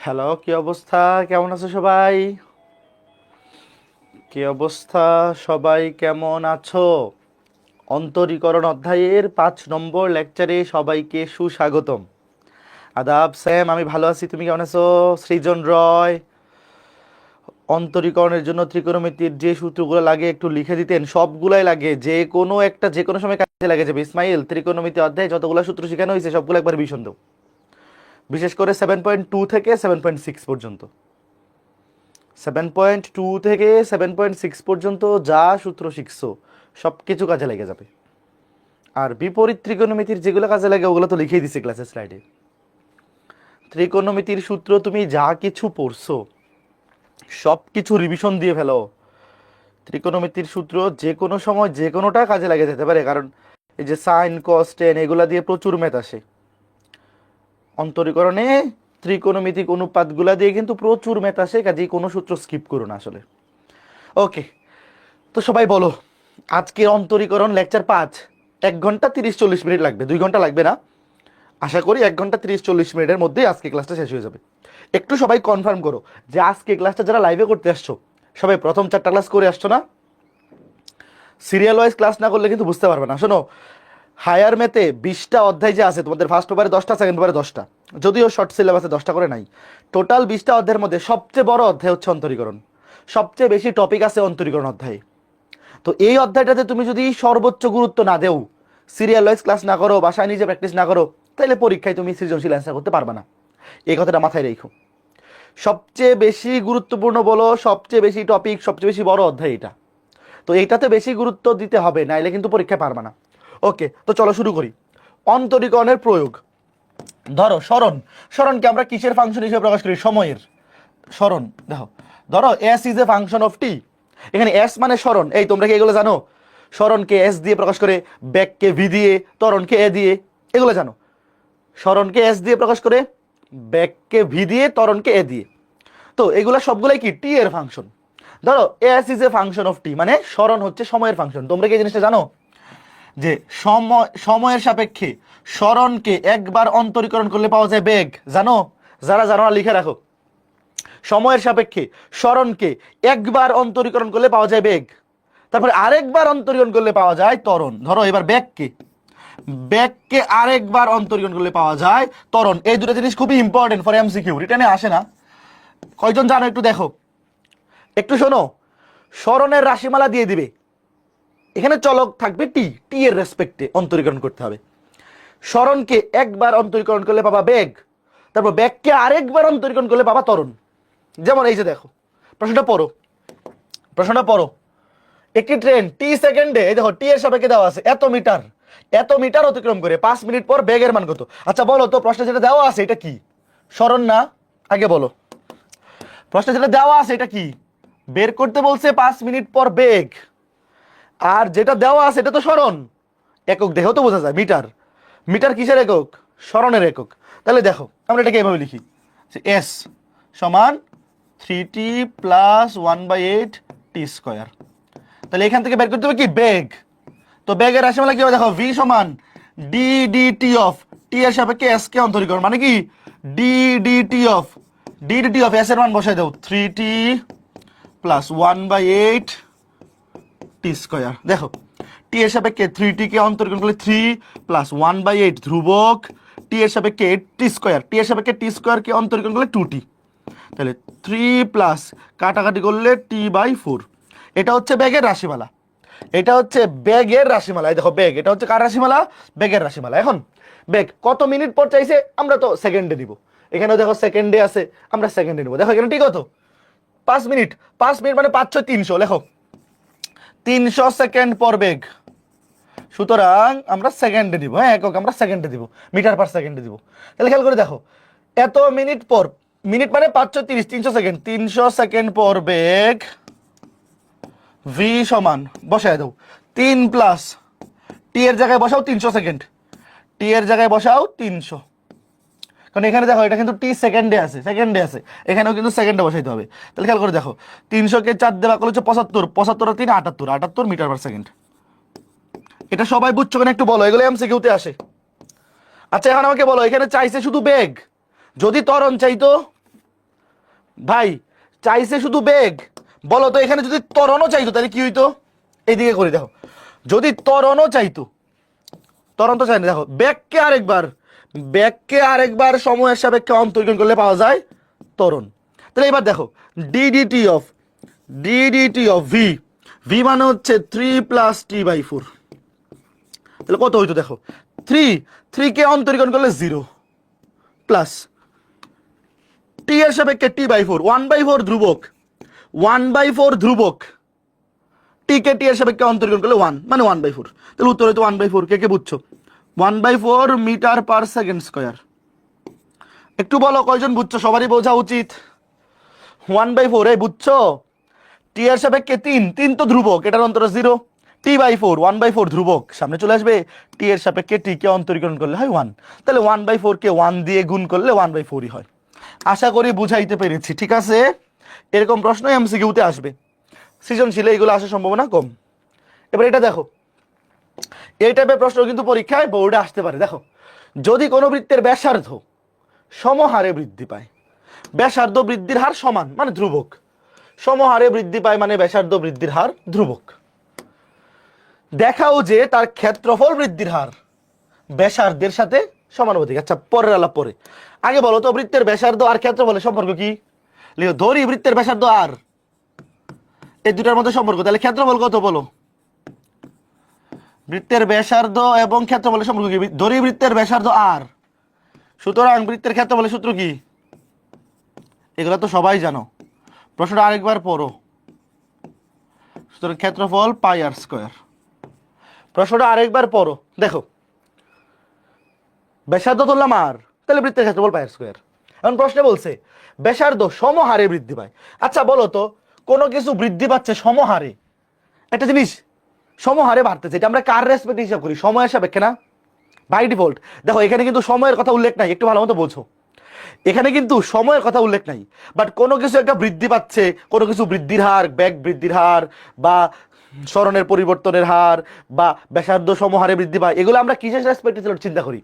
Hello, কি অবস্থা? কেমন আছো সবাই? কি অবস্থা? সবাই কেমন আছো? অন্তরীকরণ অধ্যায়ের 5 নম্বর লেকচারে সবাইকে সুস্বাগতম। আদাব স্যাম, আমি ভালো আছি। তুমি কেমন আছো? সৃজন রয়, অন্তরীকরণের জন্য ত্রিকোণমিতির যে সূত্রগুলো লাগে একটু লিখে দিতেন। সবগুলাই লাগে, যে কোনো একটা যে কোনো সময় কাজে লাগে যাবে। ইসমাইল, ত্রিকোণমিতি অধ্যায়ে যতগুলো সূত্র শেখানো হয়েছে সবগুলো একবার রিভিশন দাও, বিশেষ করে 7.2 থেকে 7.6 পর্যন্ত। 7.2 থেকে 7.6 পর্যন্ত যা সূত্র শিখছো সব কিছু কাজে লেগে যাবে। আর বিপরীত ত্রিকোণমিতির যেগুলো কাজে লাগে ওগুলো তো লিখেই দিছে ক্লাসের স্লাইডে। ত্রিকোণমিতির সূত্র তুমি যা কিছু পড়ছো সব কিছু রিভিশন দিয়ে ফেলো। ত্রিকোণমিতির সূত্র যে কোনো সময় যে কোনোটা কাজে লাগে যেতে পারে, কারণ এই যে সাইন কস টেন এগুলা দিয়ে প্রচুর ম্যাথ আসে অন্তরীকরণে। ত্রিকোণমিতিক অনুপাতগুলা দিয়ে কিন্তু প্রচুর ম্যাথ আসে, কাজেই কোনো সূত্র স্কিপ করো না আসলে। ওকে, তো সবাই বলো, আজকের অন্তরীকরণ লেকচার 5 1 ঘন্টা 30-40 মিনিট লাগবে, 2 ঘন্টা লাগবে না। আশা করি 1 ঘন্টা 30-40 মিনিটের মধ্যেই আজকে ক্লাসটা শেষ হয়ে যাবে। একটু সবাই কনফার্ম করো যে আজকে ক্লাসটা যারা লাইভে করতে আসছো সবাই প্রথম 4টা ক্লাস করে আসছো না? সিরিয়াল ওয়াইজ ক্লাস না করলে কিন্তু বুঝতে পারবে না। শোনো, হায়ার ম্যাথে 20টা অধ্যায় যে আছে, তোমাদের ফার্স্ট পেপারে 10টা, সেকেন্ড পেপারে 10টা, যদিও শর্ট সিলেবাসে 10টা করে নাই। টোটাল 20টা অধ্যায়ের মধ্যে সবচেয়ে বড় অধ্যায় হচ্ছে অন্তরীকরণ। সবচেয়ে বেশি টপিক আছে অন্তরীকরণ অধ্যায়ে। তো এই অধ্যায়টাতে তুমি যদি সর্বোচ্চ গুরুত্ব না দেও, সিরিয়াল ওয়াইজ ক্লাস না করো, বাসায় নিজে প্র্যাকটিস না করো, তাহলে পরীক্ষায় তুমি সৃজনশীল অ্যান্সার করতে পারবে না। এই কথাটা মাথায় রেখো। সবচেয়ে বেশি গুরুত্বপূর্ণ বলো, সবচেয়ে বেশি টপিক, সবচেয়ে বেশি বড় অধ্যায় এটা। তো এইটাতে বেশি গুরুত্ব দিতে হবে, নাইলে কিন্তু পরীক্ষায় পারবে না। ওকে, তো চলো শুরু করি। অন্তরীকরণের প্রয়োগ। ধরো স্মরণ, স্মরণকে আমরা কিসের ফাংশন হিসেবে প্রকাশ করি? সময়ের। স্মরণ দেখো, ধরো S is a function of T. এখানে এস মানে স্মরণ। এই তোমরা কি এগুলো জানো? স্মরণকে এস দিয়ে প্রকাশ করে, ব্যাককে ভি দিয়ে, ত্বরণকে এ দিয়ে, এগুলো জানো? স্মরণকে এস দিয়ে প্রকাশ করে, ব্যাককে ভি দিয়ে, ত্বরণকে এ দিয়ে। তো এগুলা সবগুলাই কি টি এর ফাংশন। ধরো S is a function of T মানে স্মরণ হচ্ছে সময়ের ফাংশন। তোমরা কি এই জিনিসটা জানো যে সময়ের সাপেক্ষে স্মরণকে একবার অন্তরীকরণ করলে পাওয়া যায় বেগ? জানো? যারা জানো না লিখে রাখো। সময়ের সাপেক্ষে স্মরণকে একবার অন্তরীকরণ করলে পাওয়া যায় বেগ, তারপরে আরেকবার অন্তরীকরণ করলে পাওয়া যায় ত্বরণ। ধরো এবার ব্যাককে আরেকবার অন্তরীকরণ করলে পাওয়া যায় ত্বরণ। এই দুটো জিনিস খুবই ইম্পর্টেন্ট ফর এমসিকিউ, রিটেনে আসে না। কয়জন জানো একটু দেখো, একটু শোনো। স্মরণের রাশিমালা দিয়ে দিবে, এখানে চলক থাকবে টি, টি এর রেসপেক্টে অন্তরীকরণ করতে হবে। স্মরণকে একবার অন্তরীকরণ করলে পাবা বেগ, তারপর ব্যাককে আরেকবার অন্তরীকরণ করলে পাবা ত্বরণ। যেমন এই যে দেখো, প্রশ্নটা পড়ো, প্রশ্নটা পড়ো। একটি ট্রেন টি সেকেন্ডে, এই দেখো টি এর সাপেক্ষে দেওয়া আছে এত মিটার অতিক্রম করে 5 মিনিট পর বেগের মান কত? আচ্ছা বলো তো, প্রশ্নে যেটা দেওয়া আছে এটা কি? স্মরণ না? আগে বলো, প্রশ্নে যেটা দেওয়া আছে এটা কি? বের করতে বলছে 5 মিনিট পর বেগ, আর যেটা দেওয়া আছে এটা তো স্মরণ। একক দেখেও তো বোঝা যায়, মিটার। মিটার কিসের একক? স্মরণের একক। তাহলে দেখো আমরা এটাকে এভাবে লিখি, এস সমান 3t প্লাস 1/8 টি স্কোয়ার। তাহলে এখান থেকে বের করতে হবে কি? বেগ। তো বেগের রাশিমালা কি হবে? দেখো ভি সমান ডি ডি টি অফ টি এর সাপেক্ষে এস কে অন্তরীকরণ, মানে কি D D T of S এর মান বসাই দাও 3t প্লাস 1/8 টি স্কোয়ার। দেখো টি এর সাপেক্ষে 3t কে অন্তরীকরণ করলে 3 প্লাস 1/8 ধ্রুবক, টি এর সাপেক্ষে টি স্কোয়ার, টি এর সাপেক্ষে টি স্কোয়ার কে অন্তরীকরণ করলে 2t। তাহলে 3 প্লাস কাটাকাটি করলে t/4। এটা হচ্ছে বেগের রাশিমালা, এটা হচ্ছে বেগের রাশিমালা। এই দেখো বেগ, এটা হচ্ছে কার রাশিমালা? বেগের রাশিমালা। এখন বেগ কত মিনিট পর চাইছে, আমরা তো সেকেন্ডে দিব। এখানেও দেখো সেকেন্ডে আছে, আমরা সেকেন্ডে নিব। দেখো এখানে ঠিক কত? 5 মিনিট। 5 মিনিট মানে 5 6 300, লেখো 300 সেকেন্ড পর বেগ। সুতরাং আমরা সেকেন্ডে দিব, হ্যাঁ একক আমরা সেকেন্ডে দিব, মিটার পার সেকেন্ডে দিব। তাহলে খেয়াল করে দেখো, এত মিনিট পর, মিনিট মানে 5 6 30, 300 সেকেন্ড, 300 সেকেন্ড পর বেগ ভি সমান বসায় দাও 3 প্লাস টি এর জায়গায় বসাও 300 সেকেন্ড, টি এর জায়গায় বসাও 300, কারণ এখানে দেখো এটা কিন্তু টি সেকেন্ডে আছে, এখানেও কিন্তু সেকেন্ডে বসাইতে হবে। তাহলে খেয়াল করে দেখো 300 কে 4 দিয়ে ভাগ করলে হচ্ছে 75, 75 আর 3 78, 78 মিটার পার সেকেন্ড। এটা সবাই বুঝছো কিনা একটু বলো, এগুলো এমসিকিউতে আসে। আচ্ছা এখন আমাকে বলো, এখানে চাইছে শুধু বেগ, যদি ত্বরণ চাইতো ভাই চাইছে শুধু বেগ, বলো তো এখানে যদি ত্বরণও চাইতো তাহলে কি হইতো? এইদিকে করে দেখো, যদি ত্বরণও চাইতো, ত্বরণ তো চাই না, দেখো ব্যাগকে আরেকবার সময়ের সাপেক্ষে অন্তরীকরণ করলে পাওয়া যায় ত্বরণ। তাহলে এবার দেখো ডিডিটি অফ ভি, ভি মানে হচ্ছে 3 + t/4, তাহলে কত হইতো দেখো, 3 কে অন্তরীকরণ করলে 0 প্লাস টি এর সাপেক্ষে t/4, 1/4 ধ্রুবক, 1/4 ধ্রুবক, টি কে টি এর সাপেক্ষে অন্তরীকরণ করলে 1 মানে 1/4, তাহলে উত্তর হইতো 1/4। কে বুঝছো? 1/4 মিটার/সেকেন্ড স্কয়ার। একটু বলো কয়জন বুঝছো? সবারই বোঝা উচিত। 1/4 এই বুঝছো? টি এর সাপেক্ষে 3 তো ধ্রুবক, এটার অন্তর 0, t/4 1/4 ধ্রুবক, সামনে চলে আসবে, টি এর সাপেক্ষে টি কে অন্তরীকরণ করলে হয় 1, তাহলে 1/4 কে 1 দিয়ে গুণ করলে 1/4ই হয়। আশা করি বুঝাইতে পেরেছি, ঠিক আছে? এরকম প্রশ্ন এমসিকিউতে আসবে, সৃজনশীলে এগুলো আসার সম্ভাবনা কম। এবার এটা দেখো, এই টাইপের প্রশ্ন কিন্তু পরীক্ষায় বোর্ডে আসতে পারে। দেখো, যদি কোনো বৃত্তের ব্যাসার্ধ সমহারে বৃদ্ধি পায়, ব্যাসার্ধ বৃদ্ধির হার সমান মানে ধ্রুবক, সমহারে বৃদ্ধি পায় মানে ব্যাসার্ধ বৃদ্ধির হার ধ্রুবক, দেখাও যে তার ক্ষেত্রফল বৃদ্ধির হার ব্যাসার্ধের সাথে সমানুপাতিক। আচ্ছা, পরের আলাপ পরে, আগে বলো তো বৃত্তের ব্যাসার্ধ আর ক্ষেত্রফলের সম্পর্ক কি? লিখো, ধরি বৃত্তের ব্যাসার্ধ আর, এই দুটার মধ্যে সম্পর্ক, তাহলে ক্ষেত্রফল কত বলো? বৃত্তের ব্যাসার্ধ এবং ক্ষেত্রফলের সম্পর্ক কি? ধরি বৃত্তের ব্যাসার্ধ আর, সুতরাং বৃত্তের ক্ষেত্রফলের সূত্র কি? এগুলো তো সবাই জানো, প্রশ্নটা আরেকবার পড়ো। সুতরাং ক্ষেত্রফল πr²। প্রশ্নটা আরেকবার পড়ো, দেখো ব্যাসার্ধ ধরলাম আর, তাহলে বৃত্তের ক্ষেত্রফল πr²। এখন প্রশ্নে বলছে ব্যাসার্ধ সমহারে বৃদ্ধি পায়। আচ্ছা বলো তো, কোনো কিছু বৃদ্ধি পাচ্ছে সমহারে, একটা জিনিস সমহারে বাড়তেছে, এটা আমরা কার রেসপেক্ট হিসাব করি? সময়ের সাপেক্ষে না, বাই ডিফল্ট। দেখো এখানে কিন্তু সময়ের কথা উল্লেখ নাই, একটু ভালো মতো বোঝো, এখানে কিন্তু সময়ের কথা উল্লেখ নাই, বাট কোনো কিছু একটা বৃদ্ধি পাচ্ছে, কোনো কিছু বৃদ্ধির হার, ব্যাগ বৃদ্ধির হার বা স্মরণের পরিবর্তনের হার বা ব্যাসার্ধ সমহারে বৃদ্ধি পায়, এগুলো আমরা কিসের রেসপেক্টে চিন্তা করি?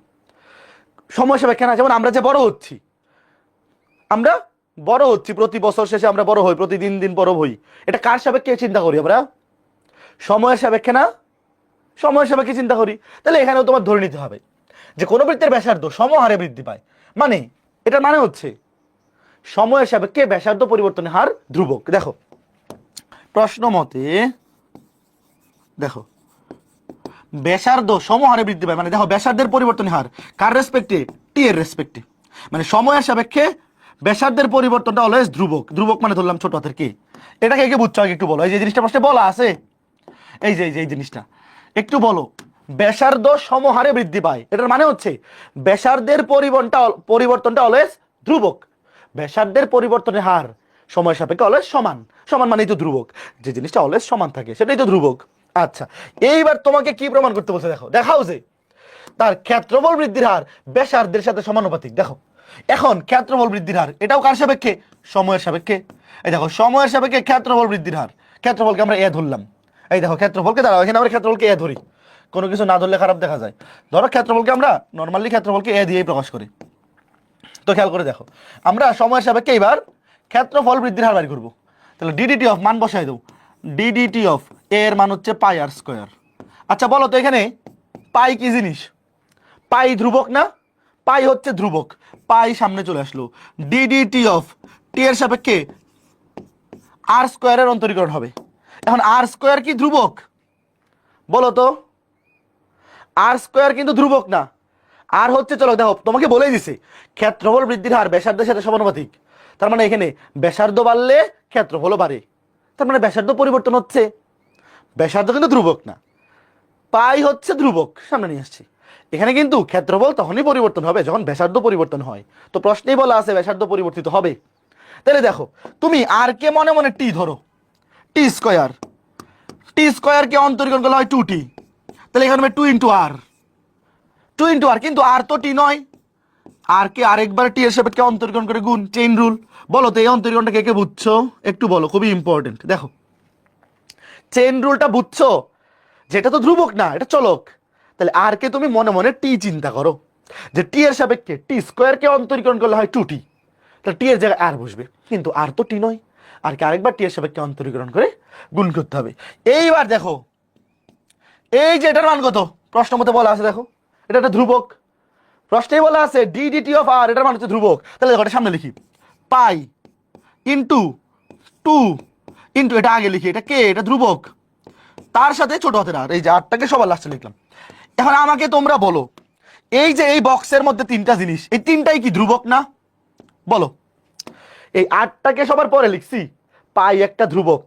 সময় সাপেক্ষে না। যেমন আমরা যে বড় হচ্ছি প্রতি বছর শেষে আমরা বড় হই, প্রতিদিন দিন বড় হই, এটা কার সাপেক্ষে চিন্তা করি আমরা? সময়ের সাপেক্ষে না, সময়ের সাপেক্ষে চিন্তা করি। তাহলে এখানেও তোমার ধরে নিতে হবে যে কোনো বৃত্তের ব্যাসার্ধ সমহারে বৃদ্ধি পায়, মানে এটার মানে হচ্ছে সময়ের সাপেক্ষে ব্যাসার্ধ পরিবর্তনের হার ধ্রুবক। দেখো প্রশ্ন মতে, দেখো ব্যাসার্ধ সমহারে বৃদ্ধি পায় মানে দেখো ব্যাসার্ধের পরিবর্তনের হার কার রেসপেক্টে? টি এর রেসপেক্টে, মানে সময়ের সাপেক্ষে ব্যাসার্ধের পরিবর্তনটা অলওয়েজ ধ্রুবক। ধ্রুবক মানে ধরলাম ছোট হাতের কে। এটাকে কে বুঝছো আগে একটু বলো, এই যে জিনিসটা প্রশ্নে বলা আছে, এই জিনিসটা একটু বলো। ব্যাসার্ধ সমহারে বৃদ্ধি পায়, এটার মানে হচ্ছে ব্যাসার্ধের পরিবর্তনটা অলওয়েজ ধ্রুবক, ব্যাসার্ধের পরিবর্তনের হার সময়ের সাপেক্ষে অলওয়েজ সমান, সমান মানেই তো ধ্রুবক, যে জিনিসটা অলওয়েজ সমান থাকে সেটাই তো ধ্রুবক। আচ্ছা, এইবার তোমাকে কি প্রমাণ করতে বলছে? দেখো, দেখাও যে তার ক্ষেত্রফল বৃদ্ধির হার ব্যাসার্ধের সাথে সমানুপাতিক। দেখো এখন ক্ষেত্রফল বৃদ্ধির হার, এটাও কার সাপেক্ষে? সময়ের সাপেক্ষে। এই দেখো সময়ের সাপেক্ষে ক্ষেত্রফল বৃদ্ধির হার, ক্ষেত্রফলকে আমরা এ ধরলাম, এই দেখো ক্ষেত্রফলকে, দাঁড়াও এখানে আমরা ক্ষেত্রফলকে এ ধরি, কোনো কিছু না ধরলে খারাপ দেখা যায়। ধরো ক্ষেত্রফলকে আমরা নর্মালি ক্ষেত্রফলকে এ দিয়েই প্রকাশ করি। তো খেয়াল করে দেখো, আমরা সময়ের সাপেক্ষে এবার ক্ষেত্রফল বৃদ্ধির হার বাড়ি করবো, তাহলে ডিডিটি অফ মান বসাই দেবো, ডিডিটি অফ এর মান হচ্ছে πr²। আচ্ছা বলো তো এখানে পাই কি জিনিস? পাই ধ্রুবক না, পাই হচ্ছে ধ্রুবক, পাই সামনে চলে আসলো, ডিডিটি অফ টি এর সাপেক্ষে r² অন্তরীকরণ হবে। এখন r² কি ধ্রুবক? বলো তো, r² কিন্তু ধ্রুবক না, আর হচ্ছে, চলো দেখো তোমাকে বলেই দিছে ক্ষেত্রফল বৃদ্ধির হার ব্যাসার্ধের সাথে সমানুপাতিক, তার মানে এখানে ব্যাসার্ধ বাড়লে ক্ষেত্রফলও বাড়ে, তার মানে ব্যাসার্ধ পরিবর্তন হচ্ছে, ব্যাসার্ধ কিন্তু ধ্রুবক না, পাই হচ্ছে ধ্রুবক, সামনে নিয়ে আসছি। এখানে কিন্তু ক্ষেত্রফল তখনই পরিবর্তন হবে যখন ব্যাসার্ধ পরিবর্তন হয়, তো প্রশ্নেই বলা আছে ব্যাসার্ধ পরিবর্তিত হবে। তাহলে দেখো তুমি আর কে মনে মনে টি ধরো, t², t² কে অন্তরীকরণ করলে হয় 2t, তাহলে এখানে 2 × r কিন্তু আর তো টি নয়, আর কে আরেকবার টি এর সাপেক্ষে অন্তরীকরণ করে গুণ, চেইন রুল। বলো তো এই অন্তরীকরণটা কে কে বুঝছো একটু বলো, খুবই ইম্পর্টেন্ট। দেখো চেইন রুলটা বুঝছো, যেটা তো ধ্রুবক না, এটা চলক, তাহলে আর কে তুমি মনে মনে টি চিন্তা করো, যে টি এর সাপেক্ষে t² কে অন্তরীকরণ করলে হয় 2t, তাহলে টি এর জায়গায় আর বসবে, কিন্তু আর তো টি নয়, আর কি আরেকবার টি এর সাপেক্ষে অন্তরীকরণ করে গুণ করতে হবে। এইবার দেখো এই যে এটার মান কত, প্রশ্ন মতে বলা আছে, দেখো এটা একটা ধ্রুবক, প্রশ্নেই বলা আছে ডি ডি টি অফ আর, এটার মান হচ্ছে ধ্রুবক। তাহলে দেখো এটা সামনে লিখি, পাই ইন্টু 2 ইন্টু এটা আগে লিখি, এটা কে, এটা ধ্রুবক, তার সাথে ছোট হাতের আর, এই যে আরটাকে সবার লাস্টে লিখলাম। এখন আমাকে তোমরা বলো, এই যে এই বক্সের মধ্যে তিনটা জিনিস, এই তিনটাই কি ধ্রুবক না? বলো। এই আরটাকে সবার পরে লিখছি, পাই একটা ধ্রুবক,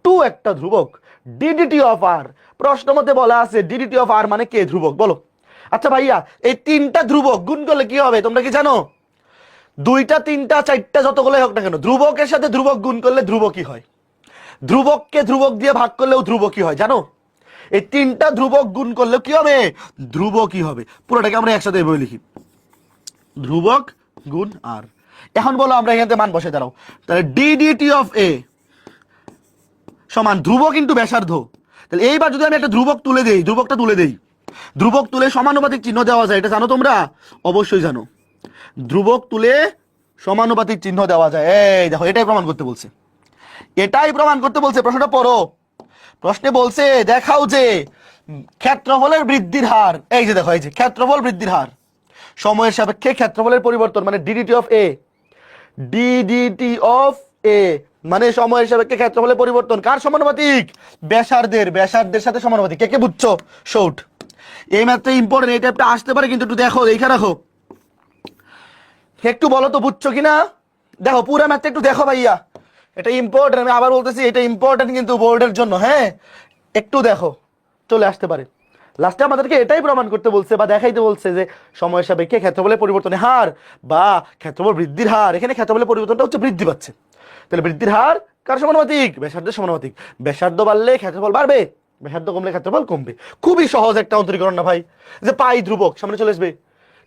2 একটা ধ্রুবক, ডিডিটি অফ আর, প্রশ্ন মতে বলা আছে ডিডিটি অফ আর মানে কে, ধ্রুবক। বলো। আচ্ছা ভাইয়া, এই তিনটা ধ্রুবক গুণ করলে কি হবে তোমরা কি জানো? দুইটা, তিনটা, চারটা, যতগুলোই হোক না কেন, ধ্রুবকের সাথে ধ্রুবক গুণ করলে ধ্রুবকই হয়। ধ্রুবককে ধ্রুবক দিয়ে ভাগ করলেও ধ্রুবকই হয়, জানো? এই তিনটা ধ্রুবক গুণ করলেও কি হবে? ধ্রুবকই হবে। পুরোটাকে আমরা একসাথে বই লিখি, ধ্রুবক গুণ আর। এখন বলো আমরা এখান থেকে মান বসে দাঁড়াও, তাহলে ডিডিটি অফ এ সমান ধ্রুবক ইন্টু ব্যাসার্ধ। তাহলে এইবার যদি আমি একটা ধ্রুবক তুলে দেই, ধ্রুবকটা তুলে দেই, ধ্রুবক তুলে সমানুপাতিক চিহ্ন দেওয়া যায়, এটা জানো তোমরা? অবশ্যই জানো। ধ্রুবক তুলে সমানুপাতিক চিহ্ন দেওয়া যায়, এই দেখো এটাই প্রমাণ করতে বলছে, এটাই প্রমাণ করতে বলছে। প্রশ্নটা পড়ো, প্রশ্নে বলছে দেখাও যে ক্ষেত্রফলের বৃদ্ধির হার, এই যে দেখো এই যে ক্ষেত্রফল বৃদ্ধির হার সময়ের সাপেক্ষে ক্ষেত্রফলের পরিবর্তন, মানে d d t of A, d d t of A মানে সময়ের সাপেক্ষে ক্ষেত্রফলের পরিবর্তন কার সমানুপাতিক? ব্যাসার্ধের, ব্যাসার্ধের সাথে সমানুপাতিক। কে কে বুঝছো? শর্ট। এই ম্যাথটা ইম্পর্টেন্ট, এই টাইপটা আসতে পারে, কিন্তু একটু দেখো, দেখে রাখো, একটু বলো তো বুঝছো কিনা। দেখো পুরো ম্যাথটা একটু দেখো ভাইয়া, এটা ইম্পর্টেন্ট, আমি আবার বলতেছি এটা ইম্পর্টেন্ট কিন্তু বোর্ডের জন্য, হ্যাঁ একটু দেখো, চলে আসতে পারে। লাস্টে আমাদেরকে এটাই প্রমাণ করতে বলছে বা দেখাইতে বলছে যে সময়ের সাপেক্ষে ক্ষেত্রফলের পরিবর্তনের হার বা ক্ষেত্রফল বৃদ্ধির হার, এখানে ক্ষেত্রফলের পরিবর্তনটা হচ্ছে বৃদ্ধি পাচ্ছে। তাহলে বৃদ্ধির হার কার সমানুপাতিক? ব্যাসার্ধের সমানুপাতিক। ব্যাসার্ধ বাড়লে ক্ষেত্রফল বাড়বে, ব্যাসার্ধ কমলে ক্ষেত্রফল কমবে। খুবই সহজ একটা অন্তরীকরণ না ভাই, যে পাই ধ্রুবক সামনে চলে আসবে,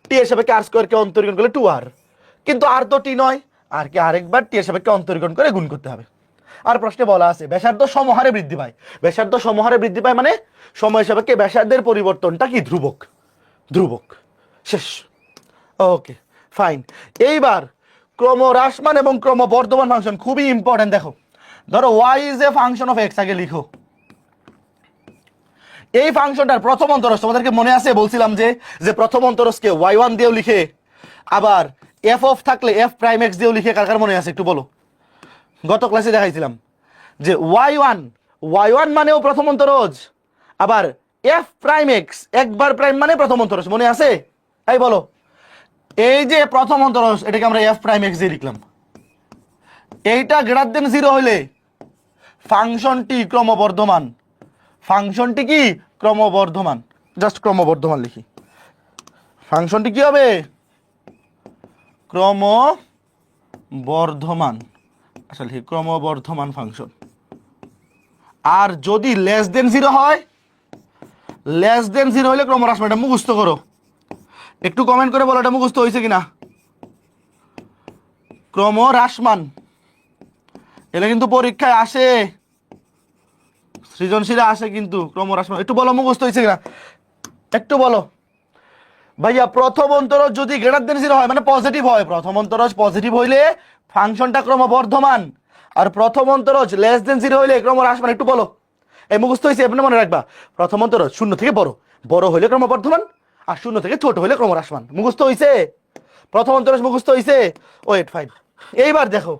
টি এর সাপেক্ষে আর স্কয়ারকে অন্তরীকরণ করলে 2r, কিন্তু আর তো টি নয়, আর কি আরেকবার টি এর সাপেক্ষে অন্তরীকরণ করে গুণ করতে হবে। আর প্রশ্নে বলা আছে ব্যাসার্ধ সমহারে বৃদ্ধি পায়, ব্যাসার্ধ সমহারে বৃদ্ধি পায় মানে সময়ের সাপেক্ষে ব্যাসার্ধের পরিবর্তনটা কি? ধ্রুবক, ধ্রুবক। শেষ। Okay fine. এইবার ক্রমহ্রাসমান এবং ক্রমবর্ধমান ফাংশন খুবই ইম্পর্টেন্ট। দেখো ধরো y is a function of x, আগে লিখো এই ফাংশনটার প্রথম অন্তরজ, তোমাদেরকে মনে আছে বলছিলাম যে প্রথম অন্তরজকে y1 দিয়েও লিখে, আবার f অফ থাকলে f প্রাইম x দিয়েও লিখে, কার কার মনে আছে একটু বলো। গত ক্লাসে দেখাইছিলাম যে y1 মানেও প্রথম অন্তরজ, আবার f প্রাইম x একবার প্রাইম মানে প্রথম অন্তরজ, মনে আছে? তাই বলো। এই যে প্রথম অন্তরজ এটাকে আমরা f প্রাইম x দিয়ে লিখলাম, এইটা গ্রেটার দেন 0 হইলে ফাংশনটি ক্রমবর্ধমান, ফাংশনটি কি? ক্রমবর্ধমান। জাস্ট ক্রমবর্ধমান লিখি, ফাংশনটি কি হবে? ক্রমবর্ধমান। আসলে ক্রমবর্ধমান ফাংশন। আর যদি লেস দেন 0 হয়, লেস দেন 0 হলে ক্রমহ্রাসমান। এটা মুখস্থ করো, একটু কমেন্ট করে বলো এটা মুখস্থ হয়েছে কিনা। ক্রমহ্রাসমান, এটা কিন্তু পরীক্ষায় আসে, সৃজনশীলে আসে কিন্তু ক্রমহ্রাসমান। একটু বলো মুখস্থ হয়েছে কিনা, একটু বলো ভাইয়া। প্রথম অন্তরজ যদি গ্রেটার দেন 0 হয় মানে পজিটিভ হয়, প্রথম অন্তরজ পজিটিভ হইলে ফাংশনটা ক্রমবর্ধমান, আর প্রথম অন্তরজ লেস দেন 0 হইলে ক্রমহ্রাসমান। একটু বলো, এই মুখস্থ হয়েছে, এমনি মনে রাখবা। প্রথম অন্তরজ শূন্য থেকে বড়, বড় হইলে ক্রমবর্ধমান, আর শূন্য থেকে ছোট হইলে ক্রমহ্রাসমান। মুখস্থ হয়েছে? প্রথম অন্তরজ মুখস্থ হয়েছে? Wait fine. এইবার দেখো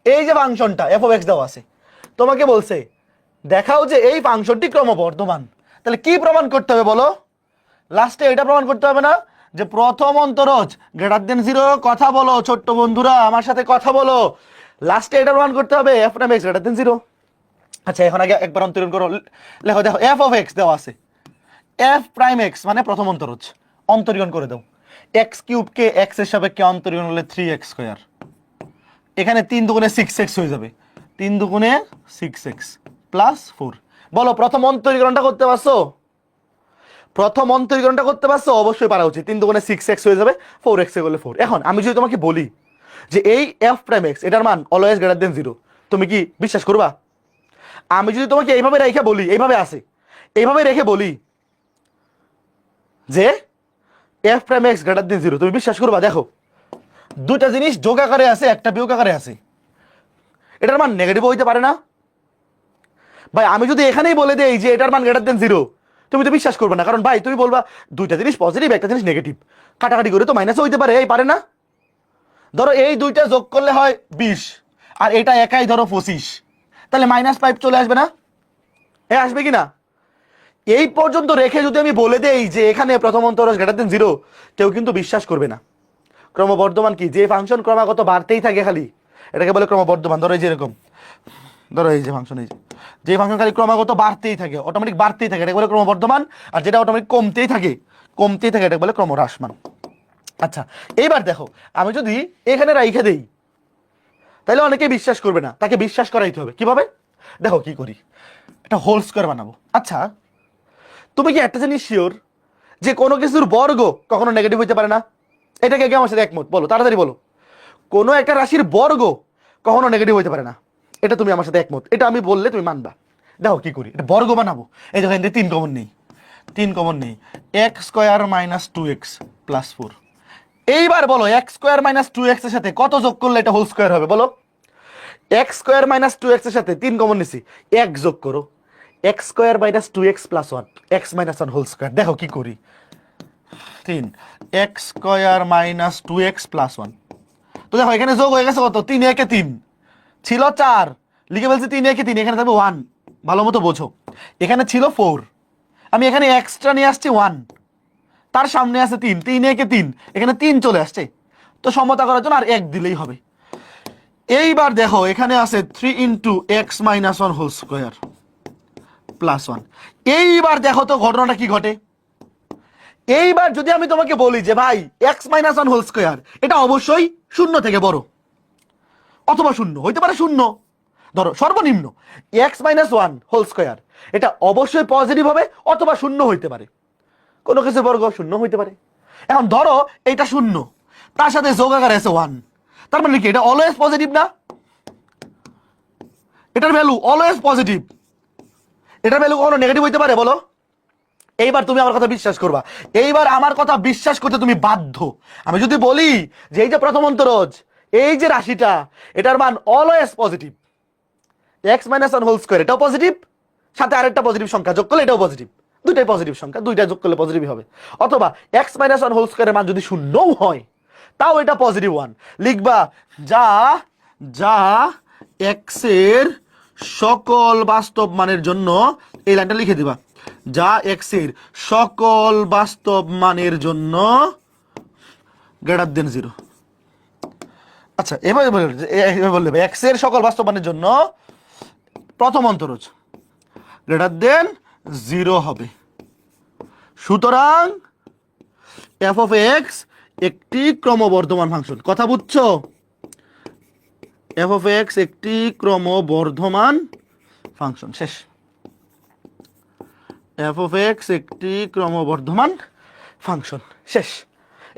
এই যে ফাংশনটা f অফ x দেওয়া আছে, তোমাকে বলছে দেখাও যে এই ফাংশনটি ক্রমবর্ধমান। তাহলে কি প্রমাণ করতে হবে বলো? লাস্টে এটা প্রমাণ করতে হবে না যে প্রথম অন্তরজ গ্রেটার দেন 0? কথা বলো ছোট্ট বন্ধুরা, আমার সাথে কথা বলো। লাস্টে এটা প্রমাণ করতে হবে f prime x greater than 0। আচ্ছা এখন আগে একবার অন্তরীকরণ করো, লেখো। দেখো f অফ x দেওয়া আছে, f প্রাইম x মানে প্রথম অন্তরজ, অন্তরীকরণ করে দাও। x কিউব কে x এর সাপেক্ষে অন্তরীকরণ হলে 3x স্কয়ার, এখানে 3 দুগুণে 6x হয়ে যাবে, 3 দুগুণে 6x প্লাস 4। বলো প্রথম অন্তরীকরণটা করতে পারছো? প্রথম অন্তরীকরণটা করতে পারছো? অবশ্যই পারা উচিত। 3 দুগুণে 6x হয়ে যাবে, 4x এ করলে 4। এখন আমি যদি তোমাকে বলি যে এই f প্রাইম x এটার মান অলওয়েজ গ্রেটার দেন 0, তুমি কি বিশ্বাস করবা? আমি যদি তোমাকে এইভাবে রেখে বলি, এইভাবে আছে, এইভাবে রেখে বলি যে f prime x greater than 0, তুমি বিশ্বাস করবা? দেখো দুইটা জিনিস যোগ আকারে আছে, একটা বিয়োগ আকারে আছে, এটার মান নেগেটিভ হইতে পারে না ভাই? আমি যদি এখানেই বলে দেই যে এটার মান গ্রেটার দেন 0, তুমি তো বিশ্বাস করবে না, কারণ ভাই তুমি বলবা দুইটা জিনিস পজিটিভ একটা জিনিস নেগেটিভ, কাটাকাটি করে তো মাইনাস হইতে পারে, এই পারে না? ধরো এই দুইটা যোগ করলে হয় 20 আর এটা একাই ধরো 25, তাহলে -5 চলে আসবে না? আসবে কি না? এই পর্যন্ত রেখে যদি আমি বলে দেই যে এখানে প্রথম অন্তরজ গ্রেটার দেন 0, কেউ কিন্তু বিশ্বাস করবে না। ক্রমবর্ধমান কি? যে ফাংশন ক্রমাগত বাড়তেই থাকে খালি, এটাকে বলে ক্রমবর্ধমান। ধরো এই যে এরকম, ধরো এই যে ফাংশন, এই যে ফাংশন খালি ক্রমাগত বাড়তেই থাকে, অটোমেটিক বাড়তেই থাকে, এটাকে বলে ক্রমবর্ধমান। আর যেটা অটোমেটিক কমতেই থাকে এটাকে বলে ক্রমহ্রাসমান। আচ্ছা, এইবার দেখো আমি যদি এখানে রাইখে দেই তাহলে অনেকেই বিশ্বাস করবে না, তাকে বিশ্বাস করাইতে হবে। কিভাবে? দেখো কি করি, একটা হোল স্কোয়ার বানাবো। আচ্ছা, তুমি কি একটা জিনিস শিওর যে কোনো কিছুর বর্গ কখনো নেগেটিভ হইতে পারে না? এটাকে কে আমার সাথে একমত? বলো, তাড়াতাড়ি বলো। কোনো একটা রাশির বর্গ কখনো নেগেটিভ হইতে পারে না, এটা তুমি আমার সাথে একমত, এটা আমি বললে তুমি মানবা। দেখো কি করি, এটা বর্গ বানাবো। এই দেখো এখান থেকে 3 কমন নেই, x² - 2x + 4। এইবার বলো x² - 2x এর সাথে কত যোগ করলে এটা হোল স্কোয়ার হবে? বলো, x² - 2x এর সাথে 3 কমন নিছি, 1 যোগ করো, x² - 2x + 1, x - 1 whole square. দেখো কি করি, 3 x² - 2x + 1। তো দেখো এখানে যোগ হয়ে গেছে কত? 3 × 1 = 3, ছিল 4, লিখে ফেলছি 3 × 1 = 3, এখানে থাকবে 1। ভালো মতো বোঝো, এখানে ছিল 4, আমি এখানে এক্সট্রা নিয়ে আসছি 1, তার সামনে আছে 3, 3 × 1 = 3, এখানে 3 চলে আসছে। তো সমতা করার জন্য আর 1 দিলেই হবে। এইবার দেখো এখানে আছে 3 × x - 1 হোল স্কোয়ার + 1। এইবার দেখো তো ঘটনাটা কি ঘটে। এইবার যদি আমি তোমাকে বলি যে ভাই x - 1 হোল স্কোয়ার এটা অবশ্যই 0 থেকে বড় অথবা 0 হইতে পারে 0, ধরো সর্বনিম্ন x - 1 হোল স্কোয়ার এটা অবশ্যই পজিটিভ হবে অথবা 0 হইতে পারে, কোনো কিছু বর্গ 0 হইতে পারে। এখন ধরো এটা 0, তার সাথে যোগ আকারে আছে 1, তার মানে কি এটা অলওয়েজ পজিটিভ না? এটার ভ্যালু অলওয়েজ পজিটিভ, এটার ভ্যালু কখনো নেগেটিভ হইতে পারে? বলো। এইবার তুমি আমার কথা বিশ্বাস করবা, এইবার আমার কথা বিশ্বাস করতে তুমি বাধ্য। আমি যদি বলি যে এই যে প্রথম অন্তরজ, এই যে রাশিটা, এটার মান always positive, x - 1 whole square এটাও পজিটিভ, সাথে আরেকটা পজিটিভ সংখ্যা যোগ করলে এটাও পজিটিভ, দুইটাই পজিটিভ সংখ্যা, দুইটা যোগ করলে পজিটিভ হবে। অথবা x - 1 হোল স্কোয়ারের মান যদি 0 হয় তাও এটা পজিটিভ 1, লিখবা যা যা x এর সকল বাস্তব মানের জন্য, এই লাইনটা লিখে দিবা, যা x এর সকল বাস্তব মানের জন্য গ্রেটার দেন 0। আচ্ছা, এভাবে বললে x এর সকল বাস্তব মানের জন্য প্রথম অন্তরজ গ্রেটার দেন 0 হবে। সুতরাং f of x একটি ক্রমবর্ধমান ফাংশন। কথা বুঝছো? f of x একটি ক্রমবর্ধমান ফাংশন। শেষ। f of x একটি ক্রমবর্ধমান ফাংশন, শেষ।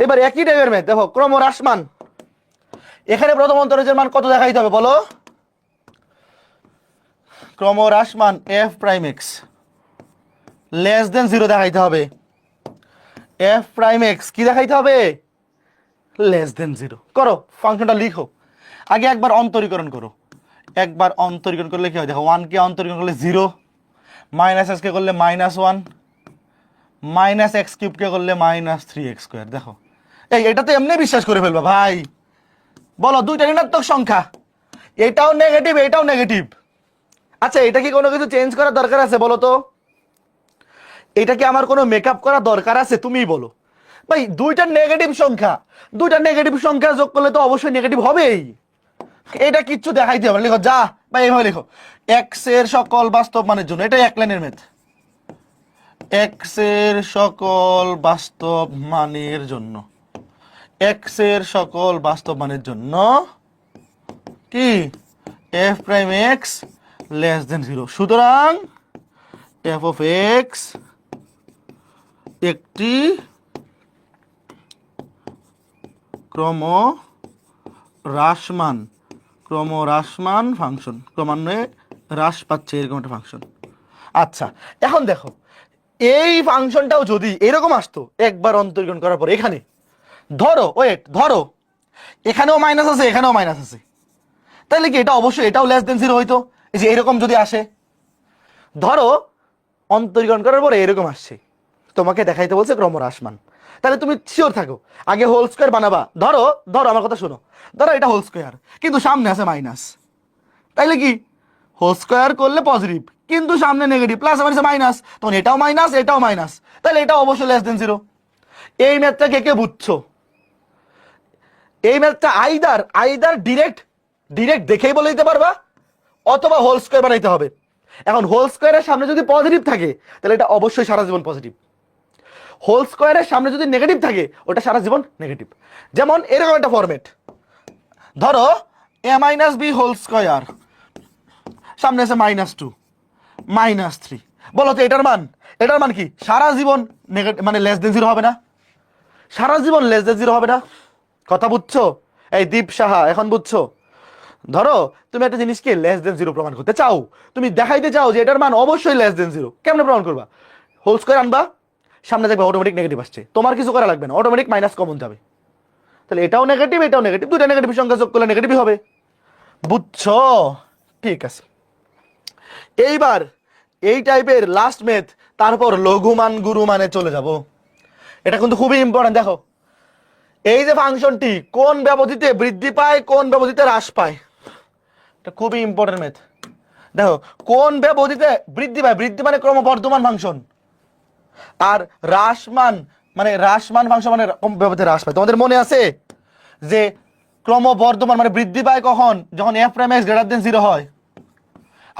এবার একই টাইপের ম্যাথ দেখো, ক্রমহ্রাসমান। এখানে প্রথম অন্তরজের মান কত দেখাইতে হবে বলো? ক্রমহ্রাসমান f prime x less than 0 দেখাইতে হবে। f prime x কি দেখাইতে হবে? Less than 0। করো, ফাংশনটা লিখো। আগে একবার অন্তরীকরণ করো, একবার অন্তরীকরণ করলে কি হয় দেখো, 1 কে অন্তরীকরণ করলে 0, -x কে করলে -1, -x³ কে করলে -3x²। দেখো এটা তো এমনি বিশ্বাস করে ফেলবা ভাই। বলো, দুইটা ঋণাত্মক সংখ্যা, এটাও নেগেটিভ এটাও নেগেটিভ। আচ্ছা, এটা কি কোনো কিছু চেঞ্জ করার দরকার আছে বলো তো? এটা কি আমার কোনো মেকআপ করার দরকার আছে? তুমিই বলো ভাই। দুইটা নেগেটিভ সংখ্যা যোগ করলে তো অবশ্যই নেগেটিভ হবেই, এটা কিচ্ছু দেখাইতে হবে। লিখো যা ভাই, এইভাবে লিখো, এক্স এর সকল বাস্তব মানের জন্য, এটা এক লাইনের ম্যাথ, এক্স এর সকল বাস্তব মানের জন্য, এক্স এর সকল বাস্তব মানের জন্য কি f prime x less than 0। সুতরাং f অফ এক্স একটি ক্রমহ্রাসমান ফাংশন, ক্রমান্বয়ে হ্রাস পাচ্ছে এরকম একটা ফাংশন। আচ্ছা, এখন দেখো এই ফাংশনটাও যদি এরকম আসতো একবার অন্তরীকরণ করার পর, এখানে ধরো এখানেও মাইনাস আছে, এখানেও মাইনাস আছে, তাহলে কি এটা অবশ্যই এটাও লেস দেন জিরো হইতো। এই যে এরকম যদি আসে, ধরো অন্তরীকরণ করার পরে এরকম আসছে, তোমাকে দেখাইতে বলছে ক্রমহ্রাসমান, তাহলে তুমি শিওর থাকো আগে হোল স্কোয়ার বানাবা। ধরো ধরো আমার কথা শোনো, ধরো এটা হোল স্কোয়ার কিন্তু সামনে আছে মাইনাস, তাইলে কি হোল স্কোয়ার করলে পজিটিভ কিন্তু সামনে নেগেটিভ, প্লাস আমার মাইনাস, তখন এটাও মাইনাস এটাও মাইনাস, তাহলে এটা অবশ্যই লেস দেন জিরো। এই ম্যাথটা কে কে বুঝছো? এই ম্যাথটা আইদার আইদার ডিরেক্ট ডিরেক্ট দেখেই বলে দিতে পারবা, অথবা হোল স্কোয়ার বানাইতে হবে। এখন হোল স্কোয়ারের সামনে যদি পজিটিভ থাকে তাহলে এটা অবশ্যই সারা জীবন পজিটিভ, হোল স্কোয়ারের সামনে যদি নেগেটিভ থাকে ওটা সারা জীবন নেগেটিভ। যেমন এরকম একটা ফরম্যাট, ধরো এ মাইনাস বি হোল স্কোয়ার, সামনে আছে মাইনাস টু মাইনাস থ্রি, বলো তো এটার মান, এটার মান কি সারা জীবন নেগেটিভ মানে লেস দেন জিরো হবে না? সারা জীবন লেস দেন জিরো হবে না? কথা বুঝছো? এই দীপ সাহা এখন বুঝছো? ধরো তুমি একটা জিনিসকে লেস দেন জিরো প্রমাণ করতে চাও, তুমি দেখাইতে চাও যে এটার মান অবশ্যই লেস দেন জিরো, কেমনে প্রমাণ করবা? হোল স্কোয়ার আনবা, সামনে দেখবে অটোমেটিক নেগেটিভ আসছে, তোমার কিছু করা লাগবে না, অটোমেটিক মাইনাস কমন যাবে, তাহলে এটাও নেগেটিভ এটাও নেগেটিভ, দুটো নেগেটিভ সংখ্যা যোগ করলে নেগেটিভ হবে। বুঝছো? ঠিক আছে, এইবার এই টাইপের লাস্ট মেথ, তারপর লঘুমান গুরুমানে চলে যাব। এটা কিন্তু খুবই ইম্পর্টেন্ট। দেখো এই যে ফাংশনটি কোন ব্যবধিতে বৃদ্ধি পায় কোন ব্যবধিতে হ্রাস পায়, এটা খুবই ইম্পর্টেন্ট মেথ। দেখো কোন ব্যবধিতে বৃদ্ধি পায়, বৃদ্ধি মানে ক্রমবর্ধমান ফাংশন, আর হ্রাসমান মানে হ্রাসমান ফাংশন মানে কম ব্যবধিতে হ্রাস পায়। তোমাদের মনে আছে যে ক্রমবর্ধমান মানে বৃদ্ধি পায় কখন, যখন F prime x greater than zero হয়,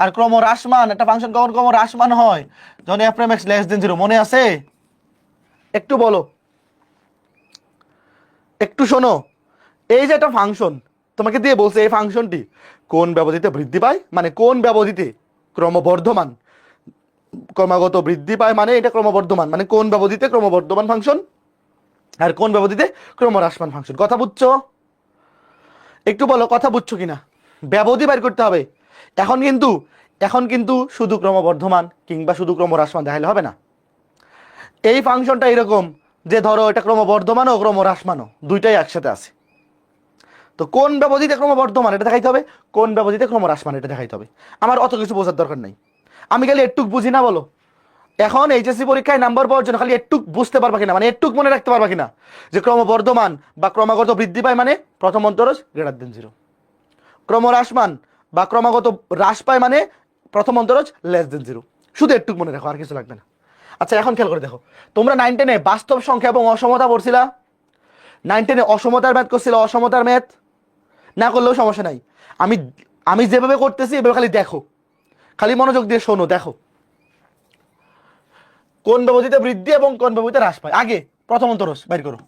আর ক্রমহ্রাসমান একটা ফাংশন কখন ক্রমহ্রাসমান হয়, যখন F prime x less than zero. মনে আছে? একটু বলো, একটু শোনো। এই যে একটা ফাংশন তোমাকে দিয়ে বলছে এই ফাংশনটি কোন ব্যবধিতে বৃদ্ধি পায়, মানে কোন ব্যবধিতে ক্রমবর্ধমান, ক্রমাগত বৃদ্ধি পায় মানে এটা ক্রমবর্ধমান, মানে কোন ব্যবধিতে ক্রমবর্ধমান ফাংশন আর কোন ব্যবধিতে ক্রমহ্রাসমান ফাংশন। কথা বুঝছো? একটু বলো কথা বুঝছো কিনা। ব্যবধি বের করতে হবে। এখন কিন্তু শুধু ক্রমবর্ধমান কিংবা শুধু ক্রমহ্রাসমান দেখাইলে হবে না। এই ফাংশনটা এরকম যে ধরো এটা ক্রমবর্ধমান ও ক্রমহ্রাসমানও দুইটাই একসাথে আছে, তো কোন ব্যবধিতে ক্রমবর্ধমান এটা দেখাইতে হবে, কোন ব্যবধিতে ক্রমহ্রাসমান এটা দেখাইতে হবে। আমার অত কিছু বোঝার দরকার নাই, আমি খালি একটুক বুঝি না। বলো এখন এইচএসসি পরীক্ষায় নাম্বার পাওয়ার জন্য খালি একটুক বুঝতে পারবা কিনা, মানে একটুক মনে রাখতে পারবা কিনা যে ক্রমবর্ধমান বা ক্রমাগত বৃদ্ধি পায় মানে প্রথম অন্তরজ গ্রেটার দেন জিরো, ক্রমহ্রাসমান বা ক্রমাগত হ্রাস পায় মানে প্রথম অন্তরজ লেস দেন জিরো। শুধু একটুক মনে রাখো, আর কিছু লাগবে না। আচ্ছা এখন খেয়াল করে দেখো, তোমরা 9-10-এ বাস্তব সংখ্যা এবং অসমতা পড়ছিলা, 9-10-এ অসমতার ম্যাথ করছিল, অসমতার ম্যাথ না করলেও সমস্যা নাই, আমি আমি যেভাবে করতেছি এভাবে খালি দেখো, খালি মনোযোগ দিয়ে শোনো। দেখো কোন ব্যবধিতে বৃদ্ধি এবং কোন ব্যবধিতে হ্রাস পায়। আগে প্রথম অন্তরজ বের করো,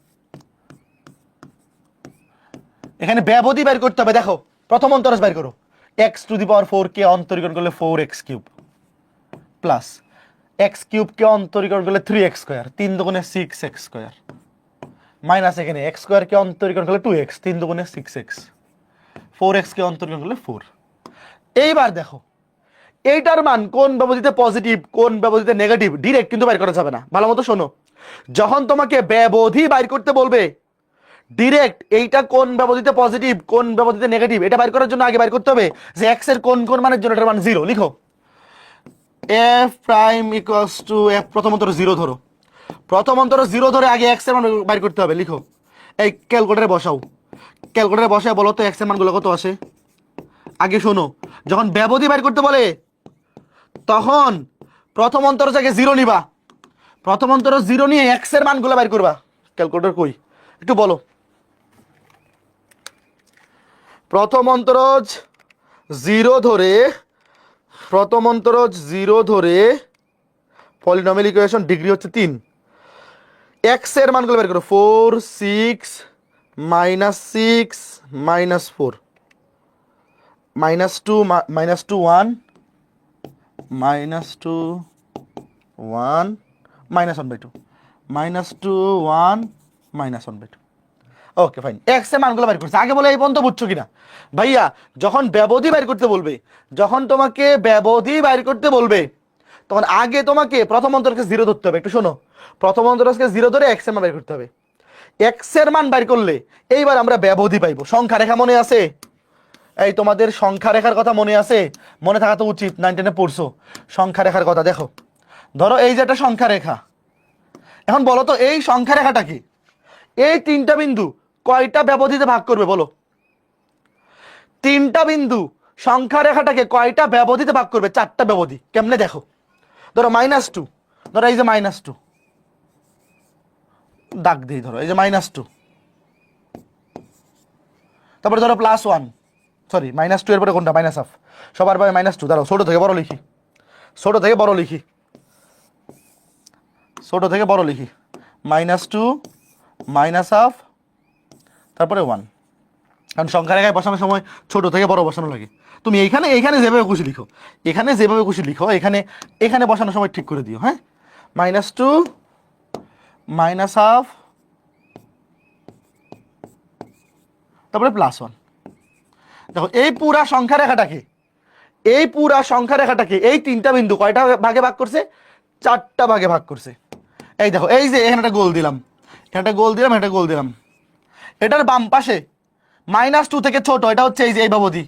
এখানে ব্যবধি বের করতে হবে। দেখো প্রথম অন্তরজ বের করো, x⁴ কে অন্তরীকরণ করলে 4x³ প্লাস x³ কে অন্তরীকরণ করলে 3x², 3 দুগুণে 6x² মাইনাস এখানে x² কে অন্তরীকরণ করলে 2x, 3 দুগুণে 6x, 4x কে অন্তরীকরণ করলে 4। এইবার দেখো এইটার মান কোন ব্যবধিতে পজিটিভ কোন ব্যবধিতে নেগেটিভ ডিরেক্ট কিন্তু বাইর করা যাবে না। ভালো মতো শোনো, যখন তোমাকে ব্যবধি বাইর করতে বলবে ডিরেক্ট এইটা কোন ব্যবধিতে পজিটিভ কোন ব্যবধিতে নেগেটিভ এটা বাইর করার জন্য আগে বাইর করতে হবে যে x এর কোন কোন মানের জন্য এটার মান 0। লিখো f prime equals to f প্রথম অন্তর 0 ধরো, প্রথম অন্তর 0 ধরে আগে x এর মান বাইর করতে হবে। লিখো, এই ক্যালকুলেটরে বসাও, ক্যালকুলেটরে বসায় বলো তো x এর মানগুলো কত আসে। আগে শোনো, যখন ব্যবধি বাইর করতে বলে তখন প্রথম অন্তর থেকে 0 নিবা, প্রথম অন্তর 0 নিয়ে x এর মানগুলো বাইর করবা। ক্যালকুলেটর কই একটু বলো। প্রথম অন্তরজ 0 ধরে, প্রথম অন্তরজ 0 ধরে পলিনোমিয়াল ইকুয়েশন ডিগ্রি হচ্ছে 3, x এর মানগুলো বের করো 4 6 -6 -4 -2 -2 1 -2 1 -1/2 -2 1 -1/2। ওকে ফাইন, এক্স এর মানগুলো বের করছে। আগে বলে এই পর্যন্ত বুঝছো কিনা ভাইয়া? যখন ব্যবধি বের করতে বলবে, যখন তোমাকে ব্যবধি বের করতে বলবে তখন আগে তোমাকে প্রথম অন্তরকে 0 ধরতে হবে। একটু শোনো, প্রথম অন্তরকে 0 ধরে এক্স এর মান বের করতে হবে। এক্স এর মান বাইর করলে এইবার আমরা ব্যবধি পাইবো। সংখ্যা রেখা মনে আছে? এই তোমাদের সংখ্যা রেখার কথা মনে আছে? মনে থাকা তো উচিত, 9 10-এ পড়ছো সংখ্যা রেখার কথা। দেখো ধরো এই যে একটা সংখ্যা রেখা, এখন বলো তো এই সংখ্যা রেখাটা কি? এই তিনটা বিন্দু কয়টা ব্যবধিতে ভাগ করবে বলো? তিনটা বিন্দু সংখ্যা রেখাটাকে কয়টা ব্যবধিতে ভাগ করবে? 4টা ব্যবধি। কেমনে দেখো, ধরো -2, ধরো এই যে -2 দাগ দিই, ধরো এই যে -2, তারপরে ধরো +1, সরি -2 এর পরে কোনটা? -1/2। সবার পরে -2। দাঁড়াও ছোট থেকে বড় লিখি, ছোট থেকে বড় লিখি, ছোট থেকে বড় লিখি। -2, -1/2, তারপরে 1। কারণ সংখ্যা রেখায় বসানোর সময় ছোট থেকে বড় বসানো লাগে। তুমি এইখানে যেভাবে খুশি লিখো, এখানে যেভাবে খুশি লিখো, এখানে বসানোর সময় ঠিক করে দিও। হ্যাঁ, -2, -1/2, তারপরে +1। দেখো এই পুরা সংখ্যা রেখাটাকে, এই তিনটা বিন্দু কয়টা ভাগে ভাগ করছে? 4টা ভাগে ভাগ করছে। এই দেখো এই যে এখানে একটা গোল দিলাম, এখানে একটা গোল দিলাম, একটা গোল দিলাম। এটার বাম পাশে -2 থেকে ছোট এটা হচ্ছে এই যে এই ব্যবধি,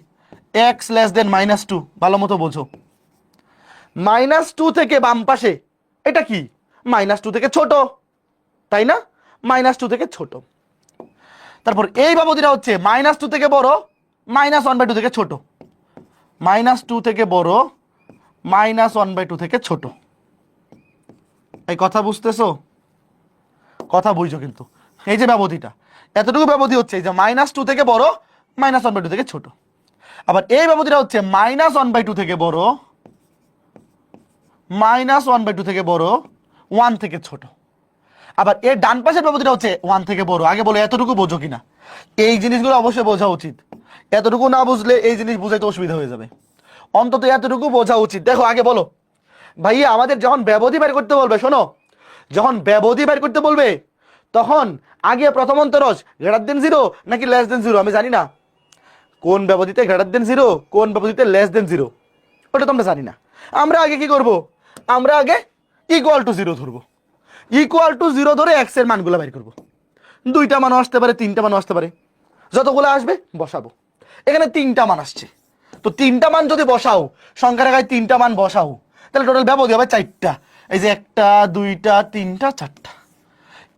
x <-2। ভালো মতো বোঝো, -2 থেকে বাম পাশে এটা কি? -2 থেকে ছোট, তাই না? -2 থেকে ছোট। তারপর এই ব্যবধিটা হচ্ছে -2 থেকে বড়, -1/2 থেকে ছোট, -2 থেকে বড়, -1/2 থেকে ছোট। এই কথা বুঝতেছো? কথা বুঝছো কিন্তু। এই যে ব্যবধিটা, এতটুকু ব্যবধি হচ্ছে এই যে -2 থেকে বড়, -1/2 থেকে ছোট। আবার এই ব্যবধিটা হচ্ছে -1/2 থেকে বড়, -1/2 থেকে বড়, 1 থেকে ছোট। আবার এর ডান পাশের ব্যবধিটা হচ্ছে 1 থেকে বড়। আগে বলো এতটুকু বোঝো কিনা? এই জিনিসগুলো অবশ্যই বোঝা উচিত। এতটুকু না বুঝলে এই জিনিস বুঝাইতে অসুবিধা হয়ে যাবে। অন্তত এতটুকু বোঝা উচিত। দেখো আগে বলো ভাইয়া, আমাদের যখন ব্যবধি বের করতে বলবে, শোনো, যখন ব্যবধি বের করতে বলবে তখন আগে প্রথম অন্তরজ >0 নাকি <0 আমি জানি না। কোন ব্যবধিতে >0, কোন ব্যবধিতে <0, ওটা তোমরা জানি না। আমরা আগে কি করব? আমরা আগে =0 ধরবো। =0 ধরে x এর মানগুলো বের করব। 2টা মান আসতে পারে, 3টা মান আসতে পারে, যতগুলো আসবে বসাবো। এখানে 3টা মান আসছে, তো 3টা মান যদি বসাও, সংখ্যা রেখায় 3টা মান বসাও, তাহলে টোটাল ব্যবধি হবে 4টা। এই যে 1টা 2টা 3টা 4টা।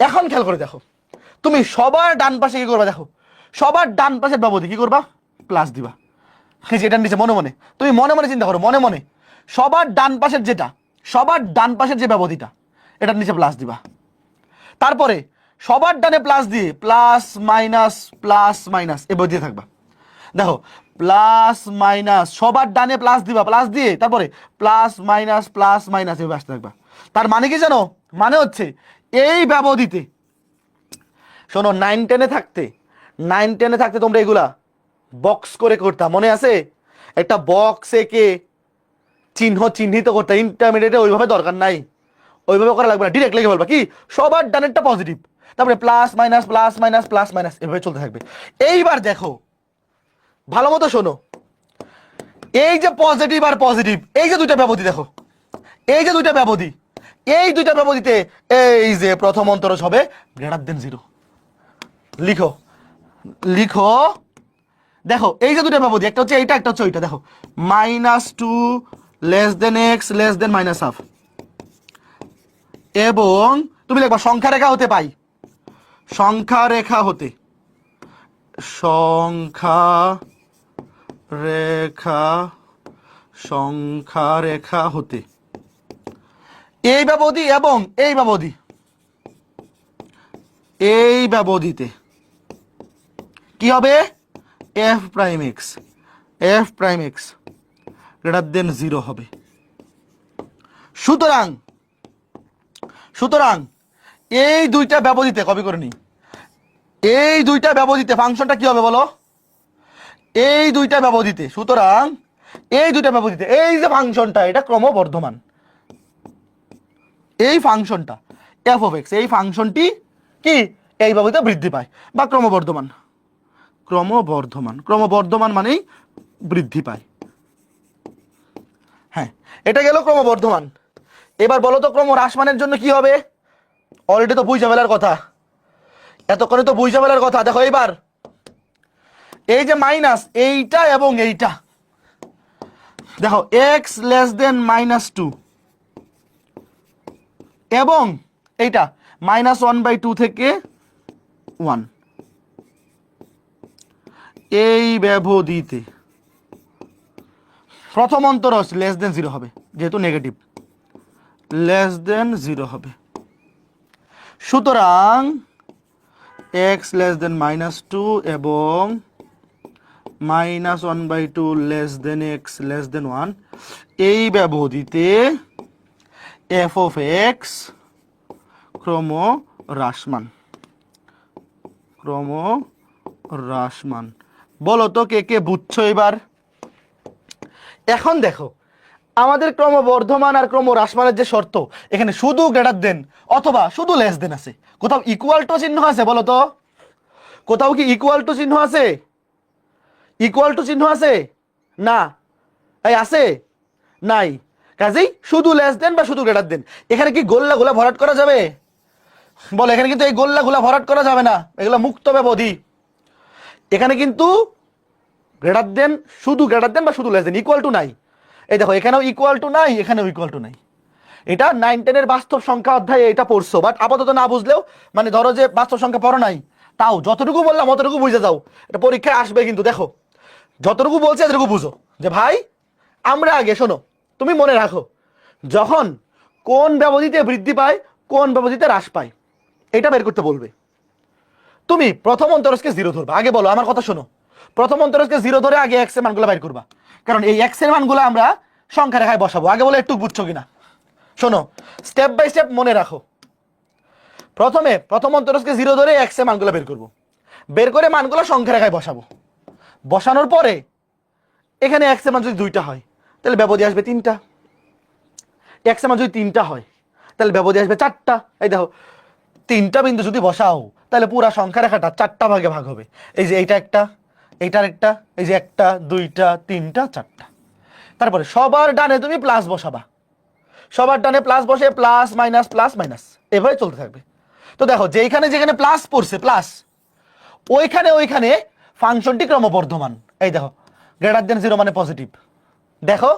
এখন খেয়াল করে দেখো, তুমি সবার ডান পাশে কি করবা? দেখো সবার ডান পাশের ব্যবধি কি করবা? প্লাস দিবা। এটার নিচে মনে মনে তুমি মনে মনে চিন্তা করো, মনে মনে সবার ডান পাশের যে ব্যবধিটা, এটার নিচে প্লাস দিবা। তারপরে সবার ডানে প্লাস দিয়ে প্লাস মাইনাস এভাবে দিয়ে থাকবা। দেখো প্লাস মাইনাস, সবার ডানে প্লাস দিবা, প্লাস দিয়ে তারপরে প্লাস মাইনাস এভাবে আসতে থাকবা। তার মানে কি জানো? মানে হচ্ছে এই ব্যবধিতে, শোনো, 9 10-এ থাকতে তোমরা এগুলা বক্স করে করতাম, মনে আছে? একটা বক্স এঁকে চিহ্নিত করতে। ইন্টারমিডিয়েটে ওইভাবে দরকার নাই, ওইভাবে করা লাগবে না, ডিরেক্ট লিখে বলবা কি সবার ডানেরটা পজিটিভ, তারপরে প্লাস মাইনাস এভাবে চলতে থাকবে। এইবার দেখো ভালো মতো শোনো, এই যে পজিটিভ আর পজিটিভ, এই যে দুইটা ব্যবধি, দেখো এই যে দুইটা ব্যবধি, এই দুইটা ব্যবধিতে এই যে প্রথম অন্তরজ হবে >0। লিখো লিখো, দেখো এই যে দুইটা ব্যবধি, একটা হচ্ছে এইটা, একটা হচ্ছে ওইটা। দেখো -2 x <-1/2, এবং তুমি লিখবা সংখ্যা রেখা হতে পাই, সংখ্যা রেখা হতে এই ব্যবধি এবং এই ব্যবধিতে কি হবে? f'(x) >0 হবে। সুতরাং এই দুইটা ব্যবধিতে, কপি করে নিই, এই দুইটা ব্যবধিতে ফাংশনটা কি হবে বলো? এই দুইটা ব্যবধিতে, সুতরাং এই দুইটা ব্যবধিতে এই যে ফাংশনটা, এটা ক্রমবর্ধমান। এই ফাংশনটা f(x), এই ফাংশনটি কি এই ব্যবধিতে বৃদ্ধি পায় বা ক্রমবর্ধমান মানেই বৃদ্ধি পায়। হ্যাঁ, এটা গেল ক্রমবর্ধমান। এবার বলো তো ক্রমহ্রাসমানের জন্য কি হবে? অলরেডি তো বুঝে ফেলার কথা। এতক্ষণে তো বুঝে ফেলার কথা। দেখো এইবার এই যে মাইনাস এইটা এবং এইটা, দেখো এক্স লেস দেন -2 এবং এইটা -1/2 থেকে 1, এই ব্যবধিতে প্রথম অন্তর লেস দেন 0 হবে, যেহেতু নেগেটিভ লেস দেন 0 হবে। সুতরাং এক্স লেস দেন -2 এবং -1/2 less than x less than 1, এই ব্যবধিতে এফ অফ এক্স ক্রমহ্রাসমান। ক্রমহ্রাসমান। বলো তো কে কে বুঝছো এবার? এখন দেখো আমাদের ক্রমবর্ধমান আর ক্রমহ্রাসমানের যে শর্ত, এখানে শুধু গ্রেটার দেন অথবা শুধু লেস দেন আছে। কোথাও ইকুয়াল টু চিহ্ন আছে? বলো তো কোথাও কি ইকুয়াল টু চিহ্ন আছে? ইকুয়াল টু চিহ্ন আছে? না। এই আছে? নাই। কাজেই শুধু লেস দেন বা শুধু গ্রেটার দেন। এখানে কি গোল্লা গোলা ভরাট করা যাবে? বলো, এখানে কিন্তু এই গোল্লা গোলা ভরাট করা যাবে না, এগুলো মুক্ত ব্যবধি। এখানে কিন্তু গ্রেটার দেন, শুধু গ্রেটার দেন বা শুধু লেস দেন, ইকুয়াল টু নাই। এই দেখো এখানেও ইকুয়াল টু নাই, এখানেও ইকুয়াল টু নাই। এটা 9-10 বাস্তব সংখ্যা অধ্যায়ে এটা পড়ছো, বাট আপাতত না বুঝলেও, মানে ধরো যে বাস্তব সংখ্যা পড়ো নাই, তাও যতটুকু বললাম অতটুকু বুঝে যাও। এটা পরীক্ষায় আসবে কিন্তু। দেখো যতটুকু বলছে এতটুকু বুঝো যে ভাই আমরা আগে শোনো, তুমি মনে রাখো যখন কোন ব্যবধিতে বৃদ্ধি পায় কোন ব্যবধিতে হ্রাস পায় এটা বের করতে বলবে। তুমি প্রথম অন্তরজকে 0 ধরবা। আগে বলো আমার কথা শোনো, প্রথম অন্তরজকে 0 ধরে আগে এক্স এর মানগুলো বের করবা, কারণ এই এক্স এর মানগুলো আমরা সংখ্যা রেখায় বসাবো। আগে বলো একটু বুঝছো কিনা? শোনো, স্টেপ বাই স্টেপ মনে রাখো। প্রথমে প্রথম অন্তরজকে 0 ধরে এক্স এর মানগুলো বের করব, বের করে মানগুলো সংখ্যা রেখায় বসাবো। বসানোর পরে এখানে এক্স এর মান যদি 2টা হয় তাহলে ব্যবধি আসবে 3টা। এক্স এর মান যদি 3টা হয় তাহলে ব্যবধি আসবে 4টা। এই দেখো 3টা বিন্দু যদি বসাও তাহলে পুরা সংখ্যা রেখাটা 4টা ভাগে ভাগ হবে। এই যে এইটা একটা, এইটার একটা, এই যে 1টা 2টা 3টা 4টা। তারপরে সবার ডানে তুমি প্লাস বসাবা, সবার ডানে প্লাস বসে প্লাস মাইনাস এভাবে চলতে থাকবে। তো দেখো যেখানে যেখানে প্লাস পড়ছে প্লাস, ওইখানে ওইখানে ফাংশনটি ক্রমবর্ধমান। এই দেখো গ্রেটার দেন 0 মানে পজিটিভ। দেখো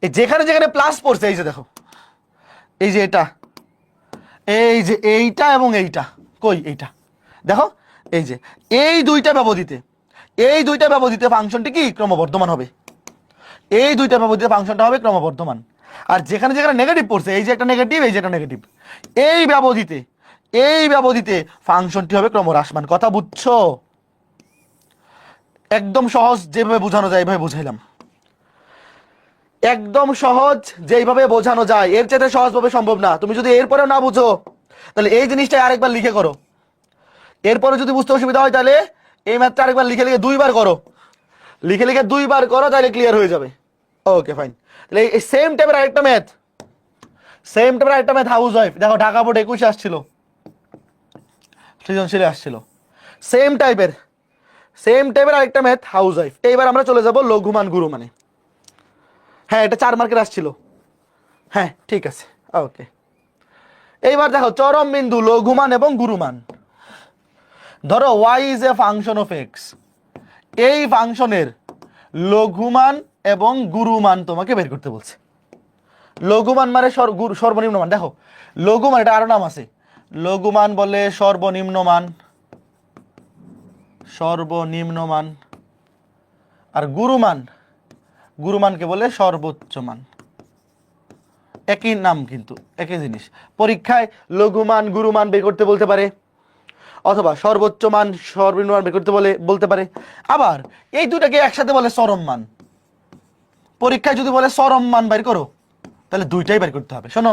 এই যেখানে যেখানে প্লাস পড়ছে, এই যে দেখো এই যে এটা, এই যে এইটা এবং এইটা, কই এইটা দেখো, এই যে এই দুইটা ব্যবধিতে ফাংশনটি কি ক্রমবর্ধমান হবে। এই দুইটা ব্যবধিতে ফাংশনটা হবে ক্রমবর্ধমান। আর যেখানে যেখানে নেগেটিভ পড়ছে, এই যে একটা নেগেটিভ এই যে একটা নেগেটিভ, এই ব্যবধিতে ফাংশনটি হবে ক্রমহ্রাসমান। কথা বুঝছো? একদম সহজ যেভাবে বোঝানো যায় এইভাবে বুঝাইলাম। একদম সহজ যেইভাবে বোঝানো যায়, এর চেয়ে সহজভাবে সম্ভব না। তুমি যদি এরপরেও না বুঝো তাহলে এই জিনিসটা আরেকবার লিখে করো। এরপরে যদি বুঝতে অসুবিধা হয় তাহলে এই ম্যাথটা আরেকবার লিখে 2বার করো, লিখে 2বার করো, তাহলে ক্লিয়ার হয়ে যাবে। Okay fine. তাহলে এই সেম টাইপের আরেকটা ম্যাথ, হাউস ওয়াইফ। দেখো ঢাকা বোর্ড 21 আসছিল, সৃজনশীলে আসছিল সেম টাইপের আরেকটা ম্যাথ হাউস ওয়াইফ। এইবার আমরা চলে যাব লঘুমান গুরুমানে। হ্যাঁ এটা 4 মার্কের আসছিল। হ্যাঁ ঠিক আছে, ওকে। এইবার দেখো চরম বিন্দু লঘুমান এবং গুরুমান। ধরো y is a function of x, এই ফাংশনের লঘুমান এবং গুরুমান তোমাকে বের করতে বলছে। লঘুমান মানে সর্বনিম্ন মান। দেখো লঘুমান এটা আরো নাম আছে, লঘুমান বলে সর্বনিম্ন মান, আর গুরুমানকে বলে সর্বোচ্চ মান। একই নাম কিন্তু একই জিনিস। পরীক্ষায় লঘুমান গুরুমান বের করতে বলতে পারে, অথবা সর্বোচ্চ মান সর্বনিম্ন মান বের করতে বলতে পারে। আবার এই দুটাকে একসাথে বলে চরম মান। পরীক্ষায় যদি বলে চরম মান বের করো তাহলে দুইটাই বের করতে হবে। শোনো,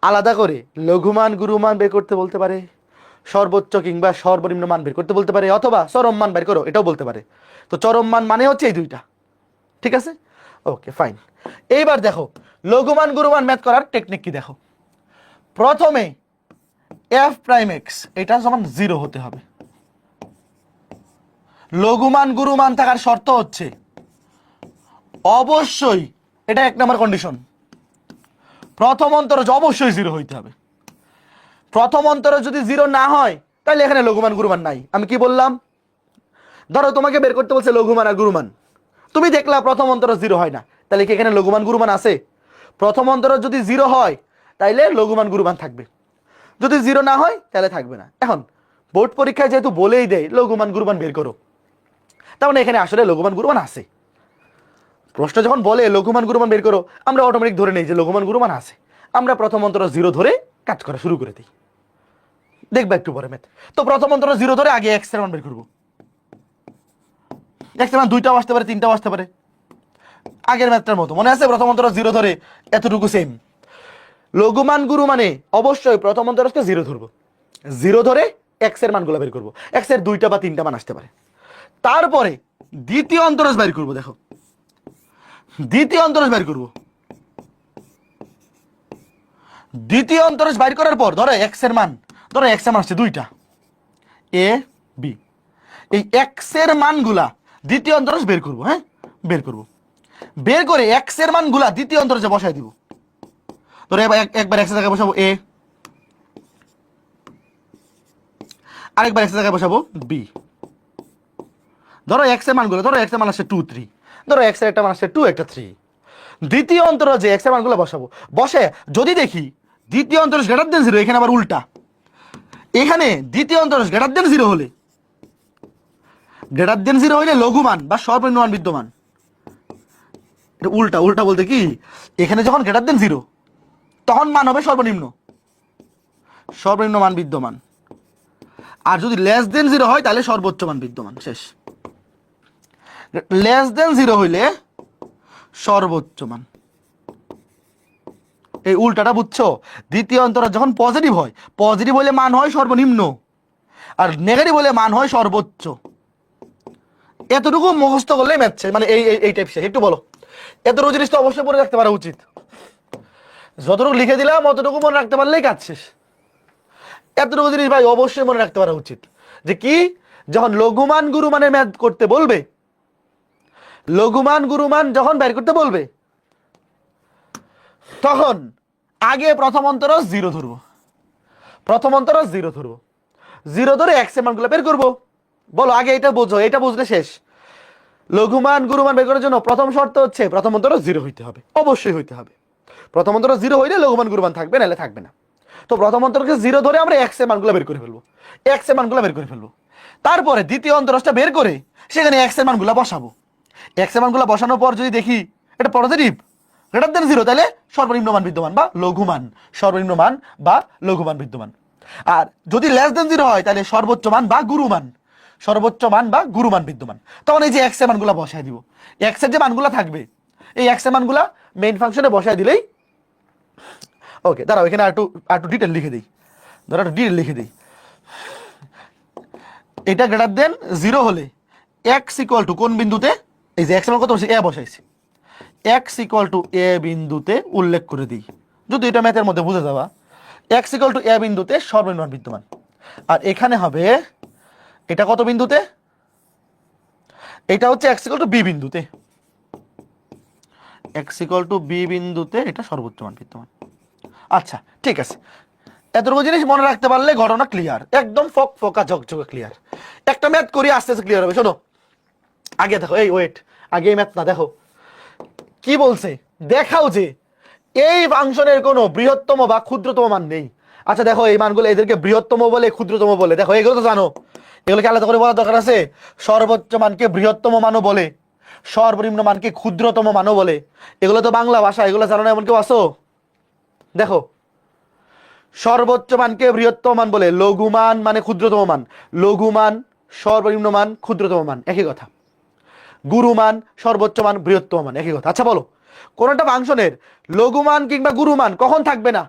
আলাদা করে লঘুমান গুরুমান বের করতে বলতে পারে, সর্বোচ্চ কিংবা সর্বনিম্ন মান বের করতে বলতে পারে, অথবা চরম মান বের করো এটাও বলতে পারে। তো চরম মান মানে হচ্ছে এই দুইটা। ঠিক আছে, ওকে ফাইন। এইবার দেখো লঘুমান গুরুমান ম্যাথ করার টেকনিক কি দেখো। প্রথমে এফ প্রাইম এক্স এটা সমান 0 হতে হবে। লঘুমান গুরুমান থাকার শর্ত হচ্ছে অবশ্যই, এটা 1 নম্বর কন্ডিশন, প্রথম অন্তরজ অবশ্যই 0 হইতে হবে। প্রথম অন্তরে যদি জিরো না হয় তাহলে এখানে লঘুমান গুরুমান নাই। আমি কি বললাম? ধরো তোমাকে বের করতে বলছে লঘুমান আর গুরুমান, তুমি দেখলা প্রথম অন্তরে জিরো হয় না, তাহলে কি এখানে লঘুমান গুরুমান আছে? প্রথম অন্তরে যদি জিরো হয় তাইলে লঘুমান গুরুমান থাকবে, যদি জিরো না হয় তাহলে থাকবে না। এখন বোর্ড পরীক্ষায় যেহেতু বলেই দেয় লঘুমান গুরুমান বের করো, তার মানে এখানে আসলে লঘুমান গুরুমান আছে। প্রশ্ন যখন বলে লঘুমান গুরুমান বের করো, আমরা অটোমেটিক ধরে নেই যে লঘুমান গুরুমান আছে, আমরা প্রথম অন্তর জিরো ধরে কাজ করা শুরু করে দিই। দেখবা একটু পরে ম্যাথ। তো প্রথম অন্তর জিরো ধরে আগে এক্স এর মান বের করবো। এক্স এর মান দুইটাও আসতে পারে, তিনটাও আসতে পারে, আগের ম্যাথটার মতো মনে আছে? প্রথম অন্তর জিরো ধরে এতটুকু সেম। লঘুমান গুরুমানে অবশ্যই প্রথম অন্তরকে জিরো ধরবো, জিরো ধরে এক্স এর মানগুলো বের করবো। এক্স এর দুইটা বা তিনটা মান আসতে পারে। তারপরে দ্বিতীয় অন্তরজ বের করবো। দেখো দ্বিতীয় অন্তরজ বের করবো। দ্বিতীয় অন্তরজ বাইর করার পর ধরো এক্স এর মান, ধরো এক্স এর মান আসছে দুইটা, এ বি। এই এক্স এর মানগুলা দ্বিতীয় অন্তরজ বের করবো। হ্যাঁ, বের করবো। বের করে এক্স এর মানগুলা দ্বিতীয় অন্তরজে বসাই দিব। ধরো একবার এক্স এর জায়গায় বসাবো এ, আরেকবার এক্স এর জায়গায় বসাবো বি। ধরো এক্স এর মানগুলো, ধরো এক্স এর মান আসছে 2 3, ধরো এক্স এর একটা মান আসছে 2 একটা 3। দ্বিতীয় অন্তরজে এক্স এর মানগুলো বসাবো। বসে যদি দেখি দ্বিতীয় অন্তরজ গ্রেটার দেন জিরো, এখানে আবার উল্টা, এখানে দ্বিতীয় অন্তরজ গ্রেটার দেন জিরো হলে, গ্রেটার দেন জিরো হইলে লঘুমান বা সর্বনিম্ন মান বিদ্যমান। এটা উল্টা, উল্টা বলতে কি, এখানে যখন গ্রেটার দেন জিরো তখন মান হবে সর্বনিম্ন, সর্বনিম্ন মান বিদ্যমান। আর যদি লেস দেন জিরো হয় তাহলে সর্বোচ্চ মান বিদ্যমান। শেষ। লেস দেন জিরো হইলে সর্বোচ্চ মান। এই উল্টাটা বুঝছো? দ্বিতীয় অন্তরজ যখন পজিটিভ হয়, পজিটিভ হলে মান হয় সর্বনিম্ন, আর নেগেটিভ হলে মান হয় সর্বোচ্চ। এতটুকু মুখস্থ করলে ম্যাথ, মানে এই টাইপ শেষ। একটু বলো, এতটুকু জিনিস তো অবশ্যই মনে রাখতে পারা উচিত। যতটুকু লিখে দিলাম অতটুকু মনে রাখতে পারলেই কাজ শেষ। এতটুকু জিনিস ভাই অবশ্যই মনে রাখতে পারা উচিত যে কি, যখন লঘুমান গুরুমানের ম্যাথ করতে বলবে, লঘুমান গুরুমান যখন বের করতে বলবে, তখন আগে প্রথম অন্তরজ জিরো ধরবো, প্রথম অন্তরজ জিরো ধরবো, জিরো ধরে এক্স এর মানগুলো বের করবো। বলো আগে এটা বোঝো, এটা বুঝলে শেষ। লঘুমান গুরুমান বের করার জন্য প্রথম শর্ত হচ্ছে প্রথম অন্তরজ জিরো হইতে হবে, অবশ্যই হইতে হবে। প্রথম অন্তরজ জিরো হইলে লঘুমান গুরুমান থাকবে, নাহলে থাকবে না। তো প্রথম অন্তরকে জিরো ধরে আমরা এক্স এর মানগুলো বের করে ফেলবো, এক্স এর মানগুলো বের করে ফেলবো। তারপরে দ্বিতীয় অন্তরজটা বের করে সেখানে এক্স এর মানগুলো বসাবো। এক্স এর মানগুলো বসানোর পর যদি দেখি এটা পজিটিভ, গ্রেটার দেন জিরো, তাহলে সর্বনিম্ন মান বিদ্যমান বা লঘুমান, সর্বনিম্ন মান বা লঘুমান বিদ্যমান। আর যদি লেস দেন জিরো হয় তাহলে সর্বোচ্চ মান বা গুরুমান, সর্বোচ্চ মান বা গুরুমান বিদ্যমান। তখন এই যে এক্স এর মানগুলো বসায় দিব, এক্স এর যে মানগুলো থাকবে এই এক্স এর মানগুলো মেইন ফাংশনে বসায় দিলেই। ওকে দাঁড়াও, এখানে একটু ডিটেল লিখে দিই, ধরো একটু ডিটেল লিখে দিই। এটা গ্রেটার দেন জিরো হলে এক্স ইকুয়াল টু কোন বিন্দুতে, এই যে এক্স এর মান কত বসে এ বসাইছি, এক্স ইকুয়াল টু এ বিন্দুতে উল্লেখ করে দিই। যদি এটা ম্যাথের মধ্যে বুঝে যাওয়া, এক্স ইকুয়াল টু এ বিন্দুতে সর্বনিম্ন মান বিদ্যমান। আর এখানে হবে এটা কত বিন্দুতে, এটা হচ্ছে এক্স ইকুয়াল টু বি বিন্দুতে, এক্স ইকুয়াল টু বি বিন্দুতে এটা সর্বোচ্চ মান বিদ্যমান। আচ্ছা ঠিক আছে, এতটুকু জিনিস মনে রাখতে পারলে ঘটনা ক্লিয়ার, একদম ফোকা ঝকঝকে ক্লিয়ার। একটা ম্যাথ করি আস্তে আস্তে ক্লিয়ার হবে। শোনো আগে দেখো, এই ওয়েট, আগে এই ম্যাথ না দেখো কি বলছে, দেখাও যে এই ফাংশনের কোনো বৃহত্তম বা ক্ষুদ্রতম মান নেই। আচ্ছা দেখো এই মানগুলো এদেরকে বৃহত্তম বলে ক্ষুদ্রতম বলে, দেখো এগুলো তো জানো, এগুলোকে আলাদা করে বলার দরকার আছে? সর্বোচ্চ মানকে বৃহত্তম মানও বলে, সর্বনিম্ন মানকে ক্ষুদ্রতম মানও বলে। এগুলো তো বাংলা ভাষা, এগুলো জানো না এমন কেউ আসো? দেখো সর্বোচ্চ মানকে বৃহত্তম মান বলে, লঘুমান মানে ক্ষুদ্রতম মান, লঘুমান সর্বনিম্ন মান ক্ষুদ্রতম মান একই কথা, গুরুমান সর্বোচ্চ মান বৃহত্তম মান একই কথা। আচ্ছা বলো কোন একটা ফাংশনের লঘুমান কিংবা গুরুমান কখন থাকবে না?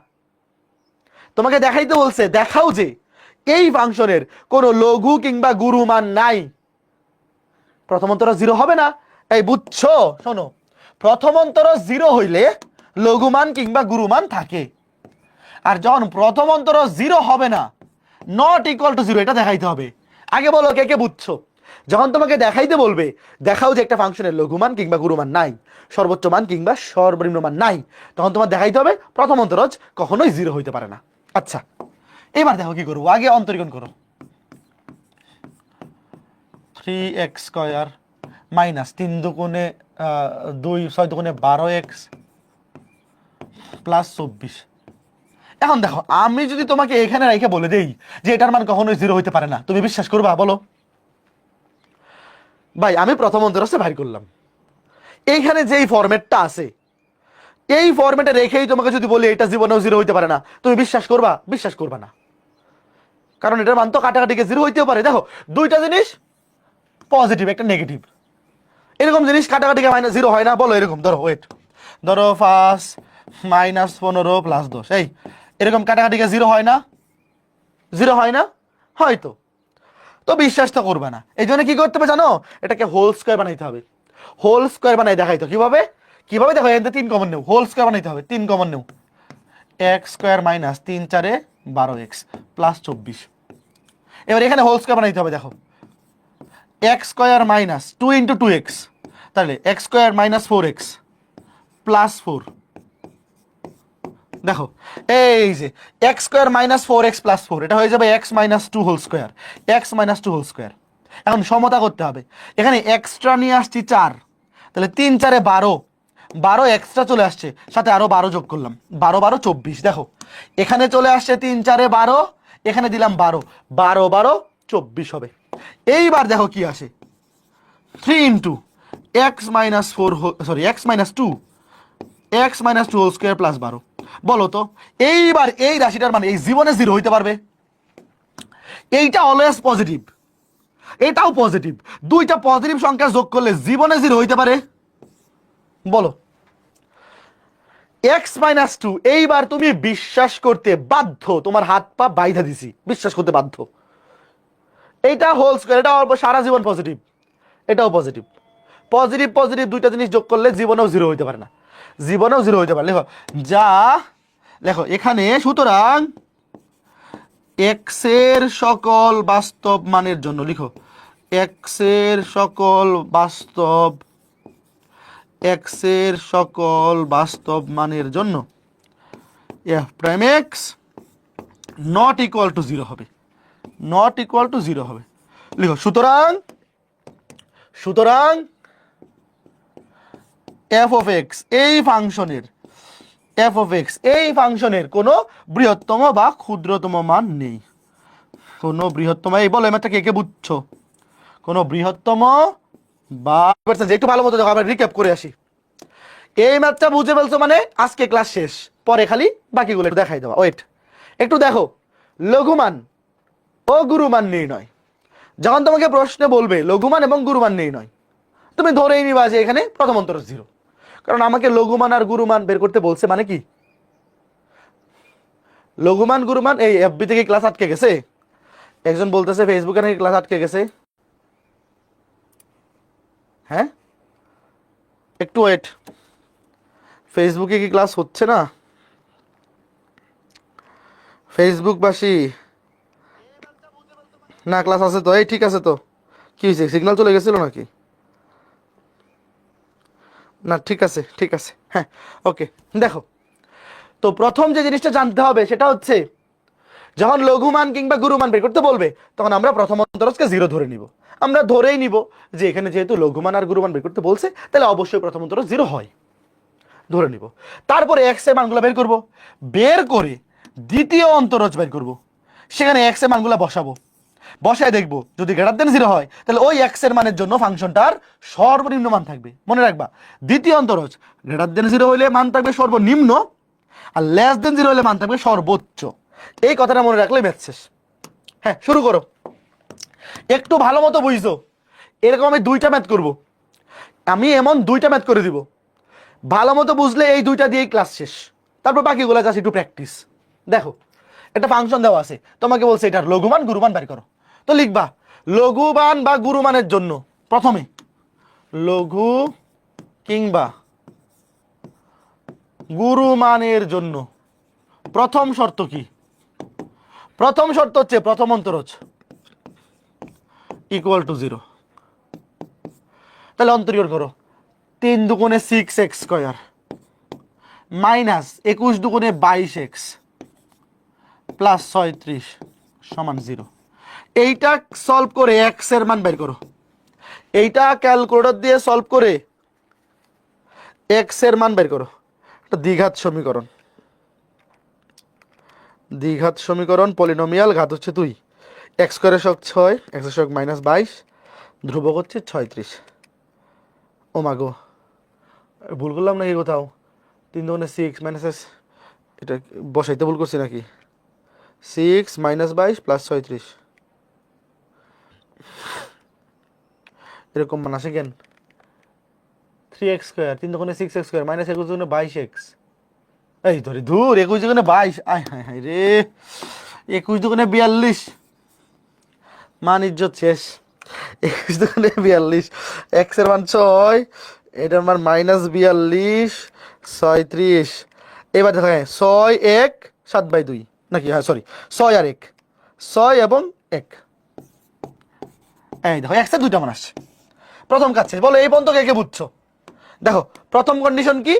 তোমাকে দেখাইতে বলছে, দেখাও যে এই ফাংশনের কোনো লঘু কিংবা গুরুমান নাই, প্রথম অন্তরজ জিরো হবে না। এই বুঝছো? শোনো, প্রথম অন্তরজ জিরো হইলে লঘুমান কিংবা গুরুমান থাকে, আর যখন প্রথম অন্তরজ জিরো হবে না, নট ইকুয়াল টু জিরো, এটা দেখাইতে হবে। আগে বলো কে কে বুঝছো? যখন তোমাকে দেখাইতে বলবে দেখাও যে একটা ফাংশনের লঘুমান কিংবা গুরুমান নাই, সর্বোচ্চ মান কিংবা সর্বনিম্ন মান নাই, তখন তোমার দেখাইতে হবে প্রথম অন্তরজ কখনোই জিরো হইতে পারে না। আচ্ছা এবার দেখো কি করবো, আগে অন্তরীকরণ করো। 3x² মাইনাস 3 দুগুণে 2, 6 দুগুণে 12x প্লাস 24। এখন দেখো আমি যদি তোমাকে এখানে রেখে বলে দেই যে এটার মান কখনোই 0 হইতে পারে না, তুমি বিশ্বাস করবা বলো? ভাই আমি প্রথম অন্তরস্থে বাইর করলাম, এইখানে যেই ফরম্যাটটা আছে এই ফরম্যাটে রেখেই তোমাকে যদি বলি এটা জীবনেও 0 হইতে পারে না, তুমি বিশ্বাস করবা? বিশ্বাস করবা না, কারণ এটার মান তো কাটাকাটিকে 0 হইতেও পারে। দেখো দুইটা জিনিস পজিটিভ একটা নেগেটিভ, এরকম জিনিস কাটাকাটিকে -0 হয় না বলো? এরকম ধরো ওয়েট, ধরো 5 -15 প্লাস 10, এই এরকম কাটাকাটিকে 0 হয় না? 0 হয় না? হয়তো। তো বিশ্বাস তো করবে না, এই জন্য কি করতে হবে জানো? এটাকে হোল স্কোয়ার বানাইতে হবে। হোল স্কোয়ার বানাই দেখাইতো কিভাবে? কিভাবে দেখো, এখান থেকে 3 কমন নেও, হোল স্কোয়ার বানাইতে হবে। 3 কমন নেও, x² মাইনাস 3 4 12x প্লাস 24। এবার এখানে হোল স্কোয়ার বানাইতে হবে। দেখো x² মাইনাস 2 ইন্টু 2x, তাহলে x² মাইনাস 4x প্লাস 4। দেখো এই যে x² মাইনাস 4x প্লাস 4, এটা হয়ে যাবে x minus 2 whole square, x minus 2 whole square. এখন সমতা করতে হবে, এখানে এক্সট্রা নিয়ে আসছি 4, তাহলে 3 4 12, 12 এক্সট্রা চলে আসছে, সাথে আরো 12 যোগ করলাম, 12 12 24। দেখো এখানে চলে আসছে 3 4 12, এখানে দিলাম 12, 12 12 24 হবে। এইবার দেখো কি আসে, 3 into x minus 4, sorry x minus 2, x minus 2 whole square plus 12। বলো তো এইবার এই রাশিটার মানে এই জীবনে 0 হইতে পারবে? এইটা অলওয়েজ পজিটিভ, এটাও পজিটিভ, দুইটা পজিটিভ সংখ্যা যোগ করলে জীবনে 0 হইতে পারে? বলো। x মাইনাস 2, এইবার তুমি বিশ্বাস করতে বাধ্য, তোমার হাত পা বাইধা দিছি, বিশ্বাস করতে বাধ্য। এইটা হোল স্কোয়ার, এটা অল্প সারা জীবন পজিটিভ, এটাও পজিটিভ। পজিটিভ পজিটিভ দুইটা জিনিস যোগ করলে জীবনেও 0 হইতে পারে না, জীবনেও 0 হইতে পারে। লেখো যা, লেখো এখানে সুতরাং x এর সকল বাস্তব মানের জন্য, লিখো x এর সকল বাস্তব, x এর সকল বাস্তব মানের জন্য f prime x not equal to 0 হবে, নট ইকুয়াল টু 0 হবে। লিখো সুতরাং, সুতরাং f অফ x এই ফাংশনের, f অফ x এই ফাংশনের কোনো বৃহত্তম বা ক্ষুদ্রতম মান নেই। কোনো বৃহত্তম, এই বলো এমারটা কে কে বুঝছো? কোনো বৃহত্তম বা, একটু ভালো মতো দেখো, আবার রিক্যাপ করে আসি। এই ম্যাথটা বুঝে ফেলছো মানে আজকে ক্লাস শেষ, পরে খালি বাকিগুলো একটু দেখাই দেওয়া। ওয়েট একটু দেখো, লঘুমান ও গুরুমান নির্ণয়, যখন তোমাকে প্রশ্নে বলবে লঘুমান এবং গুরুমান নির্ণয়, তুমি ধরেই নিবা যে এখানে প্রথম অন্তর 0, কারণ আমাকে লঘুমান আর গুরুমান বের করতে বলছে। মানে কি লঘুমান গুরুমান? এই এফবি থেকে ক্লাস আটকে গেছে, একজন বলতেছে ফেসবুকে নাকি ক্লাস আটকে গেছে। হ্যাঁ একটু ওয়েট, ফেসবুকে কি ক্লাস হচ্ছে না? ফেসবুকবাসী, না ক্লাস আছে তো, এই ঠিক আছে তো, কি হয়েছে সিগন্যাল চলে গেছিল নাকি? না ঠিক আছে ঠিক আছে, হ্যাঁ ওকে। দেখো তো প্রথম যে জিনিসটা জানতে হবে সেটা হচ্ছে, যখন লঘুমান কিংবা গুরুমান বের করতে বলবে তখন আমরা প্রথম অন্তরজকে 0 ধরে নিব। আমরা ধরেই নিব যে এখানে যেহেতু লঘুমান আর গুরুমান বের করতে বলছে তাহলে অবশ্যই প্রথম অন্তরজ 0 হয়, ধরে নিব। তারপরে x এর মানগুলো বের করব, বের করে দ্বিতীয় অন্তরজ বের করব, সেখানে x এর মানগুলো বসাবো, বসায় দেখবো যদি গ্রেটার দেন 0 হয় তাহলে ওই x এর মানের জন্য ফাংশনটার সর্বনিম্ন মান থাকবে। মনে রাখবা দ্বিতীয় অন্তরজ গ্রেটার দেন 0 হইলে মান থাকবে সর্বনিম্ন, আর লেস দেন 0 হলে মান থাকবে সর্বোচ্চ। এই কথাটা মনে রাখলে ম্যাথ শেষ। হ্যাঁ শুরু করো, একটু ভালো মতো বুঝছো। এরকম আমি 2টা ম্যাথ করব, আমি এমন 2টা ম্যাথ করে দিব, ভালো মতো বুঝলে এই 2টা দিয়েই ক্লাস শেষ। তারপর বাকিগুলো জাস্ট একটু প্র্যাকটিস। দেখো একটা ফাংশন দেওয়া আছে, তোমাকে বলছে এটার লঘুমান গুরুমান বের করো, তো লিখবা লঘুমান বা গুরুমানের জন্য প্রথমে লঘু কিংবা গুরুমানের জন্য প্রথম শর্ত কি? প্রথম শর্ত হচ্ছে প্রথম অন্তরজ ইকুয়াল টু 0। তাহলে অন্তরীকরণ করো, 3 দুগুণে 6x² মাইনাস 21 দুগুণে 22x প্লাস 36 সমান 0। এইটা সলভ করে এক্স এর মান বের করো। এইটা ক্যালকুলেটর দিয়ে সলভ করে এক্স এর মান বের করো। একটা দ্বিঘাত সমীকরণ, দ্বিঘাত সমীকরণ পলিনোমিয়াল, ঘাত হচ্ছে 2, এক্স স্কয়ারের সহগ 6, এক্স এর সহগ -22, ধ্রুবক হচ্ছে 36। ও মাগো, ভুল করলাম নাকি কোথাও? 3 দুগুণে 6 মাইনাস, এটা বসাইতে ভুল করছি নাকি? 6 -22 প্লাস 36, এরকম মান আসে কেন? 3x স্কয়ার, 3 দুগুণে 6x স্কয়ার মাইনাস 21 দুগুণে 22x। এই ধরে ধুর, 21 দুগুণে 22, আয় হায় হায় রে, 21 দুগুণে 42, মান ইজ্জত শেষ। 21 দুগুণে 42, এক্স এর মান 6, এটার মান -42, 36। এবার দেখো, হ্যাঁ 6 1 7/2 নাকি, হ্যাঁ সরি 6 আর 1, 6 এবং 1। এই দেখো এক্স এর দুইটা মান আসছে। প্রথম কাজ শেষ। বলো এই পর্যন্ত কে কে বুঝছো? দেখো প্রথম কন্ডিশন কি?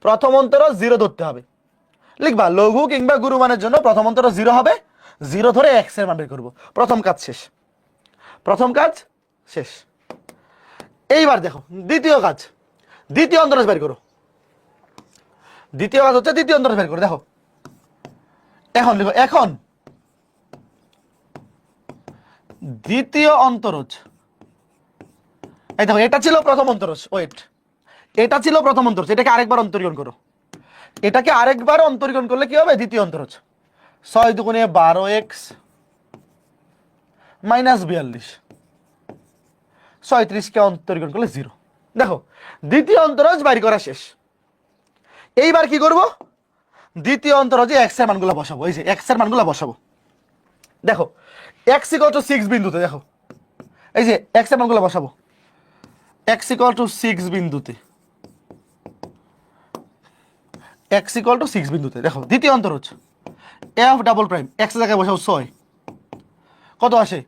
প্রথম অন্তর 0 ধরতে হবে। লিখবা লঘু কিংবা গুরু মানের জন্য প্রথম অন্তর 0 হবে, 0 ধরে এক্স এর মান বের করবো। প্রথম কাজ শেষ, প্রথম কাজ শেষ। এইবার দেখো দ্বিতীয় কাজ, দ্বিতীয় অন্তরাজ বের করো। দ্বিতীয় কাজ হচ্ছে দ্বিতীয় অন্তরাজ বের করো। দেখো এখন লিখো, এখন দ্বিতীয় অন্তরজ, এই দেখো এটা ছিল প্রথম অন্তরজ, ওয়েট, এটা ছিল প্রথম অন্তরজ, এটাকে আরেকবার অন্তরীকরণ করো। এটাকে আরেকবার অন্তরীকরণ করলে কি হবে? দ্বিতীয় অন্তরজ। 6 দুগুণে 12x মাইনাস 42, 36 কে অন্তরীকরণ করলে 0। দেখো দ্বিতীয় অন্তরজ বাইর করা শেষ। এইবার কি করব? দ্বিতীয় অন্তরজে এক্স এর মানগুলো বসাবো। এই যে এক্স এর মানগুলো বসাবো। দেখো x = 6 বিন্দুতে, দেখো এই যে এক্স এর মানগুলো বসাবো। x = 6 বিন্দুতে, x = 6 বিন্দুতে দেখো দ্বিতীয় অন্তরজ f ডাবল প্রাইম, x এর জায়গায় বসাও 6, কত আসে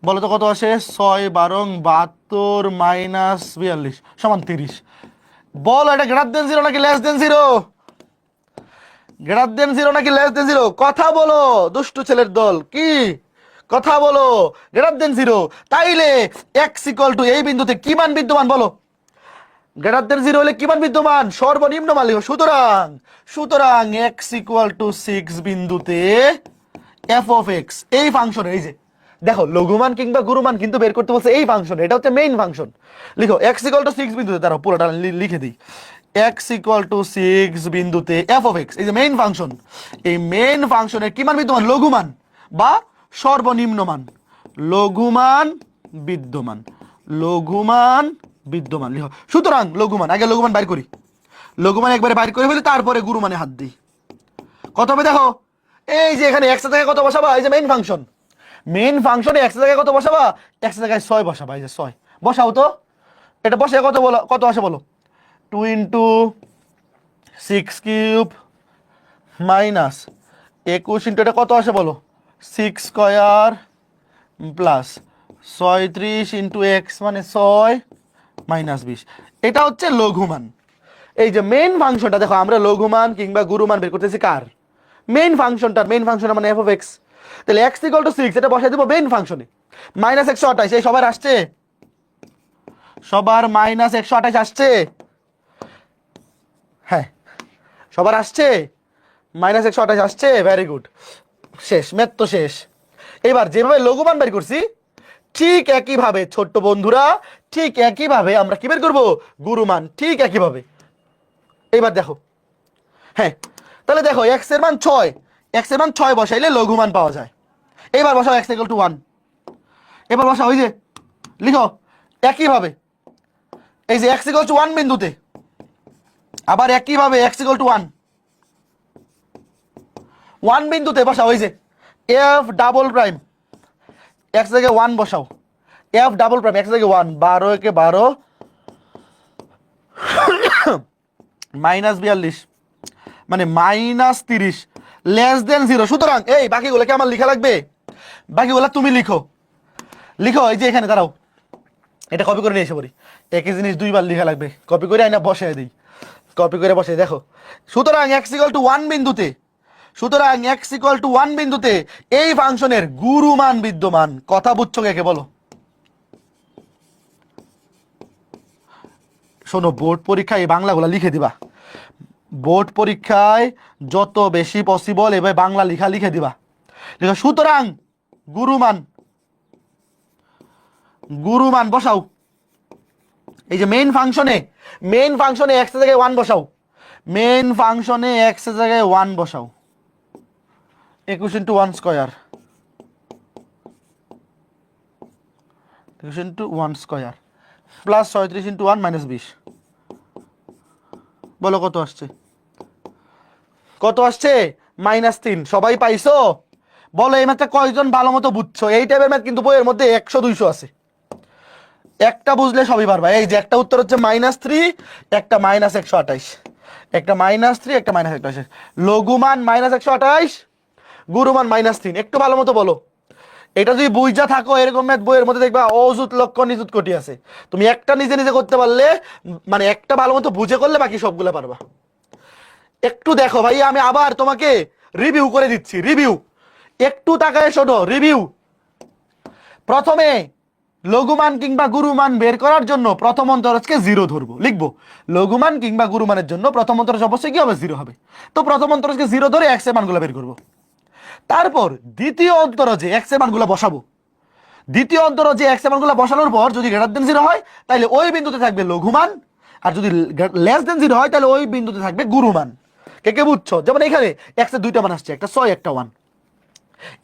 বলো তো, কত আসে? 6 12 72 মাইনাস 42 সমান 30। বল এটা গ্রেটার দেন 0 নাকি লেস দেন 0? গ্রেটার দেন 0 নাকি লেস দেন 0? কথা বলো দুষ্টু ছেলের দল, কি কথা বলো? গ্রেটার দেন 0, তাইলে x = এই বিন্দুতে কি মান বিদ্যমান বলো? গ্রেটার দেন 0 হলে কি মান বিদ্যমান? সর্বনিম্ন মান লিখো। সুতরাং সুতরাং x = 6 বিন্দুতে f অফ x, এই ফাংশন, এই যে দেখো লঘুমান কিংবা গুরুমান কিন্তু বের করতে বলছে এই ফাংশন, এটা হচ্ছে মেইন ফাংশন। লিখো x = 6 বিন্দুতে, দাঁড়াও পুরোটা লিখে দিই। x = 6 বিন্দুতে f অফ x, এই যে মেইন ফাংশন, এই মেইন ফাংশনের কি মান বিদ্যমান? লঘুমান বা সর্বনিম্ন মান, লঘুমান বিদ্যমান, লঘুমান বিদ্যমান লিখো। সুতরাং লঘুমান, আগে লঘুমান বাইর করি, লঘুমান একবারে বাইর করে ফেলি, তারপরে গুরুমানে হাত দিই। কত হবে দেখো, এই যে এখানে x এর জায়গায় কত বসাবা? এই যে মেইন ফাংশন, মেইন ফাংশনে x এর জায়গায় কত বসাবা? x এর জায়গায় 6 বসাবা। এই যে 6 বসাও তো, এটা বসে কত বলো, কত আসে বলো? 2 × 6 কিউব মাইনাস 21 ইন্টু এটা কত আসে বলো? 6 স্কয়ার প্লাস 36 ইন্টু x মানে 6 মাইনাস 20। এটা হচ্ছে লঘুমান। এই যে মেইন ফাংশনটা দেখো, আমরা লঘুমান কিংবা গুরুমান বের করতেছি কার? মেইন ফাংশনটার, মেইন ফাংশন মানে f অফ x। তাহলে x = 6, এটা বসাই দেবো মেইন ফাংশনে। -128, এই সবার আসছে? সবার -128 আসছে? হ্যাঁ সবার আসছে, -128 আসছে, ভেরি গুড, শেষ, ম্যাথ তো শেষ। এবার যেভাবে লঘুমান বের করছি ঠিক একইভাবে ছোট্ট বন্ধুরা, ঠিক একইভাবে আমরা কি বের করবো? গুরুমান, ঠিক একইভাবে। এইবার দেখো, হ্যাঁ তাহলে দেখো x এর মান 6, x এর মান 6 বসাইলে লঘুমান পাওয়া যায়। এবার বসাও x = 1, এবার বসাও, ওই যে লিখো একইভাবে, এই যে x = 1 বিন্দুতে, আবার একইভাবে x = 1 বিন্দুতে বসাও, ওই যে f ডাবল প্রাইম, x জায়গায় 1 বসাও, f ডাবল প্রাইম x জায়গায় 1, 12 একে 12 মাইনাস 42 মানে -30 লেস দেন 0। সুতরাং এই বাকিগুলো কি আমার লেখা লাগবে? বাকিগুলো তুমি লিখো, লিখো। এই যে এখানে দাঁড়াও, এটা কপি করে নিয়ে এসে পড়ি, একই জিনিস দুইবার লেখা লাগবে, কপি করে আইনা বসাই দিই, কপি করে বসে দেখো। সুতরাং x = 1 বিন্দুতে সুতরাং এক্স ইকুয়াল টু 1 বিন্দুতে এই ফাংশনের গুরুমান বিদ্যমান। কথা বুঝছো কে বলো? শোনো, বোর্ড পরীক্ষায় এই বাংলাগুলো লিখে দিবা। বোর্ড পরীক্ষায় যত বেশি পসিবল এবার বাংলা লিখা লিখে দিবা। লিখো সুতরাং গুরুমান, গুরুমান বসাও। এই যে মেইন ফাংশনে এক্স এর জায়গায় 1 বসাও। মেইন ফাংশনে এক্স এর জায়গায় 1 বসাও। 21 into 1 square, 21 into 1 square plus 37 into 1 minus 20। বলো কত আসছে? কত আসছে? -3। সবাই পাইছো? বলো এই ম্যাথটা কয়জন ভালো মতো বুঝছো? এই টাইপের ম্যাথ কিন্তু বইয়ের মধ্যে 100-200 আছে। একটা বুঝলে সবই পারবা। এই যে একটা উত্তর হচ্ছে -3, একটা -128, একটা -3, একটা -128। লঘুমান -128, গুরুমান -3। একটু ভালো মতো বলো। এটা যদি বুঝা থাকো এরকম ম্যাথ বইয়ের মধ্যে দেখবা অযুত লক্ষ নিযুত কোটি আছে। তুমি একটা নিজে নিজে করতে পারলে, মানে একটা ভালো মতো বুঝে করলে বাকি সবগুলো পারবা। একটু দেখো ভাই, আমি আবার তোমাকে রিভিউ করে দিচ্ছি। রিভিউ একটু তাকায় শোনো। রিভিউ, প্রথমে লঘুমান কিংবা গুরুমান বের করার জন্য প্রথম অন্তরজকে 0 ধরবো, লিখবো লঘুমান কিংবা গুরুমানের জন্য প্রথম অন্তরজ অবশ্যই কি হবে? 0 হবে। তো প্রথম অন্তরজকে 0 ধরে এক্স এর মানগুলো বের করবো। তারপর দ্বিতীয় অন্তরজে এক্স এর মানগুলো বসাবো। দ্বিতীয় অন্তরজে এক্স এর মানগুলো বসানোর পর যদি গ্রেটার দেন 0 হয় তাহলে ওই বিন্দুতে থাকবে লঘুমান, আর যদি লেস দেন 0 হয় তাহলে ওই বিন্দুতে থাকবে গুরুমান। কে কে বুঝছো? যেমন এখানে এক্স এর দুইটা মান আসছে, একটা 6 একটা 1।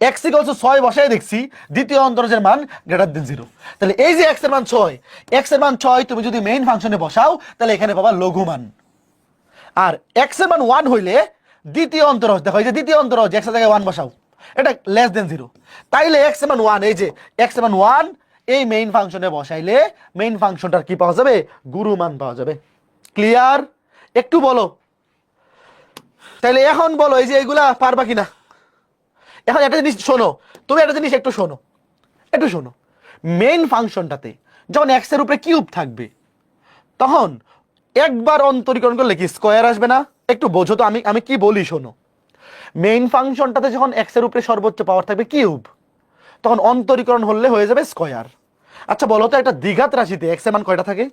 এক্স ইকুয়ালস 6 বসায় দেখছি দ্বিতীয় অন্তরজের মান গ্রেটার দেন 0। তাহলে এই যে এক্স এর মান 6, এক্স এর মান 6 তুমি যদি মেইন ফাংশনে বসাও তাহলে এখানে পাবা লঘুমান। আর এক্স এর মান 1 হইলে দ্বিতীয় অন্তরজ, দেখো এই যে দ্বিতীয় অন্তরজ এক্স এর জায়গায় 1 বসাও, এটা লেস দেন 0। তাইলে এক্স এর মান 1, এই যে এক্স এর মান 1 এই মেইন ফাংশনে বসাইলে মেইন ফাংশনটার কি পাওয়া যাবে? গুরুমান পাওয়া যাবে। ক্লিয়ার? একটু বলো। তাইলে এখন বলো এই যে এগুলা পারবা কিনা? এখন একটা জিনিস শোনো, তুমি একটা জিনিস একটু শোনো, একটু শোনো। মেইন ফাংশনটাতে যখন এক্স এর উপরে কিউব থাকবে তখন একবার অন্তরীকরণ করলে কি স্কয়ার আসবে না? একটু বোঝো তো আমি কি বলি, শোনো। মেইন ফাংশনটাতে যখন এক্স এর উপরে সর্বোচ্চ পাওয়ার থাকবে কিউব, তখন অন্তরীকরণ হলে হয়ে যাবে স্কয়ার। আচ্ছা বলো তো, একটা দ্বিঘাত রাশিতে এক্স এর মান কয়টা থাকে?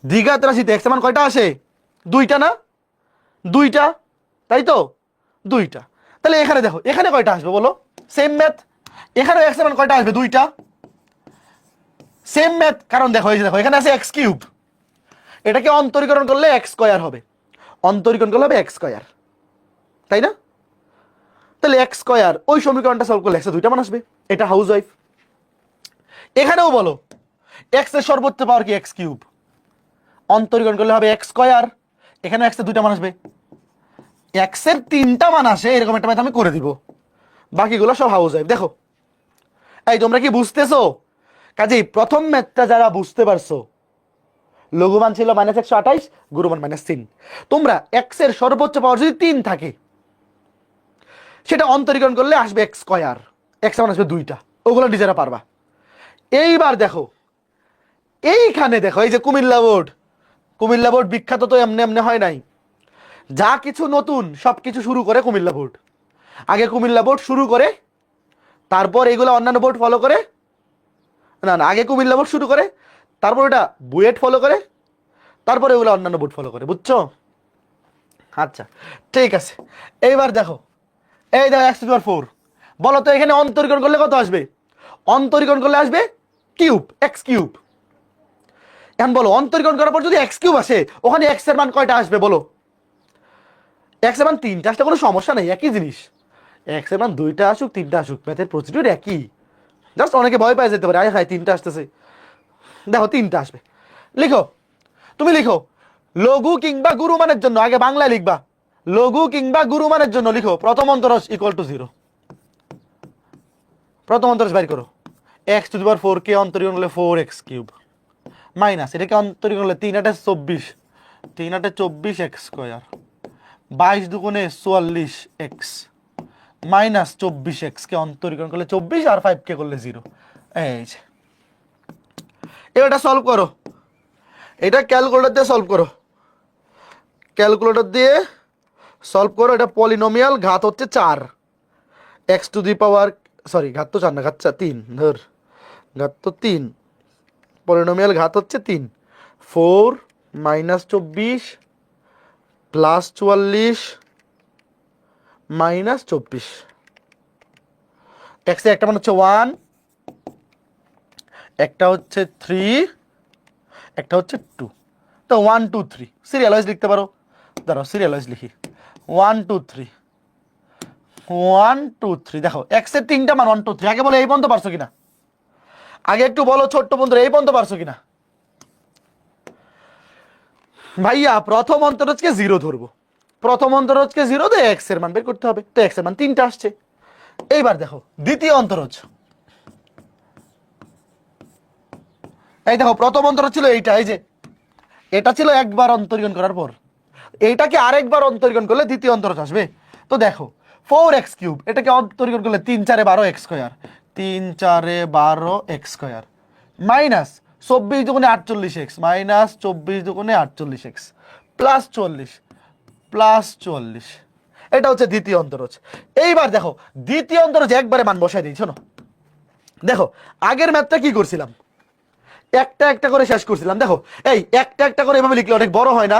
দ্বিঘাত রাশিতে এক্স এর মান কয়টা আসে? 2টা না? 2টা, তাই তো? 2টা। তাহলে এখানে দেখো এখানে কয়টা আসবে বলো? Same math. এখানে এক্স এর মান কয়টা আসবে? 2টা। সেম ম্যাথ, কারণ দেখো এই যে দেখো এখানে আছে এক্স কিউব, এটাকে অন্তরীকরণ করলে এক্স স্কয়ার হবে, অন্তরীকরণ করলে হবে এক্স স্কয়ার, তাই না? তাহলে এক্স স্কয়ার, ওই সমীকরণটা সলভ করলে এক্স এর 2টা মান আসবে। এটা হাউস ওয়াইফ। এখানেও বলো এক্স এর সর্বোচ্চ পাওয়ার কি? এক্স কিউব, অন্তরীকরণ করলে হবে এক্স স্কয়ার। এখানে এক্স এর 2টা মান আসবে। এক্স এর 3টা মান আসে এরকম একটা ম্যাথ আমি করে দিব, বাকিগুলো সব হাউস ওয়াইফ। দেখো এই তোমরা কি বুঝতেছো? কাজেই প্রথম ম্যাথটা যারা বুঝতে পারছো, লঘুমান ছিল -128, গুরুমান -3। তোমরা এক্স এর সর্বোচ্চ পাওয়ার যদি 3 থাকে সেটা অন্তরীকরণ করলে আসবে এক্স স্কয়ার, এক্স মান আসবে 2টা। ওগুলো নিজেরা পারবা। এইবার দেখো এইখানে দেখো এই যে কুমিল্লা বোর্ড, কুমিল্লা বোর্ড বিখ্যাত তো এমনি এমনি হয় নাই। যা কিছু নতুন সবকিছু শুরু করে কুমিল্লা বোর্ড। আগে কুমিল্লা বোর্ড শুরু করে, তারপর এগুলো অন্যান্য বোর্ড ফলো করে। না না, আগে কুমিল্লা বোর্ড শুরু করে, তারপর এটা বুয়েট ফলো করে, তারপরে এগুলো অন্যান্য বোর্ড ফলো করে। বুঝছো? আচ্ছা ঠিক আছে। এইবার দেখো এই দেখো x⁴ বলো তো এখানে অন্তরীকরণ করলে কত আসবে? অন্তরীকরণ করলে আসবে কিউব, এক্স কিউব। এখন বলো অন্তরীকরণ করার পর যদি এক্স কিউব আসে ওখানে এক্স এর মান কয়টা আসবে বলো? এক্স এর মান 3টা আসলে কোনো সমস্যা নেই, একই জিনিস। এক্স এর মান 2টা আসুক 3টা আসুক, ম্যাথের প্রসিডিউর একই। জাস্ট অনেকে ভয় পায় যেতে পারে, আয় হায় 3টা আসতেছে। দেখো 3টা আসবে। লিখো, তুমি লিখো লঘু কিংবা গুরুমানের জন্য, আগে বাংলায় লিখবা। লঘু কিংবা গুরুমানের জন্য লিখো প্রথম অন্তরজ ইকুয়াল টু 0। প্রথম অন্তরজ বাইর করো। x⁴ কে অন্তরীকরণ করলে 4x³ মাইনাস এটাকে অন্তরীকরণ করলে 3 × 8 = 24, 3 × 8 = 24x² 22 দুগুণে 44x মাইনাস 24x কে অন্তরীকরণ করলে 24 আর 5 কে করলে 0। এই যে এটা সলভ করো, এটা ক্যালকুলেটর দিয়ে সলভ করো, ক্যালকুলেটর দিয়ে সলভ করো, এটা পলিনোমিয়াল, ঘাত হচ্ছে 4, x two the power, sorry ঘাত তো 4 না, ঘাত 3 ধর, ঘাত তো 3, পলিনোমিয়াল ঘাত হচ্ছে 3, 4 মাইনাস 24 প্লাস 44 মাইনাস 24, এক্সে একটা মান হচ্ছে 1, একটা হচ্ছে 3, একটা হচ্ছে 2, তো 1 2 3 সিরিয়াল ওয়াইজ লিখতে পারো। দাঁড়াও সিরিয়াল ওয়াইজ লিখি, 1 2 3, 1 2 3, দেখো এক্স এর 3টা মান 1 2 3, আগে বলো এই পর্যন্ত পারছো কিনা, আগে একটু বলো ছোট্ট বন্ধুরা এই পর্যন্ত পারছো কিনা। ভাইয়া প্রথম অন্তরজকে 0 ধরবো, প্রথম অন্তরজকে 0 দিয়ে এক্স এর মান বের করতে হবে, তো এক্স এর মান 3টা আসছে। এইবার দেখো দ্বিতীয় অন্তরজ, এই দেখো প্রথম অন্তরজ ছিল এইটা, এই যে এটা ছিল একবার অন্তরীকরণ করার পর, এইটাকে আরেকবার অন্তরীকরণ করলে দ্বিতীয় অন্তরজ আসবে। তো দেখো 4x³ এটাকে অন্তরীকরণ করলে 3 4 12 x square, 3 4 12 x square minus 24 দুগুণে 48x মাইনাস 24 দুগুণে 48x প্লাস 44 প্লাস 44, এটা হচ্ছে দ্বিতীয় অন্তরজ। এইবার দেখো দ্বিতীয় অন্তরজ একবারে মান বসাই দিই, শোনো দেখো আগের ম্যাথটা কি করছিলাম, একটা একটা করে শেষ করছিলাম, দেখো এই একটা একটা করে এভাবে লিখলে অনেক বড় হয় না,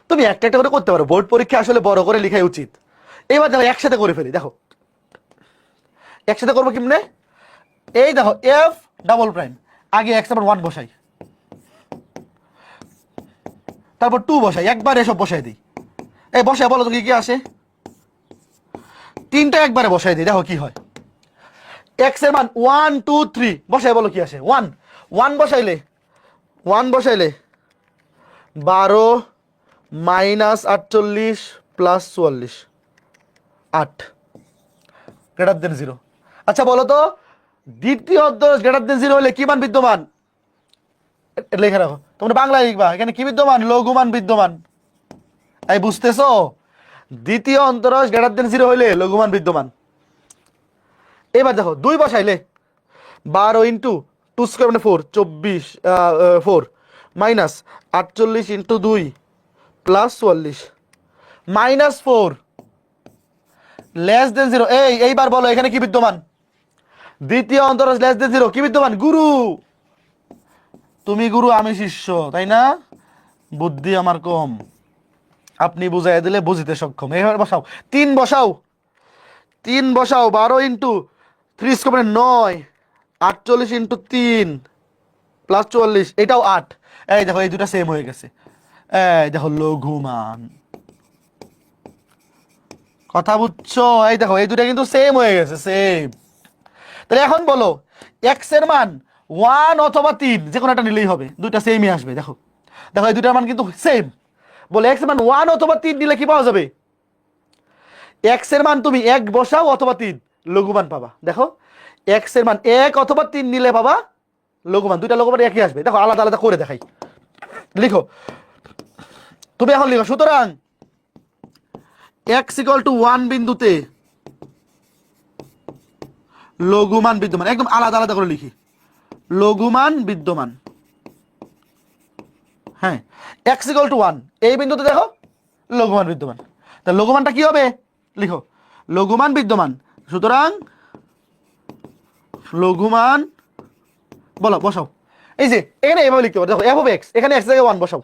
তুমি একটা একটা করে করতে পারো, বোর্ড পরীক্ষা আসলে বড় করে লেখাই উচিত। এবার দেখো একসাথে করে ফেলি, দেখো একসাথে করবো কেমনে, এই দেখো এফ ডাবল প্রাইম, আগে এক্স এর 1 বসাই, তারপর 2 বসাই, একবার এসব বসাই দিই, এই বসাই বলো তো কি কি আসে, 3টা একবারে বসাই দিই, দেখো কি হয়, এক্স এর মান 1 2 3 বসাই বলো কি আসে, 1 1 বসাইলে 1 বসাইলে 12 মাইনাস 48 প্লাস 44 8 গ্রেটার দেন 0। আচ্ছা বলো তো দ্বিতীয় অন্তরজ গ্রেটার দেন 0 হলে কি মান বিদ্যমান, লেখা রাখো তোমরা বাংলায় লিখবা, এখানে কি বিদ্যমান, লঘুমান বিদ্যমান, এই বুঝতেছো, দ্বিতীয় অন্তরজ গ্রেটার দেন 0 হইলে লঘুমান বিদ্যমান। এবার দেখো 2 বসাইলে 12 ইন্টু 2 স্কোয়ার মানে 4 24 4 minus 48 into 2 plus 44 minus 4 less than 0, এইবার বলো এখানে কি বিদ্যমান, দ্বিতীয় অন্তরজ লেস দেন 0 কি বিদ্যমান, গুরু, তুমি গুরু আমি শিষ্য তাই না, বুদ্ধি আমার কম, আপনি বুঝাই দিলে বুঝিতে সক্ষম। এবার বসাও 3 বসাও, 3 বসাও 12 ইন্টু 3 স্কোয়ার মানে 9 48 ইন্টু 3 প্লাস 44 এটাও 8, এই দেখো এই দুটা সেম হয়ে গেছে, এই দেখো লঘুমান, কথা বুঝছো, এই দেখো এই দুটা কিন্তু সেম হয়ে গেছে, সেম। তাহলে এখন বলো এক্স এর মান 1 অথবা 3 যে কোনো একটা নিলেই হবে, দুইটা সেমই আসবে, দেখো দেখো এই দুটার মান কিন্তু সেম, বলে এক্স এর মান 1 অথবা 3 নিলে কি পাওয়া যাবে, এক্স এর মান তুমি 1 বসাও অথবা 3 লঘুমান পাবা, দেখো এক্স এর মান 1 অথবা 3 নিলে পাবা লঘুমান, দুইটা লঘুমান একই আসবে, দেখো আলাদা আলাদা করে দেখাই, লিখো তুমি এখন লিখো, সুতরাং x ইকুয়াল টু 1 বিন্দুতে লঘুমান বিদ্যমান, একদম আলাদা আলাদা করে লিখি, লঘুমান বিদ্যমান, হ্যাঁ x ইকুয়াল টু 1 এই বিন্দুতে দেখো লঘুমান বিদ্যমান, তা লঘুমানটা কি হবে লিখো, লঘুমান বিদ্যমান, সুতরাং লঘুমান, বলো বসাও, এই যে এখানে এভাবে লিখতে পারো, দেখো f অফ x, এখানে x জায়গায় 1 বসাও,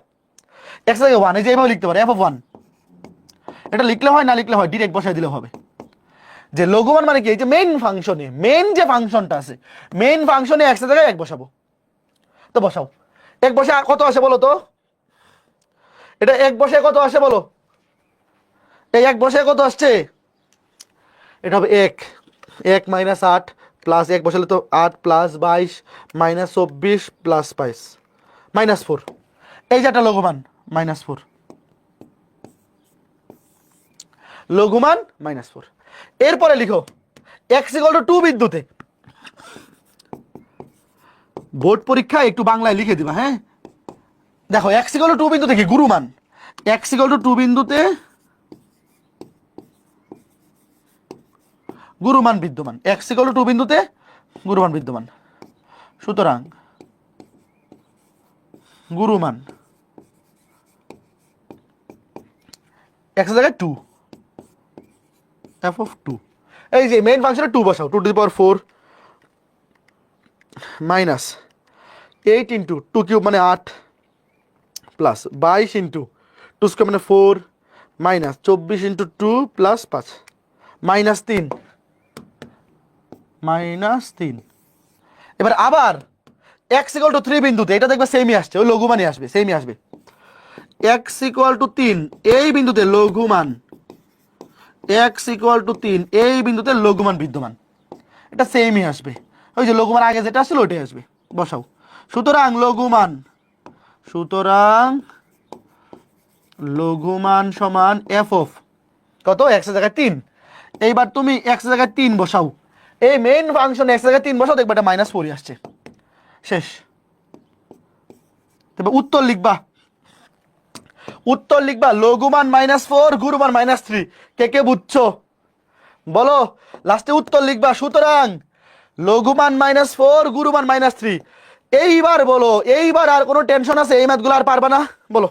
x জায়গায় 1, এই যে এভাবে লিখতে পারো f অফ 1, এটা লিখলে হয় না লিখলে হয়, ডিরেক্ট বসাই দিলে হবে, যে লঘুমান মানে কি, এই যে মেইন ফাংশনে, মেইন যে ফাংশনটা আছে মেইন ফাংশনে x এর জায়গায় 1 বসাবো, তো বসাও 1 বসে কত আসে বলো তো, এটা 1 বসে কত আসে বলো, এই 1 বসে কত আসছে, এটা হবে 1 1 মাইনাস 8 প্লাস 1 বসালে তো 8 প্লাস 22 মাইনাস 24 প্লাস 22 মাইনাস 4, এই যে একটা লঘুমান মাইনাস 4, লঘুমান মাইনাস 4। এরপরে লিখো x ইকুয়াল টু 2 বিন্দুতে, বোর্ড পরীক্ষা একটু বাংলায় লিখে দিবা, হ্যাঁ দেখো x ইকুয়াল টু 2 বিন্দুতে কি গুরুমান, x ইকুয়াল টু 2 বিন্দুতে গুরুমান বিদ্যমান, x ইকুয়াল টু 2 বিন্দুতে গুরুমান বিদ্যমান, সুতরাং গুরুমান এক্স জায়গায় 2, f of 2, এই যে মেইন ফাংশনে 2 বসাও, 2 two the power 4 minus 8 into 2 cube মানে 8 প্লাস 22 ইন্টু 2 স্কোয়ার মানে 4 minus 24 into 2 plus 5 minus 3 minus 3। এবার আবার x ইকুয়াল টু 3 বিন্দুতে এটা দেখবে সেমই আসছে, ওই লঘুমানই আসবে, সেমই আসবে। x ইকুয়াল টু 3 এই বিন্দুতে লঘুমান, x ইকুয়াল টু 3 এই বিন্দুতে লঘুমান বিদ্যমান, এটা সেমই আসবে, ওই যে লঘুমান আগে যেটা আসছিল ওইটাই আসবে, বসাও। সুতরাং লঘুমান সমান f অফ কত, x এর জায়গায় 3। এইবার তুমি x এর জায়গায় 3 বসাও, এই মেইন ফাংশন x এর জায়গায় 3 বসাও, দেখবে এটা -4 আসছে, শেষ। তবে উত্তর লিখবা লঘুমান -4 গুরুমান -3। কে বুঝছো বলো, লাস্টে উত্তর লিখবা। সুতরাং লঘুমান -4 গুরুমান -3। এইবার বলো, এইবার আর কোনো টেনশন আছে, এই ম্যাথগুলো আর পারবা না বলো?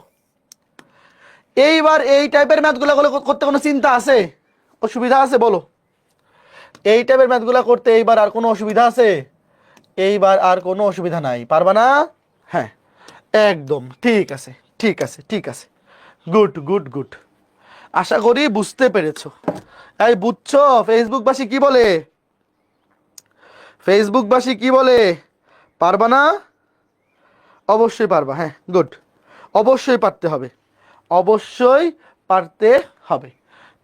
এইবার এই টাইপের ম্যাথগুলো করতে কোনো চিন্তা আছে, অসুবিধা আছে বলো? এই টাইপের ম্যাথগুলো করতে এইবার আর কোনো অসুবিধা আছে? এইবার আর কোনো অসুবিধা নাই, পারবা না? হ্যাঁ একদম ঠিক আছে, গুড। আশা করি বুঝতে পেরেছো। এই বুঝছো ফেসবুকবাসী কি বলে? পারবা না? অবশ্যই পারবা, হ্যাঁ গুড, অবশ্যই পারতে হবে।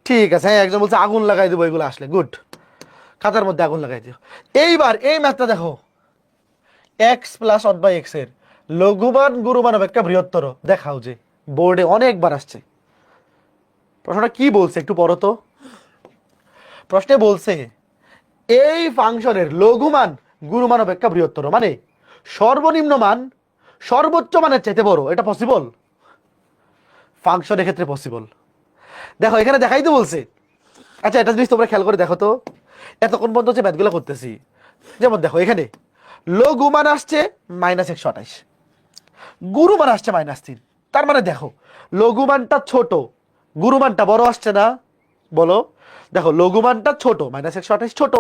ঠিক আছে, হ্যাঁ একজন বলছে আগুন লাগাই দেবো এগুলো আসলে, গুড, খাতার মধ্যে আগুন লাগাই দিও। এইবার এই ম্যাথটা দেখো, x প্লাস 1/x এর লঘুমান গুরুমান অপেক্ষা বৃহত্তর দেখাও, যে বোর্ডে অনেকবার আসছে। প্রশ্নটা কি বলছে একটু পড়ো তো। প্রশ্নে বলছে এই ফাংশনের লঘুমান গুরুমান অপেক্ষা বৃহত্তর, মানে সর্বনিম্ন মান সর্বোচ্চ মানের চাইতে বড়, এটা পসিবল? ফাংশনের ক্ষেত্রে পসিবল। দেখো এখানে দেখাই তো বলছে। আচ্ছা এটা জিনিস তোমরা খেয়াল করে দেখো তো, এতক্ষণ পর্যন্ত যে ম্যাথগুলো করতেছি, যেমন দেখো এখানে লঘুমান আসছে -128, গুরুমান আসছে -3। তার মানে দেখো লঘুমানটা ছোট, গুরুমানটা বড় আসছে না বলো? দেখো লঘুমানটা ছোট, -128 ছোট,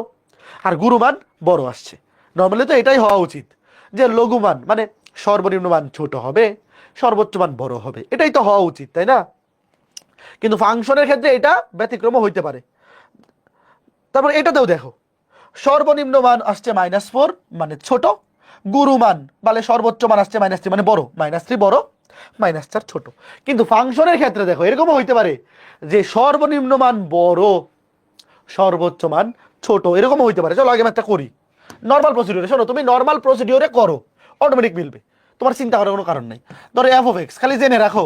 আর গুরুমান বড় আসছে। নর্মালি তো এটাই হওয়া উচিত, যে লঘুমান মানে সর্বনিম্ন মান ছোট হবে, সর্বোচ্চ মান বড় হবে, এটাই তো হওয়া উচিত, তাই না? কিন্তু ফাংশনের ক্ষেত্রে এটা ব্যতিক্রম হইতে পারে। তারপর এটাতেও দেখো সর্বনিম্ন মান আসছে -4 মানে ছোট, গুরুমান মানে সর্বোচ্চ মান আসছে -3 মানে বড়, -3 বড়, -4 ছোট। কিন্তু ফাংশনের ক্ষেত্রে দেখো এরকমও হইতে পারে যে সর্বনিম্ন মান বড়, সর্বোচ্চ মান ছোট, এরকমও হইতে পারে। চলো আগে ম্যাথটা করি নর্মাল প্রসিডিওরে। শোনো তুমি নর্মাল প্রসিডিওরে করো, অটোমেটিক মিলবে, তোমার চিন্তা করার কোনো কারণ নেই। ধরো f of x, খালি জেনে রাখো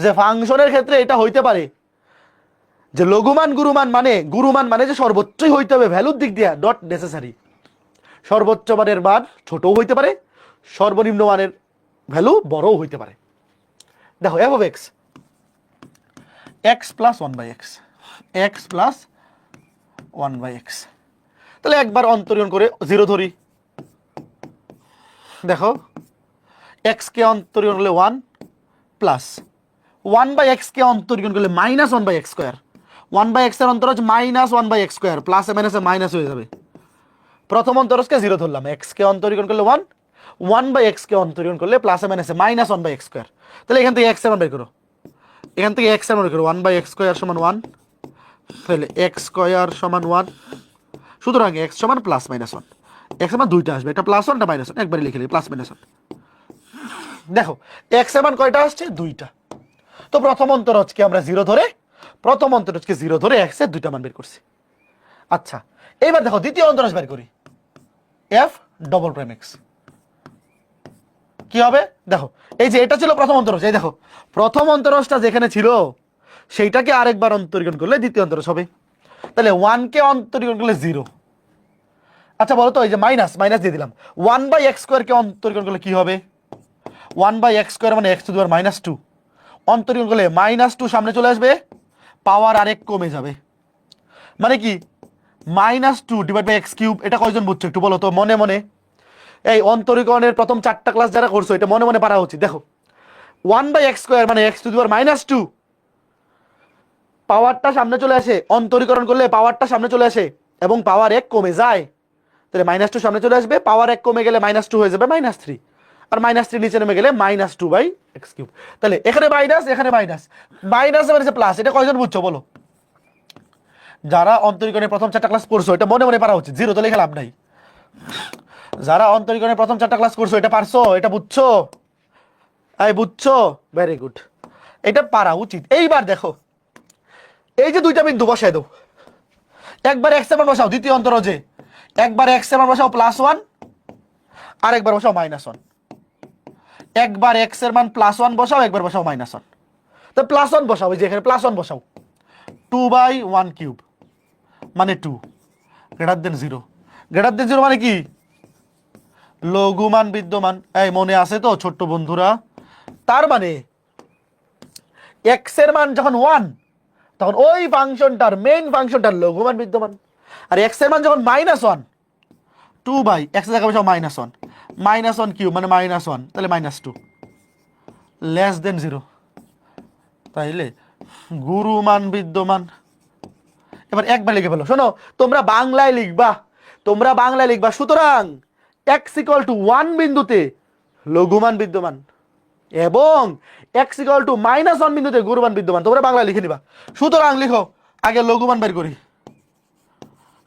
যে ফাংশনের ক্ষেত্রে এটা হইতে পারে যে লঘুমান গুরুমান মানে যে সর্বোচ্চই হইতে হবে ভ্যালুর দিক দিয়ে, নট নেসেসারি। সর্বোচ্চ মানের মান ছোটও হইতে পারে, সর্বনিম্ন মানের ভ্যালু বড়ও হইতে পারে। দেখো f of x plus 1/x, তাহলে একবার অন্তরীণ করে 0 ধরি। দেখো x কে অন্তরীণ করলে 1 প্লাস 1/x কে অন্তরীণ করলে -1/x স্কয়ার, 1/x এর অন্তর হচ্ছে -1/x স্কয়ার, প্লাসে মাইনাসে মাইনাস হয়ে যাবে। প্রথম অন্তরজকে 0 ধরলাম, x কে অন্তরীণ করলে 1, 1/x কে অন্তরীণ করলে প্লাসে মাইনাসে -1/x স্কয়ার। তাহলে এখান থেকে x এর মান বের করো, 1/x স্কয়ার সমান 1, তাহলে x স্কয়ার সমান 1। সুতরাং x সমান +-1, x এর মান দুইটা আসবে, এটা +1 এটা -1, একবারে লিখে দিই +-1। দেখো x এর মান কয়টা আসছে? দুইটা। তো প্রথম অন্তরজকে আমরা 0 ধরে x এর দুইটা মান বের করছি। আচ্ছা এবার দেখো দ্বিতীয় অন্তরজ বের করি, f'(x) কি হবে? দেখো এই যে এটা ছিল প্রথম অন্তরজ, এই দেখো প্রথম অন্তরজটা যেখানে ছিল সেইটাকে আরেকবার অন্তরীকরণ করলে দ্বিতীয় অন্তরজ হবে। তাহলে 1 কে অন্তরীকরণ করলে 0। আচ্ছা বলো তো, এই যে মাইনাস দিয়ে দিলাম, 1/x স্কয়ার কে অন্তরীকরণ করলে কি হবে? 1/x স্কয়ার মানে x টু দি পাওয়ার -2, অন্তরীকরণ করলে -2 সামনে চলে আসবে, পাওয়ার আরেক কমে যাবে, মানে কি -2/x কিউব। এটা কয়জন বুঝছো একটু বলো তো মনে মনে? এই অন্তরীকরণের প্রথম 4টা ক্লাস যারা করছো এটা মনে মনে পারা উচিত। দেখো 1/x স্কয়ার মানে x টু দি পাওয়ার -2, পাওয়ারটা সামনে চলে আসে, অন্তরীকরণ করলে পাওয়ারটা সামনে চলে আসে এবং পাওয়ার 1 কমে যায়, তাহলে -2 সামনে চলে আসবে, পাওয়ার 1 কমে গেলে -2 হয়ে যাবে -3, আর -3 নিচে নেমে গেলে -2/x³। তাহলে এখানে মাইনাস, এখানে মাইনাস, মাইনাসে মাইনাসে প্লাস, এটা কয়জন বুঝছো বলো? যারা অন্তরীকরণের প্রথম 4টা ক্লাস করছো এটা মনে মনে পারা উচিত, জিরো তো লেখা লাভ নাই। যারা অন্তরীকরণের প্রথম 4টা ক্লাস করছো এটা পারছো, এটা বুঝছো, এই বুঝছো, ভেরি গুড, এটা পারা উচিত। এইবার দেখো এই যে দুইটা বিন্দু বসায় দাও, একবার x এর মান বসাও দ্বিতীয় অন্তরজে, একবার x এর মান বসাও +1 আর একবার বসাও -1, একবার x এর মান +1 বসাও, একবার বসাও -1। তো +1 বসাও, এই যে এখানে +1 বসাও, 2/1³ মানে 2 গ্রেটার দেন 0, গ্রেটার দেন 0 মানে কি? লঘুমান বিদ্যমান, এই মনে আছে তো ছোট্ট বন্ধুরা? তার মানে x এর মান যখন 1 তখন ওই ফাংশনটার মেইন ফাংশনটার লঘুমান বিদ্যমান, আর x এর মান যখন -1, 2/x এর জায়গায় বসাও -1, -1³ মানে -1, তাহলে -2 লেস দেন 0, তাইলে গুরুমান বিদ্যমান। এবার একবার লিখে ফেলো, শোনো তোমরা বাংলায় লিখবা, তোমরা বাংলায় লিখবা, সুতরাং x = 1 বিন্দুতে লঘুমান বিদ্যমান এবং x = -1 বিন্দুতে গুরুমান বিদ্যমান, তোমরা বাংলায় লিখে নিবা। সুতরাং লিখো, আগে লঘুমান বের করি।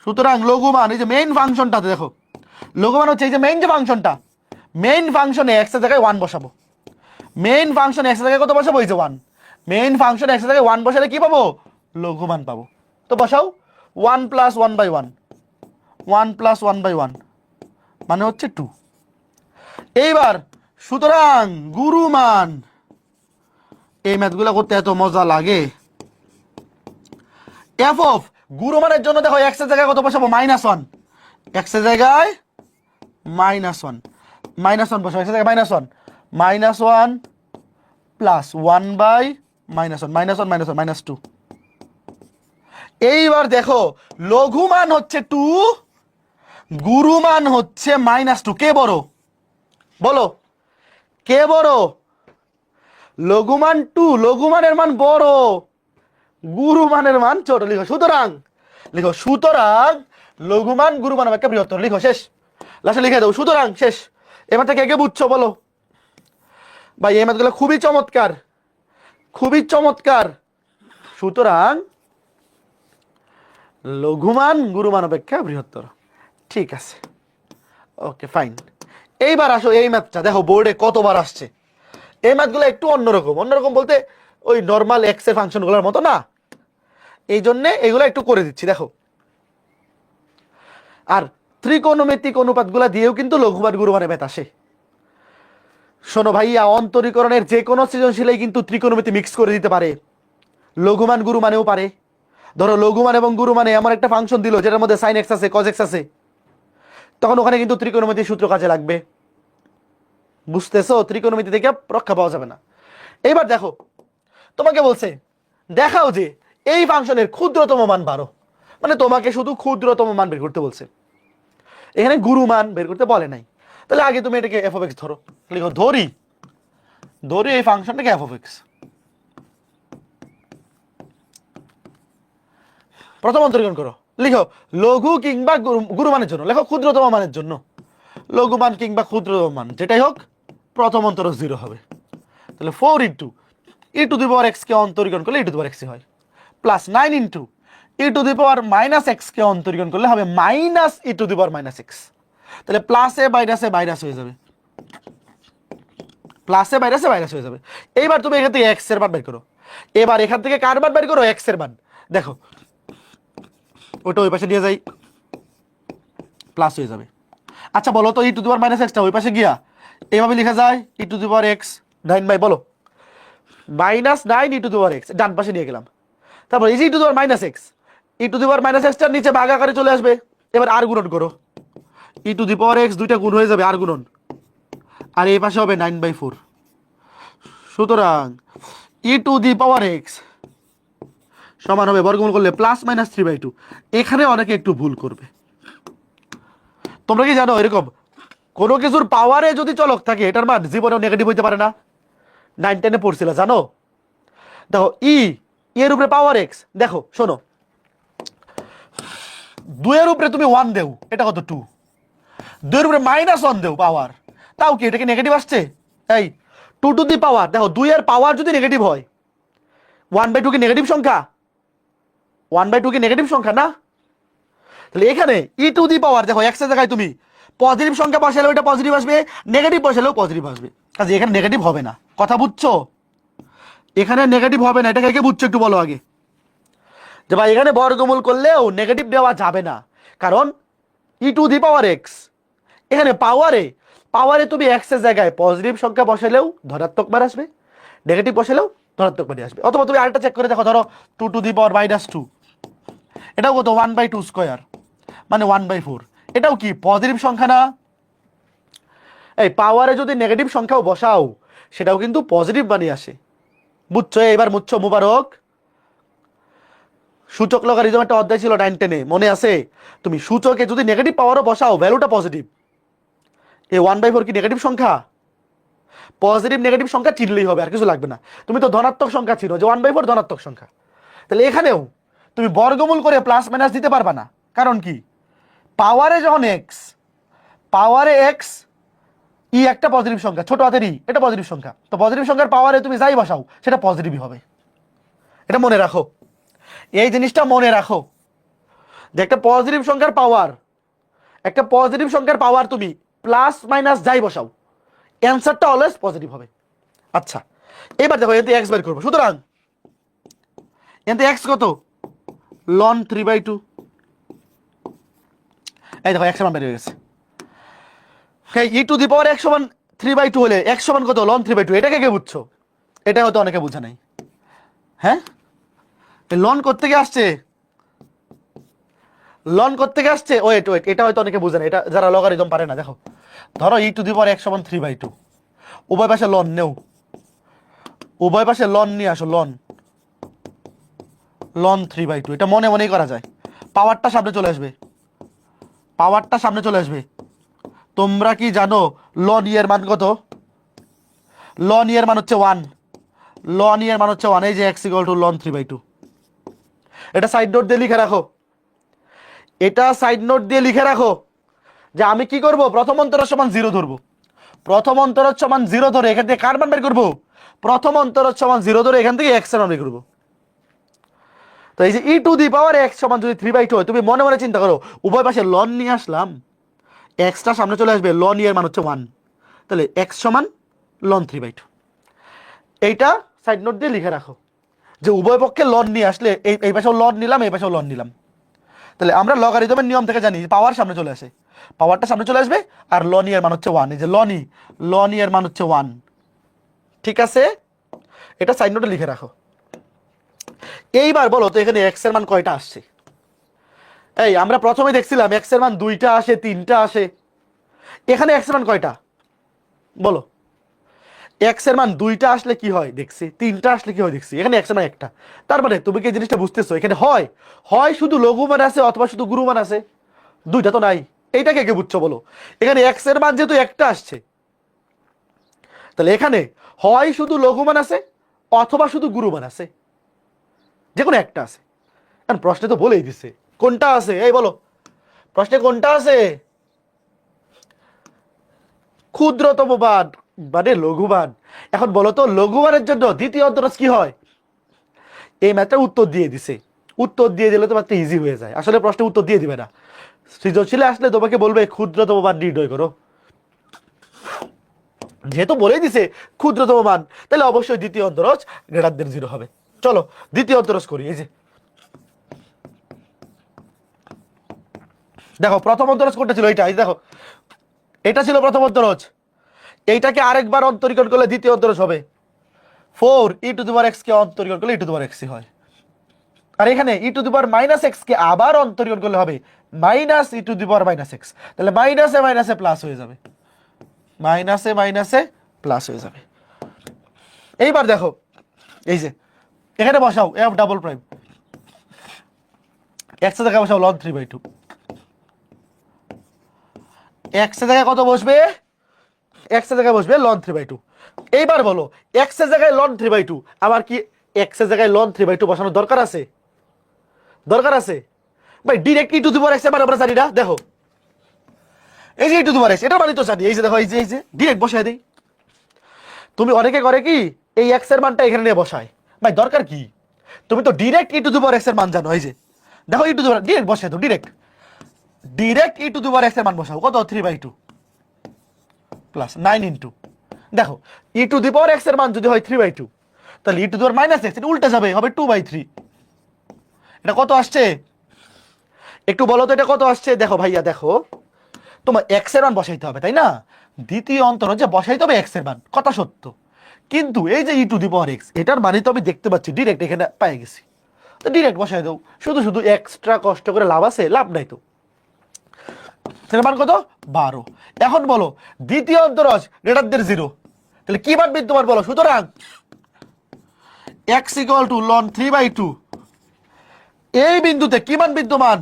সুতরাং লঘুমান, এই যে মেইন ফাংশনটাতে দেখো, লঘুমান হচ্ছে এই যে মেইন যে ফাংশনটা, মেইন ফাংশনে x এর জায়গায় 1 বসাবো, মেইন ফাংশনে x এর জায়গায় কত বসাবো? এই যে 1, মেইন ফাংশনে x এর জায়গায় 1 বসালে কি পাবো? লঘুমান পাবো। তো বসাও 1 + 1/1, 1 + 1/1 মানে হচ্ছে 2। এইবার সুতরাং গুরুমান, এই ম্যাথগুলো করতে এত মজা লাগে। f অফ গুরুমানের জন্য দেখো x এর জায়গায় কত বসাবো? -1, x এর জায়গায় -1, -1 বসাবো, x এর জায়গায় -1, -1 প্লাস 1/-1, -1 -1 এইবার দেখো লঘুমান হচ্ছে 2, গুরুমান হচ্ছে -2, কে বড় বলো? কে বড়? লঘুমান 2, লঘুমানের মান বড়, গুরুমানের মান ছোট। লিখো সুতরাং, লিখো সুতরাং লঘুমান গুরুমান অপেক্ষা বৃহত্তর, লিখো শেষ, লাস্টে লিখে দাও সুতরাং শেষ। এবার থেকে কে বুঝছো বলো? ভাই এই ম্যাথগুলো খুবই চমৎকার, খুবই চমৎকার। সুতরাং লঘুমান গুরুমান অপেক্ষা বৃহত্তর, ঠিক আছে, ওকে ফাইন। এইবার আসো এই ম্যাথটা দেখো বোর্ডে কতবার আসছে। এই ম্যাথগুলো একটু অন্যরকম, অন্যরকম বলতে ওই নর্মাল এক্স এর ফাংশনগুলোর মতো না, এই জন্য এগুলো একটু করে দিচ্ছি দেখো। আর ত্রিকোণমিতিক অনুপাতগুলো দিয়েও কিন্তু লঘুমান গুরুমানের ম্যাথ আসে। শোনো ভাইয়া, অন্তরীকরণের যে কোনো সৃজনশীলেই কিন্তু ত্রিকোণমিতি মিক্স করে দিতে পারে, লঘুমান গুরুমানেও পারে। ধরো লঘুমান এবং গুরুমানে এমন একটা ফাংশন দিল যেটার মধ্যে sin x আছে cos x আছে, তখন ওখানে কিন্তু ত্রিকোণমিতির সূত্র কাজে লাগবে, বুঝতেছো? ত্রিকোণমিতি থেকে রক্ষা পাওয়া যাবে না। এইবার দেখো তোমাকে বলছে দেখাও যে এই ফাংশনের ক্ষুদ্রতম মান 12, মানে তোমাকে শুধু ক্ষুদ্রতম মান বের করতে বলছে, এখানে গুরুমান বের করতে বলে নাই। তাহলে আগে তুমি এটাকে f of x ধরো, লিখো ধরি, ধরি এই ফাংশনটাকে f of x। প্রথম অন্তরীকরণ করো, লিখো লঘু কিংবা গুরুমানের জন্য, লেখো ক্ষুদ্রতম মানের জন্য, লঘুমান কিংবা ক্ষুদ্রতম মান যেটাই হোক প্রথম অন্তর 0 হবে। তাহলে 4 into e to the power x কে অন্তরীকরণ করলে e to the power x হয়, plus 9 into e to the power minus x কে অন্তরীকরণ করলে হবে minus e to the power minus x। তাহলে প্লাসে মাইনাসে মাইনাস হয়ে যাবে, প্লাসে মাইনাসে মাইনাস হয়ে যাবে। এইবার তুমি এখান থেকে x এর মান বের করো, এবার এখান থেকে কার মান বের করো? x এর মান। দেখো ওটা ওই পাশে নিয়ে যাই, প্লাস হয়ে যাবে। আচ্ছা বলো তো e to the power minus x টা ওই পাশে গিয়া এইভাবে লেখা যায় e to the power x 9 by, বলো -9 e to the power x ডান পাশে নিয়ে গেলাম, তারপর এই যে e to the power minus x, e to the power minus x টার নিচে ভাগ আকারে চলে আসবে, এবার আর গুণন করো, e to the power x দুইটা গুণ হয়ে যাবে আর গুণন, আর এই পাশে হবে 9/4। সুতরাং e to the power x সমান হবে বর্গমূল করলে +-3/2। এখানে অনেকে একটু ভুল করবে, তোমরা কি জানো এরকম কোনো কিছুর পাওয়ারে যদি চলক থাকে এটার মান জীবনেও নেগেটিভ হইতে পারে না? 9-10 পড়ছিল জানো? দেখো ই এর উপরে পাওয়ার এক্স। দেখো শোনো, 2 এর উপরে তুমি 1 দেও, এটা কত 2, 2 এর উপরে -1 দেও পাওয়ার, তাও কি এটা কি নেগেটিভ আসছে? এই 2 টু দি পাওয়ার, দেখো 2 এর পাওয়ার যদি নেগেটিভ হয়, 1/2 কি নেগেটিভ সংখ্যা? 1/2 কি নেগেটিভ সংখ্যা না? তাহলে এখানে ই টু দি পাওয়ার, দেখো এক্স এর জায়গায় তুমি পজিটিভ সংখ্যা বসালে ওটা পজিটিভ আসবে, নেগেটিভ বসালেও পজিটিভ আসবে, কাজে এখানে নেগেটিভ হবে না। কথা বুঝছো? এখানে নেগেটিভ হবে না, এটা কে বুঝছো একটু বলো আগে। যে ভাই এখানে বর্গমূল করলেও নেগেটিভ দেওয়া যাবে না, কারণ ই টু দি পাওয়ার এক্স, এখানে পাওয়ারে তুমি এক্স এর জায়গায় পজিটিভ সংখ্যা বসালেও ধনাত্মক মান আসবে, নেগেটিভ বসালেও ধনাত্মক মান আসবে। অথবা তুমি আরেকটা চেক করে দেখো, ধরো 2 টু দি পাওয়ার -2, এটাও কত 1/2 স্কোয়ার, মানে 1/4, এটাও কি পজিটিভ সংখ্যা না? এই পাওয়ারে যদি নেগেটিভ সংখ্যাও বসাও সেটাও কিন্তু পজিটিভ মানই আসে। বুঝছো? এবার বুঝছো মুবারক? সূচক লগারিদম একটা অধ্যায় ছিল 9-10-এ, মনে আছে? তুমি সূচকে যদি নেগেটিভ পাওয়ারও বসাও ভ্যালুটা পজিটিভ। এই 1/4 কি নেগেটিভ সংখ্যা? পজিটিভ নেগেটিভ সংখ্যা চিনলেই হবে, আর কিছু লাগবে না। তুমি তো ধনাত্মক সংখ্যা ছিল, যে 1/4 ধনাত্মক সংখ্যা, তাহলে এখানেও তুমি বর্গমূল করে প্লাস মাইনাস দিতে পারবা না। কারণ কি, পাওয়ারে যখন এক্স, পাওয়ারে এক্স, ই একটা পজিটিভ সংখ্যা, ছোট হাতের ই, এটা পজিটিভ সংখ্যা, তো পজিটিভ সংখ্যার পাওয়ারে তুমি যাই বসাও সেটা পজিটিভই হবে। এটা মনে রাখো, এই জিনিসটা মনে রাখো, যে একটা পজিটিভ সংখ্যার পাওয়ার, একটা পজিটিভ সংখ্যার পাওয়ার তুমি প্লাস মাইনাস যাই বসাও অ্যান্সারটা অলওয়েজ পজিটিভ হবে। আচ্ছা, এবার দেখো এতে এক্স বের করবো। সুতরাং এতে এক্স কত? লন 3/2। এই দেখো এক্স মান বের হয়ে গেছে। ই টু দি পাওয়ার এক্স সমান 3/2 হলে এক্স সমান কত? লন 3/2। এটাকে কে বুঝছো? এটা হয়তো অনেকে বুঝে নাই। হ্যাঁ, লন কোত্থেকে আসছে? লন কোত্থেকে আসছে? ওয়েট, এটা হয়তো অনেকে বুঝে না, এটা যারা লগারিদম পারে না। দেখো, ধরো ই টু দি পাওয়ার এক্স সমান 3/2, উভয় পাশে লন নেও, উভয় পাশে লন নিয়ে আসো, লন 3/2, এটা মনে মনেই করা যায়। পাওয়ারটা সামনে চলে আসবে, পাওয়ারটা সামনে চলে আসবে। তোমরা কি জানো লন ই এর মান কত? লন ই এর মান হচ্ছে 1, লন ই এর মান হচ্ছে 1। এই যে এক্স ইকুয়াল টু লন 3/2। এটা সাইড নোট দিয়ে লিখে রাখো, এটা সাইড নোট দিয়ে লিখে রাখো, যে আমি কি করব, প্রথম অন্তরের সমান 0 ধরবো, প্রথম অন্তরের সমান 0 ধরে এখান থেকে কার মান বের করবো? প্রথম অন্তরের সমান 0 ধরে এখান থেকে এক্স এর মান বের করবো। তো এই যে ই টু দি পাওয়ার এক্স সমান যদি 3/2 হয়, তুমি মনে মনে চিন্তা করো, উভয় পাশে লন নিয়ে আসলাম, এক্সটা সামনে চলে আসবে, লন ই এর মান হচ্ছে 1, তাহলে এক্স সমান লন 3/2। এইটা সাইড নোট দিয়ে লিখে রাখো, যে উভয় পক্ষে লন নিয়ে আসলে এই পাশেও লন নিলাম, এই পাশেও লন নিলাম, তাহলে আমরা লগারিদমের নিয়ম থেকে জানি পাওয়ার সামনে চলে আসে, পাওয়ারটা সামনে চলে আসবে, আর লন ই এর মান হচ্ছে 1। এই যে লন ই এর মান হচ্ছে 1। ঠিক আছে, এটা সাইড নোটে লিখে রাখো। এইবার বলো তো এখানে এক্স এর মান কয়টা আসছে? এই আমরা প্রথমে দেখছিলাম এক্স এর মান 2টা আসে, 3টা আসে, এখানে এক্স এর মান কয়টা বলো? এক্স এর মান 2টা আসলে কি হয় দেখছি, 3টা আসলে কি হয় দেখছি, এখানে এক্স এর মান একটা। তার মানে তুমি কি জিনিসটা বুঝতেছো, এখানে হয় হয় শুধু লঘু মান আছে অথবা শুধু গুরু মান আছে, 2টা তো নাই। এইটাকে কে বুঝছো বলো? এখানে এক্স এর মান যেহেতু একটা আসছে, তাহলে এখানে হয় শুধু লঘু মান আছে অথবা শুধু গুরু মান আছে, যে কোনো একটা আছে। কারণ প্রশ্নে তো বলেই দিছে কোনটা আছে, এই বলো প্রশ্নে কোনটা আছে? ক্ষুদ্রতম মান মানে লঘুমান। এখন বলো তো লঘুমানের জন্য দ্বিতীয় অন্তরজ কি হয়? এই ম্যাথটা উত্তর দিয়ে দিছে, উত্তর দিয়ে দিলে তো ম্যাথটা ইজি হয়ে যায়। আসলে প্রশ্নে উত্তর দিয়ে দিবে না, সৃজনশীলে আসলে তোমাকে বলবে ক্ষুদ্রতম মান নির্ণয় করো, যেহেতু বলেই দিছে ক্ষুদ্রতম মান, তাহলে অবশ্যই দ্বিতীয় অন্তরজ গ্রেটার দেন 0 হবে। চলো দ্বিতীয় অন্তরজ করি। এই যে দেখো প্রথম অন্তরজ কোনটা ছিল? এইটা, এই দেখো এটা ছিল প্রথম অন্তরজ, এইটাকে আরেকবার অন্তরীকরণ করলে দ্বিতীয় অন্তরজ হবে। 4 ই টু দি পাওয়ার এক্স কে অন্তরীকরণ করলে ই টু দি পাওয়ার এক্স হয়, আর এখানে e to the power minus x কে আবার অন্তরীকরণ করলে হবে minus e to the power minus x, তাহলে মাইনাসে মাইনাসে প্লাস হয়ে যাবে, মাইনাসে মাইনাসে প্লাস হয়ে যাবে। এইবার দেখো এই যে এখানে বসাও এফ ডাবল প্রাইম, এক্স এর জায়গায় বসাও লন 3/2, এক্স এর জায়গায় কত বসবে? এক্স এর জায়গায় বসবে লন 3/2। এইবার বলো এক্স এর জায়গায় লন 3/2 আবার কি এক্স এর জায়গায় লন 3/2 বসানোর দরকার আছে? দরকার আছে ভাই? Direct E to the power x এর মান আমরা জানি না। দেখো এই যে ই টু দি পাওয়ার এক্স, এটার মানই তো জানি। এই যে দেখো, এই যে ডিরেক্ট বসায় দেই। তুমি অনেকে করে কি এই এক্স এর মানটা এখানে নিয়ে বসায়। ভাই দরকার কি? তুমি তো direct E to the power x এর মান জানো। এই যে দেখো ই টু দি পাওয়ার ডিরেক্ট বসায় দাও, direct E to the power x এর মান বসাও। কত? 3/2 প্লাস 9 ইন্টু, দেখো ই টু দি পাওয়ার এক্স এর মান যদি হয় 3/2, তাহলে e to the power minus x, এটা উল্টে যাবে, হবে 2/3। এটা কত আসছে একটু বলো তো, এটা কত আসছে? দেখো ভাইয়া, দেখো তোমার এক্স এর মান বসাইতে হবে, তাই না? দ্বিতীয় অন্তর যে বসাইতে হবে এক্স এর মান, কথা সত্য। কিন্তু এই যে ই টু দি পাওয়ার এক্স, এটার মানে তো আমি দেখতে পাচ্ছি ডিরেক্ট এখানে পেয়ে গেছি, তো ডিরেক্ট বসাই দাও। শুধু শুধু এক্সট্রা কষ্ট করে লাভ আছে? লাভ নাই তো। এর মান কত? 12। এখন বলো দ্বিতীয় অন্তরজ গ্রেটার দেন 0, তাহলে কি মান বিদ্যমান বলো? সুতরাং x ইকুয়াল টু লন 3/2, এই বিন্দুতে কি মান বিদ্যমান?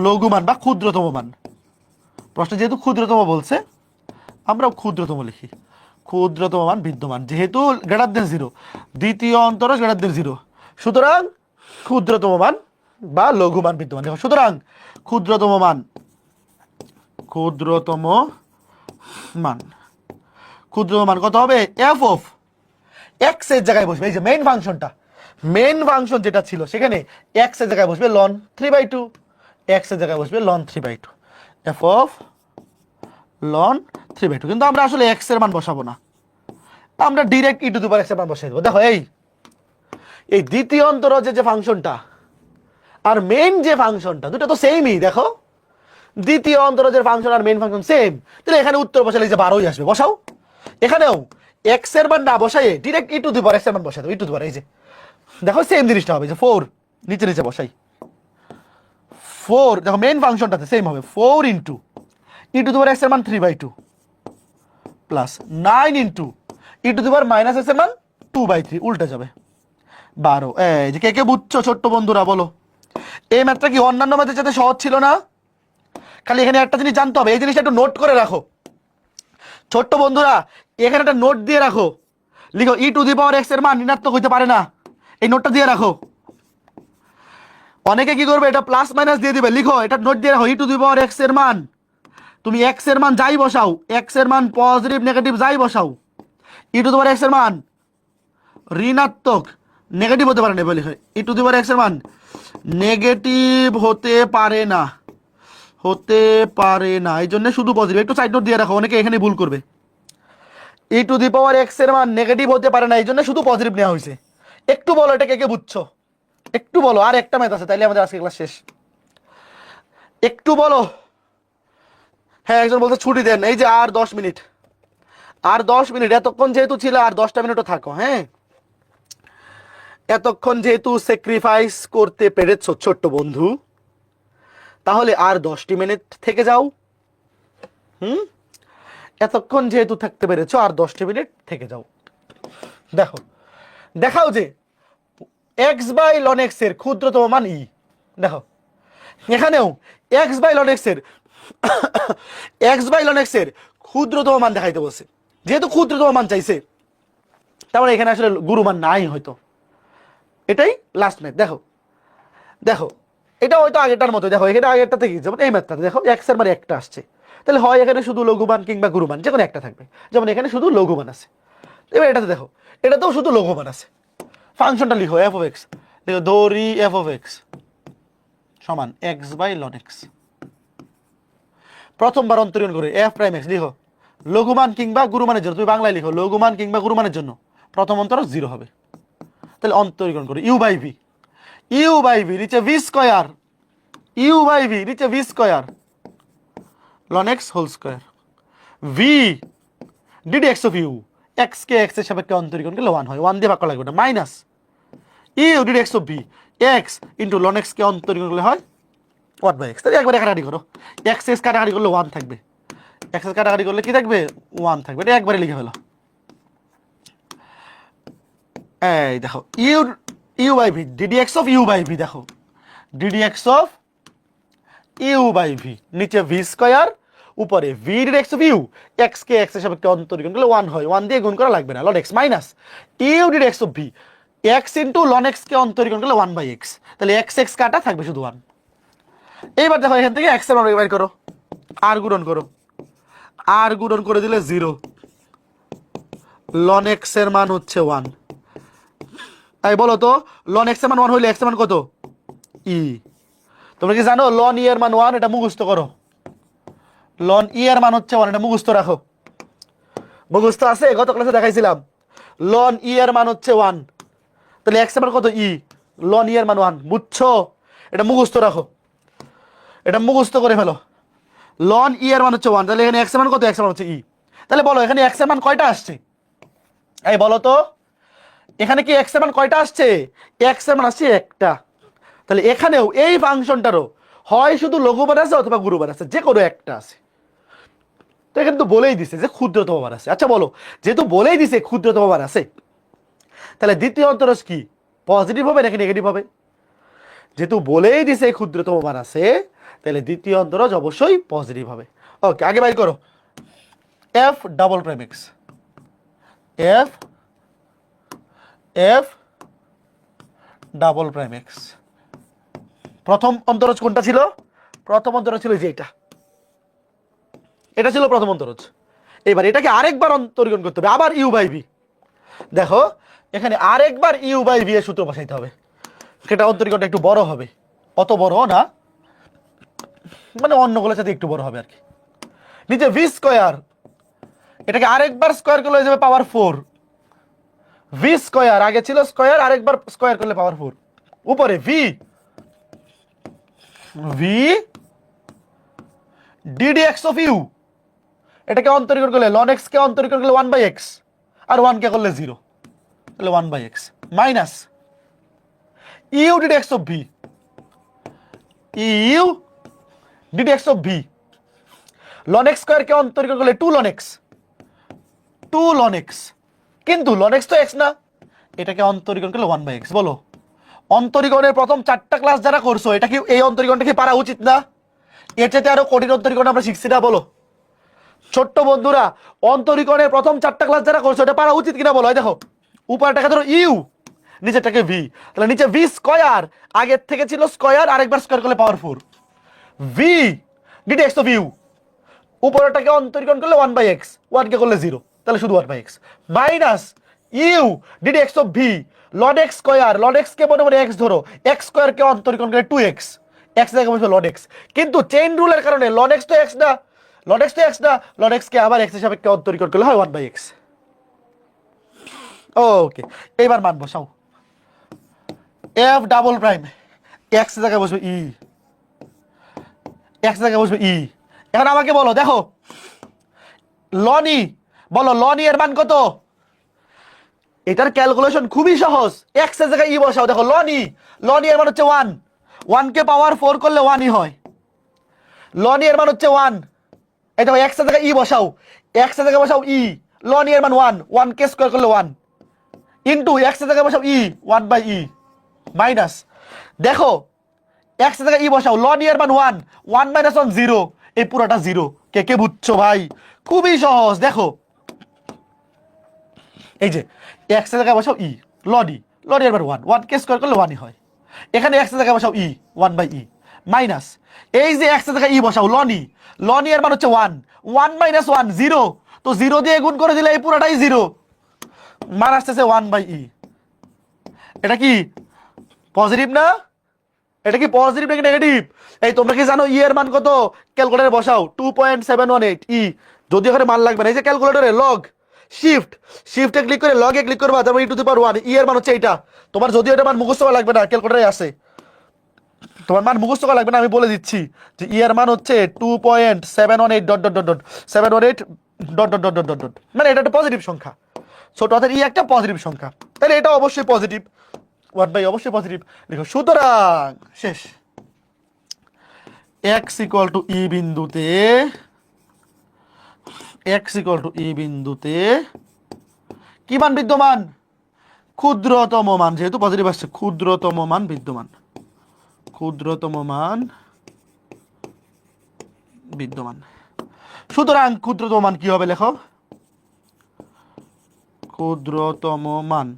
লঘু মান বা ক্ষুদ্রতম মান। প্রশ্ন যেহেতু ক্ষুদ্রতম বলছে, আমরাও ক্ষুদ্রতম লিখি। ক্ষুদ্রতম মান বিদ্যমান, যেহেতু গ্রেটার দেন 0, দ্বিতীয় অন্তরজ গ্রেটার দেন 0, সুতরাং ক্ষুদ্রতম মান বা লঘু মান বিদ্যমান। দেখো সুতরাং ক্ষুদ্রতম মান, ক্ষুদ্রতম মান, ক্ষুদ্রতম মান কত হবে? এফ অফ এক্স এর জায়গায় বসবে, এই যে মেইন ফাংশনটা, মেইন ফাংশন যেটা ছিল সেখানে এক্স এর জায়গায় বসবে লন 3/2, এক্স এর জায়গায় বসবে লন 3/2, এফ অফ লন 3/2। কিন্তু আমরা আসলে এক্স এর মান বসাবো না, আমরা direct E to the power x এর মান বসাই দেবো। দেখো এই দ্বিতীয় অন্তরজের যে ফাংশনটা আর মেইন যে ফাংশনটা, দুটো তো সেমই। দেখো দ্বিতীয় অন্তরজের ফাংশন আর মেইন ফাংশন সেম, তাহলে এখানে উত্তর বসালে যে 12ই আসবে। বসাও, এখানেও এক্স এর মান না বসাই direct E to the power x এর মান বসাই দাও। ই টু দি পাওয়ার, এই যে দেখো সেম জিনিসটা হবে, যে 4 নিচে নিচে বসাই 4, দেখো মেইন ফাংশনটাতে সেম হবে 4 into E to the power x এর মান 3/2 plus 9 into E to the power minus x এর মান 2/3, উল্টে যাবে 12। এই যে কে বুঝছো ছোট্ট বন্ধুরা বলো? এই ম্যাথটা কি অন্যান্য ম্যাথের সাথে সহজ ছিল না? খালি এখানে একটা জিনিস জানতে হবে, এই জিনিসটা একটু নোট করে রাখো ছোট্ট বন্ধুরা, এখানে একটা নোট দিয়ে রাখো। লিখো ই টু দি পাওয়ার এক্স এর মান ঋণাত্মক হইতে পারে না, এই নোটটা দিয়ে রাখো। অনেকে কি করবে, এটা প্লাস মাইনাস দিয়ে দিবে। লিখো, এটা নোট দিয়ে রাখো, ই টু দি পাওয়ার এক্স এর মান, তুমি এক্স এর মান যাই বসাও, এক্স এর মান পজিটিভ নেগেটিভ যাই বসাও, ই টু দি পাওয়ার এক্স এর মান ঋণাত্মক নেগেটিভ হতে পারে না। বলি ই টু দি পাওয়ার এক্স এর মান নেগেটিভ হতে পারে না, হতে পারে না, এই জন্য শুধু পজিটিভ। একটু সাইড নোট দিয়ে রাখো, অনেকে এখানে ভুল করবে। ই টু দি পাওয়ার এক্স এর মান নেগেটিভ হতে পারে না, এই জন্য শুধু পজিটিভ নেওয়া হয়েছে। একটু বলো এটা কে কে বুঝছো? একটু বলো, আর একটা ম্যাথ আছে, তাইলে আমাদের আজকে ক্লাস শেষ। একটু বলো। হ্যাঁ, একজন বলছে ছুটি দেন, এই যে আর 10 মিনিট, আর 10 মিনিট, এতক্ষণ যেহেতু ছিল আর 10টা মিনিটও থাকো। হ্যাঁ, এতক্ষণ যেহেতু স্যাক্রিফাইস করতে পেরেছো ছোট্ট বন্ধু, তাহলে আর 10টি মিনিট থেকে যাও। এতক্ষণ যেহেতু থাকতে পেরেছো, আর 10টি মিনিট থেকে যাও। দেখো, দেখাও যে এক্স বাই লন এক্স এর ক্ষুদ্রতম মান ই। দেখো এখানেও এক্স বাই লন এক্স এর এক্স বাই লন এক্স এর ক্ষুদ্রতম মান দেখাইতে বলছে। যেহেতু ক্ষুদ্রতম মান চাইছে, তাহলে এখানে আসলে গুরুমান নাই হয়তো। এটাই লাস্ট ম্যাথ। দেখো দেখো এটা হয়তো আগেরটার মতো। দেখো এখানে আগেরটা থেকে যেমন এই ম্যাথটা দেখো এক্স এর মানে একটা আসছে, তাহলে হয় এখানে শুধু লঘুমান কিংবা গুরুমান, যে কোনো একটা থাকবে। যেমন এখানে শুধু লঘুমান আছে। এবার এটাতে দেখো, এটাতেও শুধু লঘুমান আছে। ফাংশনটা লিখো এফ অফ এক্স, দেখো ধরি এফ অফ এক্স সমান এক্স বাই লন এক্স। প্রথমবার অন্তরীণ করে এফ প্রাইম এক্স লিখো লঘুমান কিংবা গুরুমানের জন্য। তুমি বাংলায় লিখো লঘুমান কিংবা গুরুমানের জন্য প্রথম অন্তর 0 হবে। তাহলে অন্তরীকরণ করে u by v, u by v নিচে v square, u by v নিচে v square ln x whole square, v d d x of u, x কে এক্স এর সাপেক্ষে অন্তরীকরণ করলে 1 হয়, 1 দিয়ে ভাগ করা লাগবে না, minus u d d x of v x into ln x কে অন্তরীকরণ করলে হয় 1 বাই এক্স। তাহলে একবারে কাটাকাটি করো, এক্স এক্স কাটাকাটি করলে 1 থাকবে, এক্স এক্স কাটাকাটি করলে কি থাকবে? 1 থাকবে। এটা একবারে লিখে ফেলো। এই দেখো u u by v d d x of u by v, দেখো d d x of u by v নিচে ভি স্কয়ার, উপরে v d d x of u, x কে এক্স এর সাপেক্ষে অন্তরীকরণ করলে 1 হয়, 1 দিয়ে গুণ করা লাগবে না, ln x minus u d d x of v, x into ln x কে অন্তরীকরণ করলে 1/x, তাহলে এক্স এক্স কাটা থাকবে শুধু 1। এইবার দেখো এখান থেকে এক্স এর মান বের করো, আর গুণন করো, আর গুণন করে দিলে 0, লন এক্স এর মান হচ্ছে 1। তাই বলো তো লন এক্স এর মান 1 হইলে এক্স এর মান কত? ই। তোমরা কি জানো লন ই এর মান 1? এটা মুখস্থ করো। লন ই এর মান হচ্ছে 1, এটা মুখস্থ রাখো। মুখস্থ আছে, গত ক্লাসে দেখাইছিলাম। লন ই এর মান হচ্ছে 1, তাহলে এক্স এর মান কত? ই। লন ই এর মান 1, বুঝছো? এটা মুখস্থ রাখো, এটা মুখস্থ করে ফেলো। লন ই এর মান হচ্ছে 1, তাহলে এখানে এক্স এর মান কত? এক্স এর মান হচ্ছে ই। তাহলে বলো এখানে এক্স এর মান কয়টা আসছে? এই বলো তো এখানে কি এক্স এর মান কয়টা আসছে? এক্স এর মান আসছে একটা। তাহলে এখানেও এই ফাংশনটারও হয় শুধু লঘুবার আছে অথবা গুরুবার আছে, যে কোনো একটা আছে। তো এখানে তো বলেই দিছে যে ক্ষুদ্রতম বার আছে। আচ্ছা বলো, যেহেতু বলেই দিছে ক্ষুদ্রতম বার আছে, তাহলে দ্বিতীয় অন্তরজ কি পজিটিভ হবে নাকি নেগেটিভ হবে? যেহেতু বলেই দিছে ক্ষুদ্রতম বার আছে, তাহলে দ্বিতীয় অন্তরজ অবশ্যই পজিটিভ হবে। ওকে, আগে বাইর করো F double prime x, F F double prime x. প্রথম অন্তরজ কোনটা ছিল? প্রথম অন্তরজ ছিল যে এটা ছিল প্রথম অন্তরজ। এবার এটাকে আরেকবার অন্তরীকরণ করতে হবে, আবার ইউ বাই ভি। দেখো এখানে আরেকবার ইউ বাই ভি এর সূত্র বসাইতে হবে। সেটা অন্তরীকরণটা একটু বড় হবে, অত বড় না, মানে অন্যগুলোর সাথে একটু বড় হবে আর কি। নিচে ভি স্কোয়ার, এটাকে আরেকবার স্কোয়ার করলে হয়ে যাবে পাওয়ার 4। ভি স্কোয়ার, আগে ছিল স্কোয়ার, আরেকবার স্কোয়ার করলে পাওয়ার 4। উপরে V V d d x of u, এটাকে অন্তরীকরণ করলে লন এক্স কে অন্তরীকরণ করলে 1/x, আর 1 কে করলে 0, তাহলে 1/x minus u d d x of v, u d d x of v, ln x square কে অন্তরীকরণ করলে 2 লন এক্স, 2 লন এক্স, কিন্তু লন এক্স তো এক্স না, এটাকে অন্তরীকরণ করলে 1/x। বলো অন্তরীকরণের প্রথম 4টা ক্লাস যারা করছো, এটা কি এই অন্তরীকরণটা কি পারা উচিত না? এর চাইতে আরো কঠিন অন্তরীকরণ আমরা শিখছি না? বলো ছোট্ট বন্ধুরা, অন্তরীকরণের প্রথম 4টা ক্লাস যারা করছো, এটা পারা উচিত কিনা বলো। দেখো উপরটাকে ধরো ইউ, নিচেরটাকে ভি, তাহলে নিচে ভি স্কয়ার, আগের থেকে ছিল স্কয়ার, আরেকবার স্কয়ার করলে power 4, v d d x of u, উপরটাকে অন্তরীকরণ করলে 1/x, 1 কে করলে 0, তাহলে শুধু 1/x minus u d d x of v, ln x square, ln x কে মনে মনে এক্স ধরো, এক্স স্কয়ার কে অন্তরীকরণ করে 2x, এক্স জায়গায় বসবে লন এক্স, কিন্তু চেইন রুলের কারণে লন এক্স তো এক্স না, লন এক্স তো এক্স না, লন এক্স কে আবার এক্স হিসাবে অন্তরীকরণ করলে হয় 1/x। ওকে, এবার মান বসাও। এফ ডাবল প্রাইম এক্স জায়গায় বসবে ই, এক্স জায়গায় বসবে ই। এখন আমাকে বলো, দেখো লন ই, বলো লন ই এর মান কত? এটার ক্যালকুলেশন খুবই সহজ, এক্স এর জায়গায় ই বসাও। দেখো লন ই, লন ই এর মান হচ্ছে 1, 1 কে পাওয়ার 4 করলে 1 ই হয়। লন ই এর মান হচ্ছে 1, এই দেখো এক্স এর জায়গায় ই বসাও, এক্স এর জায়গায় বসাও ই, লন ই এর মান 1, 1 কে স্কয়ার করলে 1, ইনটু এক্স এর জায়গায় বসাও ই, 1/e মাইনাস, দেখো এক্স এর জায়গায় ই বসাও, লন ই এর মান 1, 1 - 1 0, এই পুরোটা 0। কে কে বুঝছো ভাই? খুবই সহজ। দেখো এই যে এক্স এর জায়গায় বসাও ই, লন ই, লন ই এর মান 1, 1 কে স্কয়ার করলে 1 ই হয়। এখানে এক্স এর জায়গায় বসাও ই, 1/e মাইনাস, এই যে এক্স এর জায়গায় ই বসাও লন ই, লন ই এর মান হচ্ছে 1, 1 - 1 0, তো 0 দিয়ে গুণ করে দিলে এই পুরোটাই 0, মান আসতেছে 1/e। এটা কি পজিটিভ না? এটা কি পজিটিভ নাকি নেগেটিভ? এই তোমরা কি জানো ই এর মান কত? ক্যালকুলেটরে বসাও 2.718 ই, যদি এখানে মান লাগবে না, এই যে ক্যালকুলেটরে লগ শিফট, শিফটে ক্লিক করে লগে ক্লিক করবা, তারপর e⁻1, ই এর মান হচ্ছে এটা। তোমার যদিও এটা মান মুখস্থ করা লাগবে না, ক্যালকুলেটরে আছে, তোমার মান মুখস্থ করা লাগবে না, আমি বলে দিচ্ছি যে ই এর মান হচ্ছে 2.718 dot dot dot dot 718 dot dot dot dot dot, মানে এটা একটা পজিটিভ সংখ্যা, ছোট হাতের ই একটা পজিটিভ সংখ্যা, তাহলে এটা অবশ্যই পজিটিভ, 1/, অবশ্যই পজিটিভ লিখো। সুতরাং শেষ। x ইকুয়াল টু ই বিন্দুতে, x ইকুয়াল টু ই বিন্দুতে কি মান বিদ্যমান? ক্ষুদ্রতম মান, যেহেতু পজিটিভ আসছে, ক্ষুদ্রতম মান বিদ্যমান, ক্ষুদ্রতম মান বিদ্যমান। সুতরাং ক্ষুদ্রতম মান কি হবে লেখো? ক্ষুদ্রতম মান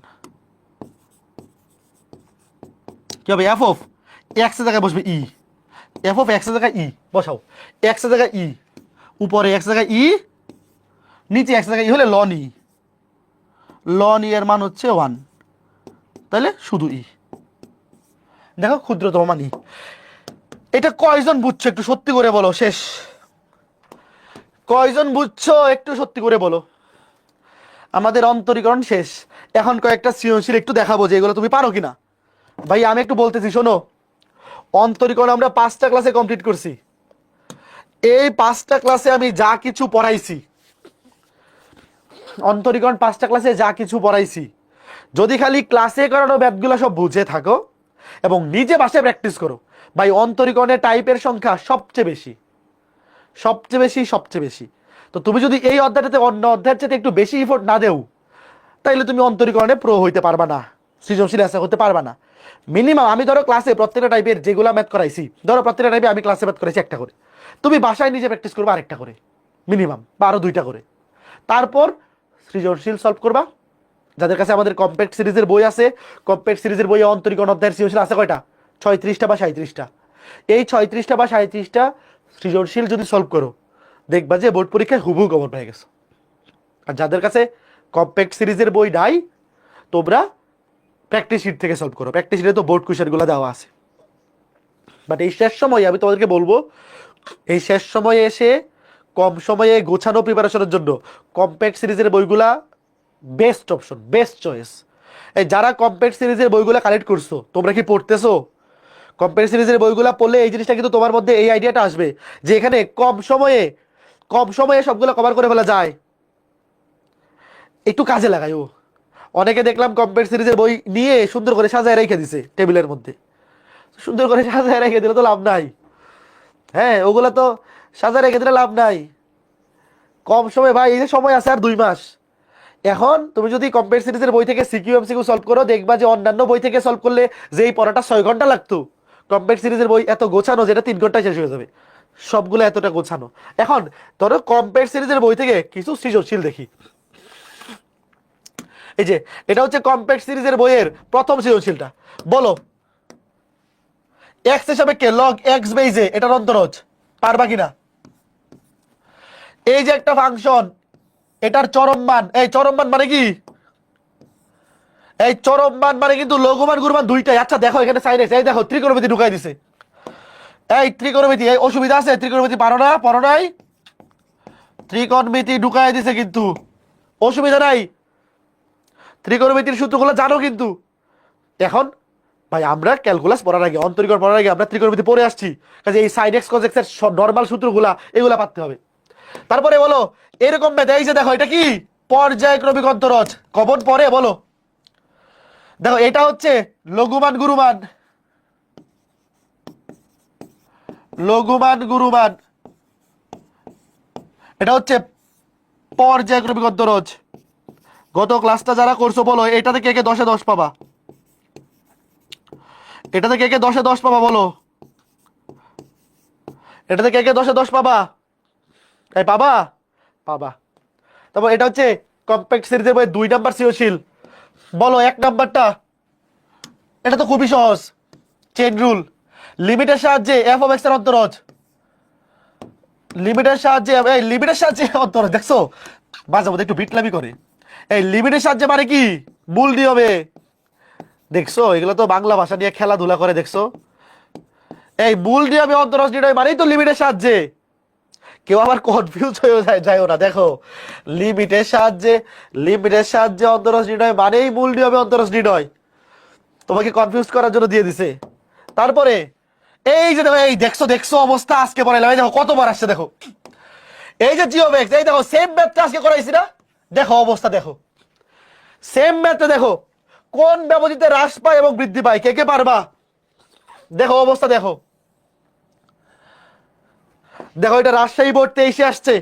কি হবে? এফ অফ এক্স এর জায়গায় বসবে ই, এফ অফ এক্স এর জায়গায় ই বসাও, এক্স এর জায়গায় ই, উপরে এক্স এর জায়গায় ই, নিচে এক্স এর জায়গায় ই হলে লন ই, লন ই এর মান হচ্ছে 1, তাহলে শুধু ই। দেখো ক্ষুদ্রতম মান ই। এটা কয়জন বুঝছো একটু সত্যি করে বলো? শেষ। কয়জন বুঝছো একটু সত্যি করে বলো? আমাদের অন্তরীকরণ শেষ। এখন কয়েকটা সৃজনশীল একটু দেখাবো যে এগুলো তুমি পারো কিনা। ভাই আমি একটু বলতেছি শোনো, অন্তরীকরণ আমরা 5টা ক্লাসে কমপ্লিট করছি। এই 5টা ক্লাসে আমি যা কিছু পড়াইছি, অন্তরীকরণ 5টা ক্লাসে যা কিছু পড়াইছি, যদি খালি ক্লাসে করানো ম্যাথগুলো সব বুঝে থাকো এবং নিজে বাসায় প্র্যাকটিস করো, ভাই অন্তরীকরণের টাইপের সংখ্যা সবচেয়ে বেশি, সবচেয়ে বেশি, সবচেয়ে বেশি। তো তুমি যদি এই অধ্যায়টাতে অন্য অধ্যায়ের চেয়ে একটু বেশি এফোর্ট না দেও, তাইলে তুমি অন্তরীকরণে প্রো হইতে পারবা না, সৃজনশীল আশা করতে পারবা না। মিনিমাম আমি ধরো ক্লাসে প্রত্যেকটা টাইপের যেগুলো ম্যাথ করাইছি, ধরো প্রত্যেকটা টাইপে আমি ক্লাসে ম্যাথ করাইছি একটা করে, তুমি বাসায় নিজে প্র্যাকটিস করবা আরেকটা করে মিনিমাম, বা আরো 2টা করে। তারপর সৃজনশীল সলভ করবা। যাদের কাছে আমাদের কম্প্যাক্ট সিরিজের বই আছে, কম্প্যাক্ট সিরিজের বইয়ে অন্তরীকরণ অধ্যায়ের সৃজনশীল আছে কয়টা? 36টা বা 37টা। এই 36টা বা 37টা সৃজনশীল যদি সলভ করো, দেখবা যে বোর্ড পরীক্ষায় হুবহু কমন পেয়ে গেছো। আর যাদের কাছে কম্প্যাক্ট সিরিজের বই নাই, তোমরা প্র্যাকটিস শিট থেকে সলভ করো। প্র্যাকটিস শিটে তো বোর্ড কোয়েশ্চেনগুলো দেওয়া আছে। বাট এই শেষ সময়ে আমি তোমাদেরকে বলবো, এই শেষ সময়ে এসে কম সময়ে গোছানো প্রিপারেশনের জন্য কম্প্যাক্ট সিরিজের বইগুলা বেস্ট অপশন, বেস্ট চয়েস। এই যারা কম্প্যাক্ট সিরিজের বইগুলা কালেক্ট করছো, তোমরা কি পড়তেছো? কম্প্যাক্ট সিরিজের বইগুলা পড়লে এই জিনিসটা কিন্তু তোমার মধ্যে এই আইডিয়াটা আসবে যে এখানে কম সময়ে সবগুলো কভার করে ফেলা যায়, একটু কাজে লাগাই। ও অনেকে দেখলাম কম্প্যাক্ট সিরিজের বই নিয়ে সুন্দর করে সাজায় রেখে দিছে টেবিলের মধ্যে। সুন্দর করে সাজায় রেখে দিলে তো লাভ নাই। হ্যাঁ, ওগুলা তো সাজায় রেখে দিলে লাভ নাই। কম সময় ভাই, এই যে সময় আছে আর 2 মাস। এখন তুমি যদি কম্প্যাক্ট সিরিজের বই থেকে সিকিউ এমসিকিউ সলভ করো, দেখবা যে অন্যান্য বই থেকে সলভ করলে যেই পড়াটা 6 ঘন্টা লাগতো, কম্প্যাক্ট সিরিজের বই এত গোছানো যেটা 3 ঘন্টায় শেষ হয়ে যাবে। সবগুলো এতটা গোছানো। এখন ধরো কম্প্যাক্ট সিরিজের বই থেকে কিছু সৃজনশীল দেখি। এই যে এটা হচ্ছে কম্প্যাক্ট সিরিজের বইয়ের প্রথম সৃজনশীলটা। বলো এক্স এর সাপেক্ষে লগ এক্স বেইজে এটার অন্তরজ পারবা কিনা? এই যে একটা ফাংশন, এটার চরম মান, এই চরম মান মানে কি? এই চরম মান মানে কিন্তু লঘুমান গুরুমান দুইটাই। আচ্ছা দেখো এখানে সাইন এক্স, এই দেখো ত্রিকোণমিতি ঢুকাই দিছে। এই ত্রিকোণমিতি, এই অসুবিধা আছে? ত্রিকোণমিতি পারো না? পড়ো নাই? ত্রিকোণমিতি ঢুকাই দিছে কিন্তু অসুবিধা নাই। ত্রিকোণমিতির সূত্রগুলো জানো কিন্তু। এখন ভাই আমরা ক্যালকুলাস পড়ার আগে, অন্তরীকরণ পড়ার আগে আমরা ত্রিকোণমিতি পড়ে আসছি, কাজে এই সাইন এক্স কজ এক্স এর নরমাল সূত্রগুলা এগুলা পারতে হবে। তারপরে বলো এরকম ম্যাথ, এই যে দেখো এটা কি? পর্যায়ক্রমিক অন্তরজ। কমন পড়ে বলো? দেখো এটা হচ্ছে লঘুমান গুরুমান, লঘুমান গুরুমান, এটা হচ্ছে পর্যায়ক্রমিক অন্তরজ। গত ক্লাসটা যারা করছো বলো এটাতে কে কে 10-এ 10 পাবা? এটাতে কে কে 10-এ 10 পাবা বলো? এটাতে কে কে 10-এ 10 পাবা? তাই পাবা? পাবা। তারপর এটা হচ্ছে কম্প্যাক্ট সিরিজের বই 2 নাম্বার সৃজনশীল। বলো 1 নাম্বারটা। এটা তো খুবই সহজ, চেইন রুল। লিমিটের সাহায্যে এফ অফ এক্স এর অন্তরজ, লিমিটের সাহায্যে, এই লিমিটের সাহায্যে অন্তরজ। দেখছো মাঝে মধ্যে একটু বিটলামি করে। এই লিমিটের সাহায্যে মানে কি? মূল দিয়ে হবে। দেখছো এগুলো তো বাংলা ভাষা নিয়ে খেলাধুলা করে, দেখছো? এই মূল দিয়ে হবে অন্তরজ নির্ণয় মানেই তো লিমিটের সাহায্যে। কেউ আবার কনফিউজ হয়ে যায় না। দেখো লিমিটের সাহায্যে অন্তরজ নির্ণয় মানেই মূল দিয়ে হবে অন্তরজ নির্ণয়। তোমাকে কনফিউজ করার জন্য দিয়ে দিছে। তারপরে এই যে দেখো, এই দেখছো দেখছো অবস্থা আজকে পড়াইলাম, এই দেখো কতবার আসছে দেখো। এই যে জিও ম্যাক্স, এই দেখো সেম ম্যাথটা আজকে করাইছি না? দেখো অবস্থা দেখো, সেম ম্যাথটা দেখো কোন ব্যবধিতে হ্রাস পায় এবং বৃদ্ধি পায়, কে কে পারবা? দেখো অবস্থা দেখো। দেখো এটা রাজশাহী বোর্ড 23-এ আসছে,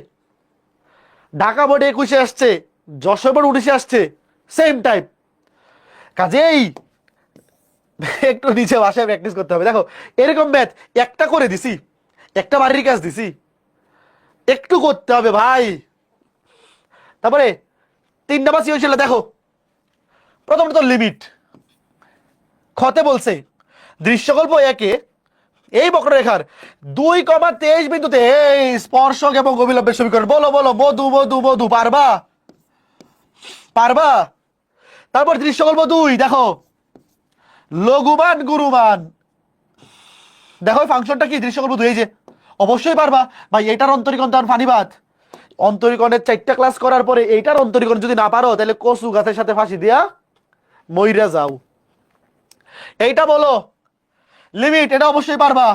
ঢাকা বোর্ড 21-এ আসছে, যশোর বোর্ড 19-এ আসছে, সেম টাইপ। কাজেই একটু নিচে ভাষায় প্র্যাকটিস করতে হবে। দেখো এরকম ম্যাথ একটা করে দিছি, একটা বাড়ির কাজ দিছি, একটু করতে হবে ভাই। তারপরে 3 নাম্বার সৃজনশীল দেখো, প্রথমত লিমিট। খতে বলছে দৃশ্যকল্প একে এই বক্ররেখার 2,23 বিন্দুতে এই স্পর্শক এবং অভিলম্বের সমীকরণ। বলো বলো, মধু মধু মধু, পারবা? পারবা? তারপর দৃশ্যকল্প 2 দেখো, লঘুমান গুরুমান। দেখো ফাংশনটা কি, দৃশ্যকল্প 2, এই যে অবশ্যই পারবা ভাই। এটার অন্তরীকরণ তো আর ফানিবাদ। অন্তরীকরণের 4টা ক্লাস করার পরে এইটার অন্তরীকরণ যদি না পারো তাহলে কচু গাছের সাথে ফাঁসি দিয়া মইরা যাও। এইটা বলো লিমিট, এটা অবশ্যই পারবা,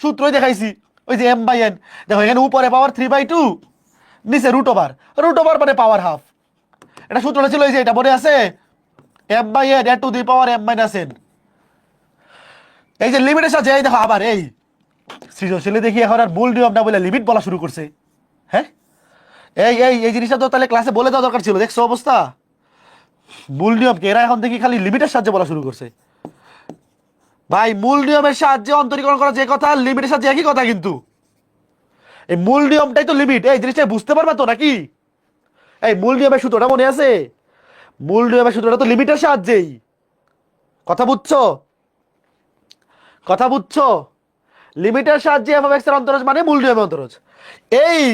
সূত্রই দেখাইছি, ওই যে m/n। দেখো এখানে উপরে পাওয়ার 3/2, নিচে √ওভার, √ওভার মানে পাওয়ার হাফ। এটা সূত্রটা ছিল এই যে, এটা মনে আছে, m/n two the power m-n। এই যে লিমিটের সাথে এই দেখো আবার এই সৃজনশীলে দেখি এখন আর মূল নিয়ম না বলে লিমিট বলা শুরু করছে। হ্যাঁ, এই এই এই জিনিসটা তো তাহলে ক্লাসে বলে দেওয়া দরকার ছিল। দেখছো অবস্থা, মূল নিয়মকে এরা এখন দেখি খালি লিমিটের সাহায্যে বলা শুরু করছে। ভাই মূল নিয়মের সাহায্যে অন্তরীকরণ করা যে কথা, লিমিটের সাহায্যে একই কথা, কিন্তু এই মূল নিয়মটাই তো লিমিট। এই জিনিসটা বুঝতে পারবা তো নাকি? এই মূল নিয়মের সূত্রটা মনে আছে? মূল নিয়মের সূত্রটা তো লিমিটের সাহায্যেই। কথা বুঝছো? কথা বুঝছো? লিমিটের সাহায্যে f(x) এর অন্তরজ মানে মূল নিয়মের অন্তরজ। এই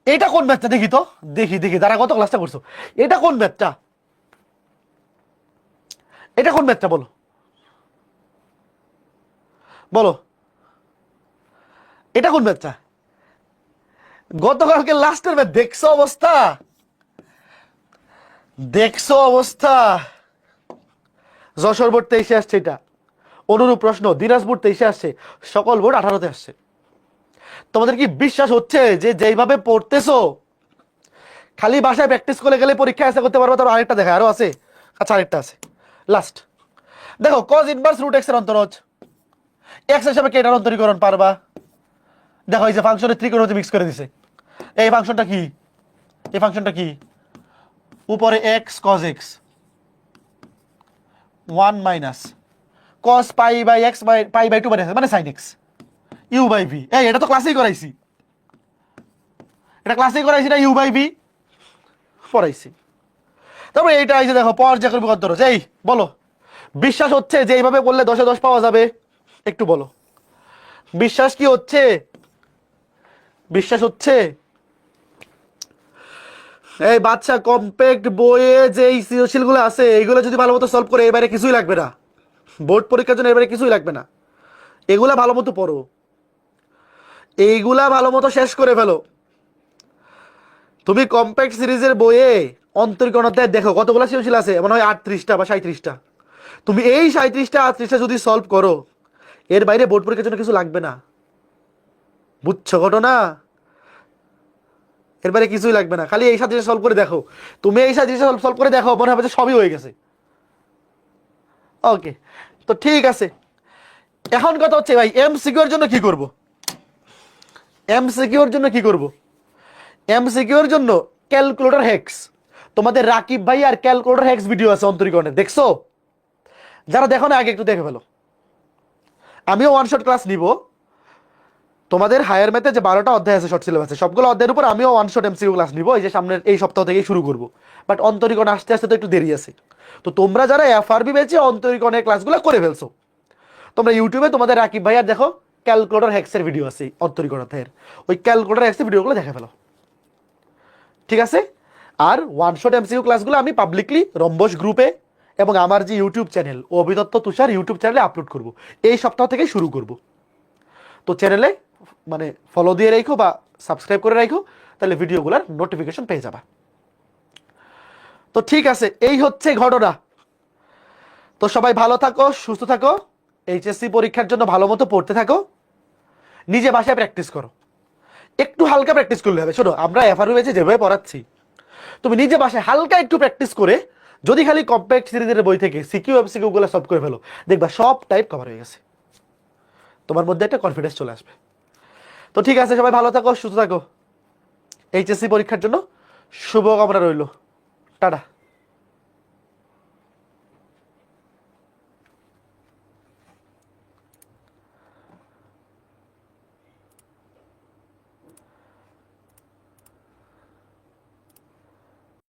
এটা কোন ম্যাথটা দেখি তো, দেখি দেখি তারা কত ক্লাসটা করছো। এটা কোন ম্যাথটা, এটা কোন ম্যাথটা বলো, বলো এটা কোন ম্যাথটা? গতকালকে লাস্টের ম্যাথ। দেখছো অবস্থা, দেখছো অবস্থা। যশোর বোর্ড 23-এ আসছে এটা, অনুরূপ প্রশ্ন দিনাজপুর 23-এ আসছে, সকল বোর্ড 18-তে আসছে। তোমাদের কি বিশ্বাস হচ্ছে যে যেইভাবে পড়তেছো খালি বাসায় প্র্যাকটিস করে গেলে পরীক্ষা এসে করতে পারবে? তার আরেকটা দেখা, আরো আছে, আচ্ছা আরেকটা আছে লাস্ট। দেখো cos ইনভার্স √x এর অন্তরজ, x এর সাপেক্ষে এটার অন্তরীকরণ পারবা। দেখো এই যে ফাংশনের ত্রিকোণমিতি মিক্স করে দিছে। এই ফাংশনটা কি, এই ফাংশনটা কি, উপরে x cos x 1 minus cos π/x π/2 মানে sin x u/v। এই এটা তো ক্লাসেই করাইছি, এটা ক্লাসেই করাইছি না, u/v পড়াইছি। তারপরে এইটা এই যে দেখো পর্যায়ক্রমিক অন্তরজ। এই বলো বিশ্বাস হচ্ছে যে এইভাবে বললে 10-এ 10 পাওয়া যাবে? একটু বলো বিশ্বাস কি হচ্ছে, বিশ্বাস হচ্ছে? এই বাচ্চা কম্প্যাক্ট বইয়ে যে এই সৃজনশীলগুলো আছে এইগুলো যদি ভালো মতো সলভ করে এর বাইরে কিছুই লাগবে না। বোর্ড পরীক্ষার জন্য এর বাইরে কিছুই লাগবে না। এগুলা ভালো মতো পড়ো, এইগুলা ভালো মতো শেষ করে ফেলো। তুমি কম্প্যাক্ট সিরিজের বইয়ে অন্তরীকরণ অধ্যায় দেখো কতগুলো সৃজনশীল আছে, মনে হয় 38টা বা 37টা। তুমি এই 37টা 38টা যদি সলভ করো এর বাইরে বোর্ড পরীক্ষার জন্য কিছু লাগবে না। বুঝছো ঘটনা? এর বাইরে কিছুই লাগবে না, খালি এই 37টা সলভ করে দেখো। তুমি এই 37টা সলভ করে দেখো, মনে হবে যে সবই হয়ে গেছে। ওকে, তো ঠিক আছে। এখন কথা হচ্ছে ভাই এমসিকিউ এর জন্য কি করব? এমসিকিউ এর জন্য কি করব? এমসিকিউ এর জন্য ক্যালকুলেটর হেক্স। তোমাদের রাকিব ভাই আর ক্যালকুলেটর হেক্স ভিডিও আছে অন্তরীকরণে, দেখছো? যারা দেখো না আগে একটু দেখে ফেলো। আমিও ওয়ান শট ক্লাস নিব। তোমাদের হায়ার ম্যাথে যে 12টা অধ্যায় আছে শর্ট সিলেবাসে, সবগুলো অধ্যায়ের উপর আমিও ওয়ান শট এমসিকিউ ক্লাস নিব। এই যে সামনের এই সপ্তাহ থেকেই শুরু করব। বাট অন্তরীকরণ আস্তে আস্তে তো একটু দেরি আছে। তো তোমরা যারা এফআরবি বেচে অন্তরীকরণের ক্লাসগুলো করে ফেলছো, তোমরা ইউটিউবে তোমাদের রাকিব ভাই আর দেখো ক্যালকুলেটর হেক্সের ভিডিও আছে অন্তরীকরণ অধ্যায়ের, ওই ক্যালকুলেটর হেক্সের ভিডিওগুলো দেখে ফেলো, ঠিক আছে? আর ওয়ান শট এমসিকিউ ক্লাসগুলো আমি পাবলিকলি রম্বস গ্রুপে এবং আমার যে ইউটিউব চ্যানেল অভিদত্ত তুষার ইউটিউব চ্যানেলে আপলোড করব। এই সপ্তাহ থেকে শুরু করব। তো চ্যানেলে মানে ফলো দিয়ে রাখো বা সাবস্ক্রাইব করে রাখো, তাহলে ভিডিওগুলোর নোটিফিকেশন পেয়ে যাবা। তো ঠিক আছে, এই হচ্ছে ঘটনা। তো সবাই ভালো থাকো, সুস্থ থাকো, এইচএসসি পরীক্ষার জন্য ভালো মতো পড়তে থাকো, নিজে বাসায় প্র্যাকটিস করো। একটু হালকা প্র্যাকটিস করলে হবে। শোনো, আমরা এফআরবি বেচে যেভাবে পড়াচ্ছি, তুমি নিজে বাসায় হালকা একটু প্র্যাকটিস করে যদি খালি কম্প্যাক্ট সিরিজের বই থেকে সিকিউ এমসিকিউ গুলো সলভ করে ফেলো, দেখবা সব টাইপ কভার হয়ে গেছে। তোমার মধ্যে একটা কনফিডেন্স চলে আসবে। তো ঠিক আছে, সবাই ভালো থাকো, সুস্থ থাকো। এইচএসসি পরীক্ষার জন্য শুভকামনা রইল। টাটা।